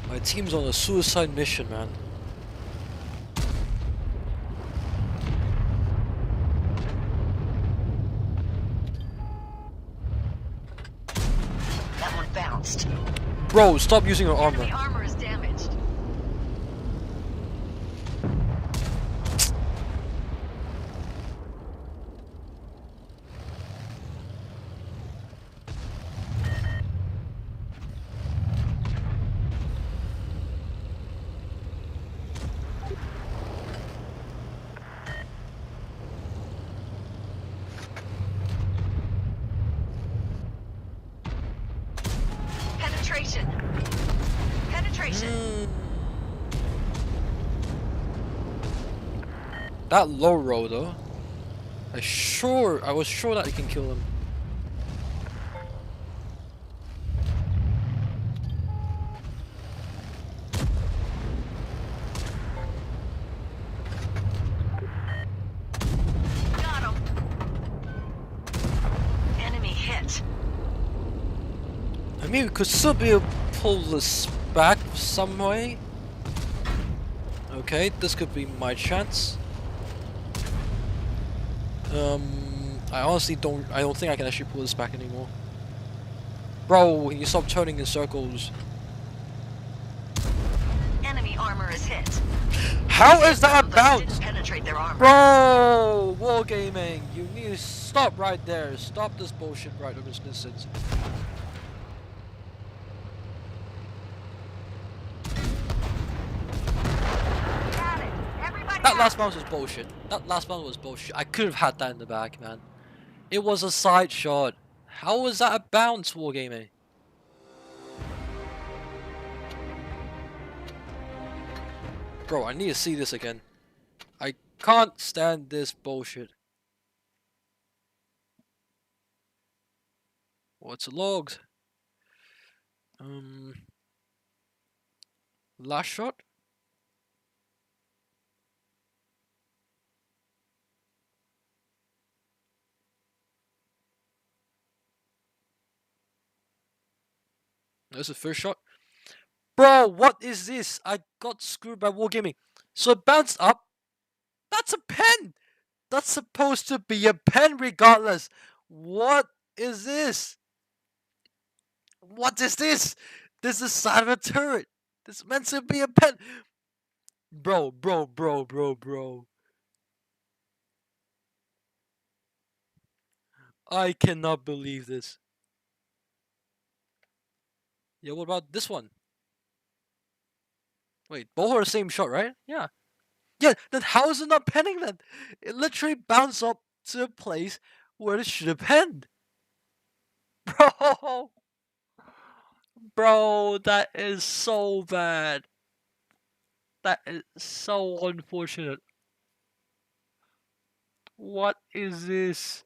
My team's on a suicide mission, man. That one bounced. Bro, stop using your armor. Enemy armor is damaged. Penetration. Penetration. That low row though. I was sure that you can kill him. Got him. Enemy hit. I mean, we could still be able to pull this back some way. Okay, this could be my chance. I honestly don't think I can actually pull this back anymore. Bro, can you stop turning in circles? Enemy armor is hit. How is that a Those bounce? didn't penetrate their armor. Bro, wargaming, you need to stop right there. Stop this bullshit right in this instance. Got it. Everybody That out. last bounce was bullshit. That last bounce was bullshit. I could have had that in the back, man. It was a side shot. How was that a bounce, wargaming? Bro, I need to see this again. Can't stand this bullshit. What's logged? Last shot? There's the first shot. Bro, what is this? I got screwed by Wargaming. So it bounced up. That's a pen! That's supposed to be a pen regardless. What is this? What is this? This is the side of a turret. This is meant to be a pen. Bro. I cannot believe this. Yeah, what about this one? Wait, both are the same shot, right? Yeah. Yeah, then how is it not penning then? It literally bounced up to a place where it should have penned. Bro! Bro, that is so bad. That is so unfortunate. What is this?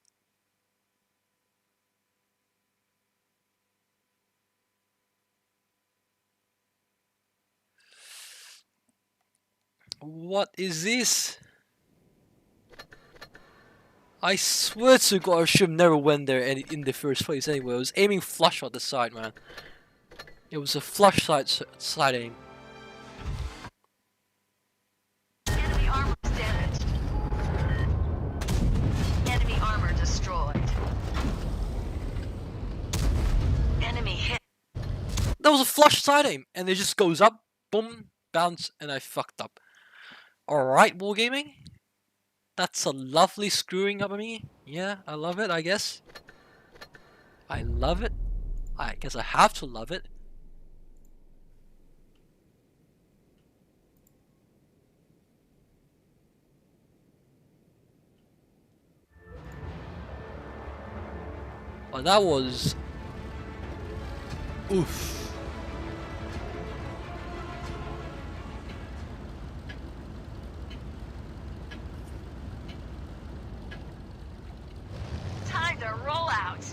What is this? I swear to God, I should have never went there in the first place anyway. I was aiming flush at the side, man. It was a flush side aim. Enemy armor damaged. Enemy armor destroyed. Enemy hit. That was a flush side aim, and it just goes up, boom, bounce, and I fucked up. Alright, Wargaming. That's a lovely screwing up of me. Yeah, I love it, I guess. I love it. I guess I have to love it. Oh, that was... oof. Time to roll out.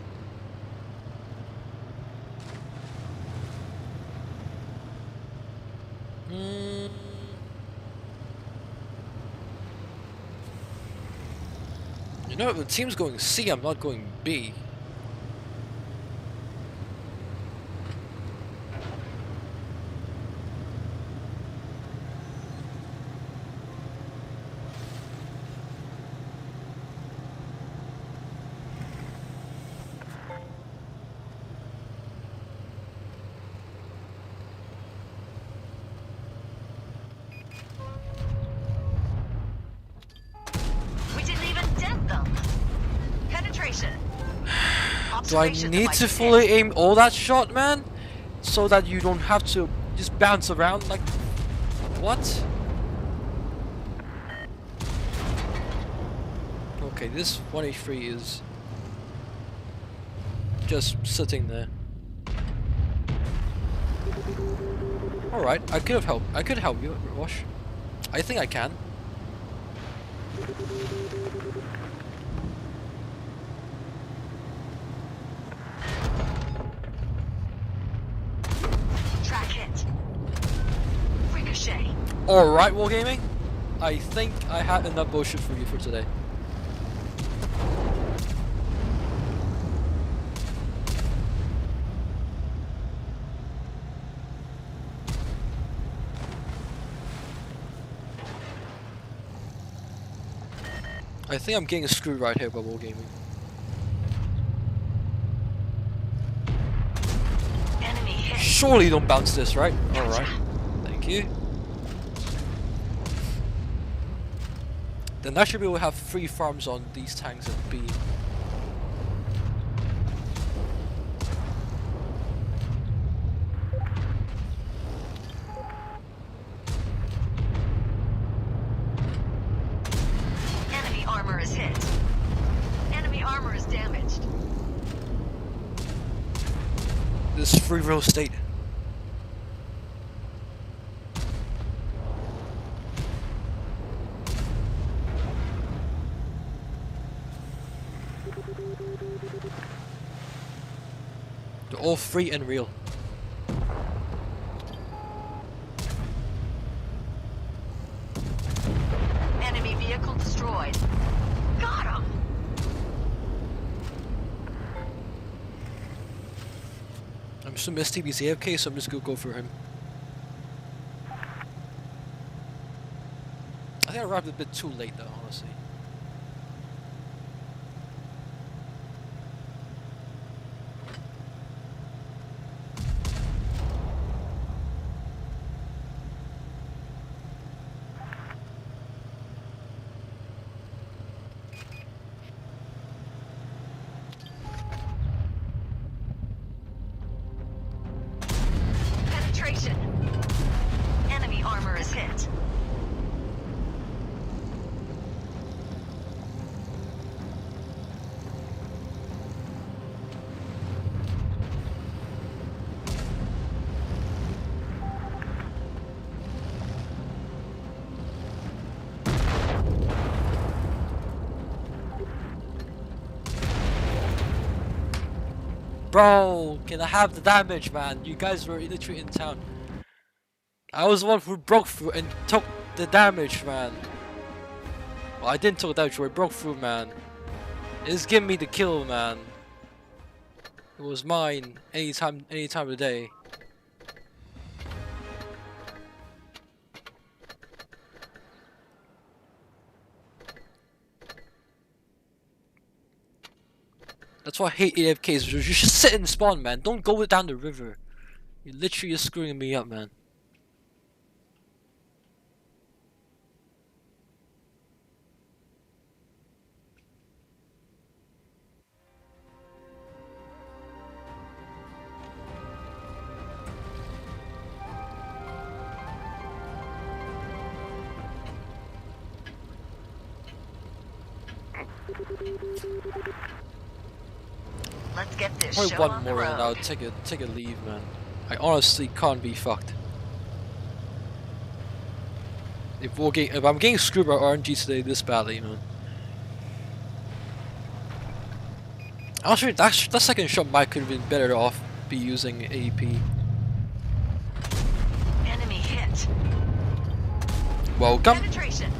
You know, the team's going C, I'm not going B. We didn't even dent them. Penetration. Do I need to fully aim all that shot, man? So that you don't have to just bounce around like... what? Okay, this 183 is... just sitting there. Alright, I could help you, Wash. I think I can. Track hit. Ricochet. Alright, Wargaming. I think I had enough bullshit for you for today. I think I'm getting screwed right here by Wargaming. Enemy hit. Surely don't bounce this, right? Alright. Thank you. Then I should be able to have 3 farms on these tanks at B. Enemy armor is hit. Enemy armor is damaged. This free real estate. They're all free and real. Enemy vehicle destroyed. Got him! I'm assuming STB's AFK, so I'm just gonna go for him. I think I arrived a bit too late though, honestly. Penetration. Enemy armor is hit. Bro, can I have the damage, man? You guys were literally in town. I was the one who broke through and took the damage, man. Well, I didn't take the damage, I broke through, man. Just give me the kill, man. It was mine any time of the day. That's why I hate AFKs. You should sit and spawn, man. Don't go down the river. You're literally just screwing me up, man. Let's get this Probably show one on the more and I'll road. take a leave, man. I honestly can't be fucked. If I'm getting screwed by RNG today this badly, man. Actually, that second shot might could have been better off be using AP. Enemy hit. Welcome. Penetration.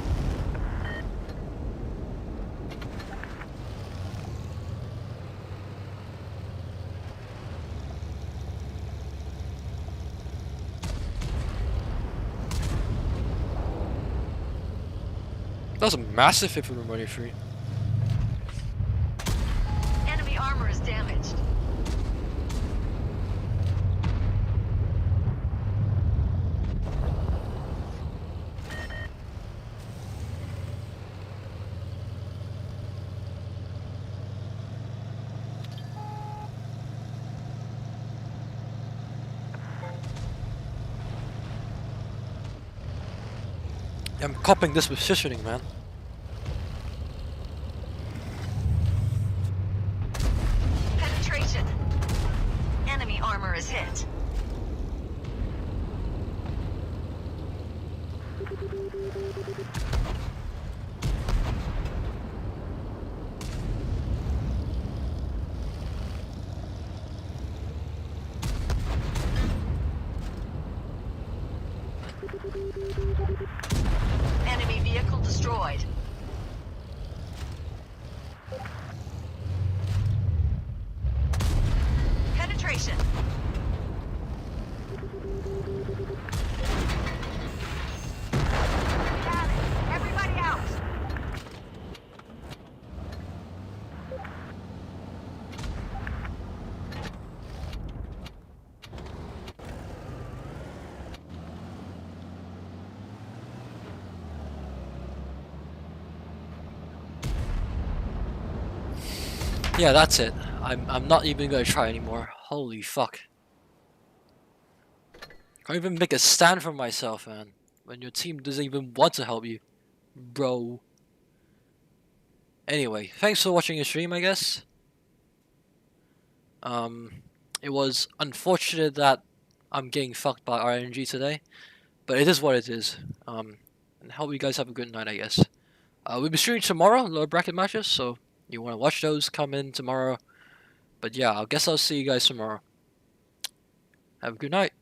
That was a massive hit from the money free. Enemy armor is damaged. I'm copying this positioning, man. Penetration. Enemy armor is hit. Enemy vehicle destroyed. Penetration. Got it. Everybody out. Yeah, that's it. I'm not even gonna try anymore. Holy fuck. Can't even make a stand for myself, man. When your team doesn't even want to help you. Bro. Anyway, thanks for watching the stream, I guess. It was unfortunate that I'm getting fucked by RNG today. But it is what it is. And hope you guys have a good night, I guess. We'll be streaming tomorrow, lower bracket matches, so you want to watch those, come in tomorrow. But yeah, I guess I'll see you guys tomorrow. Have a good night.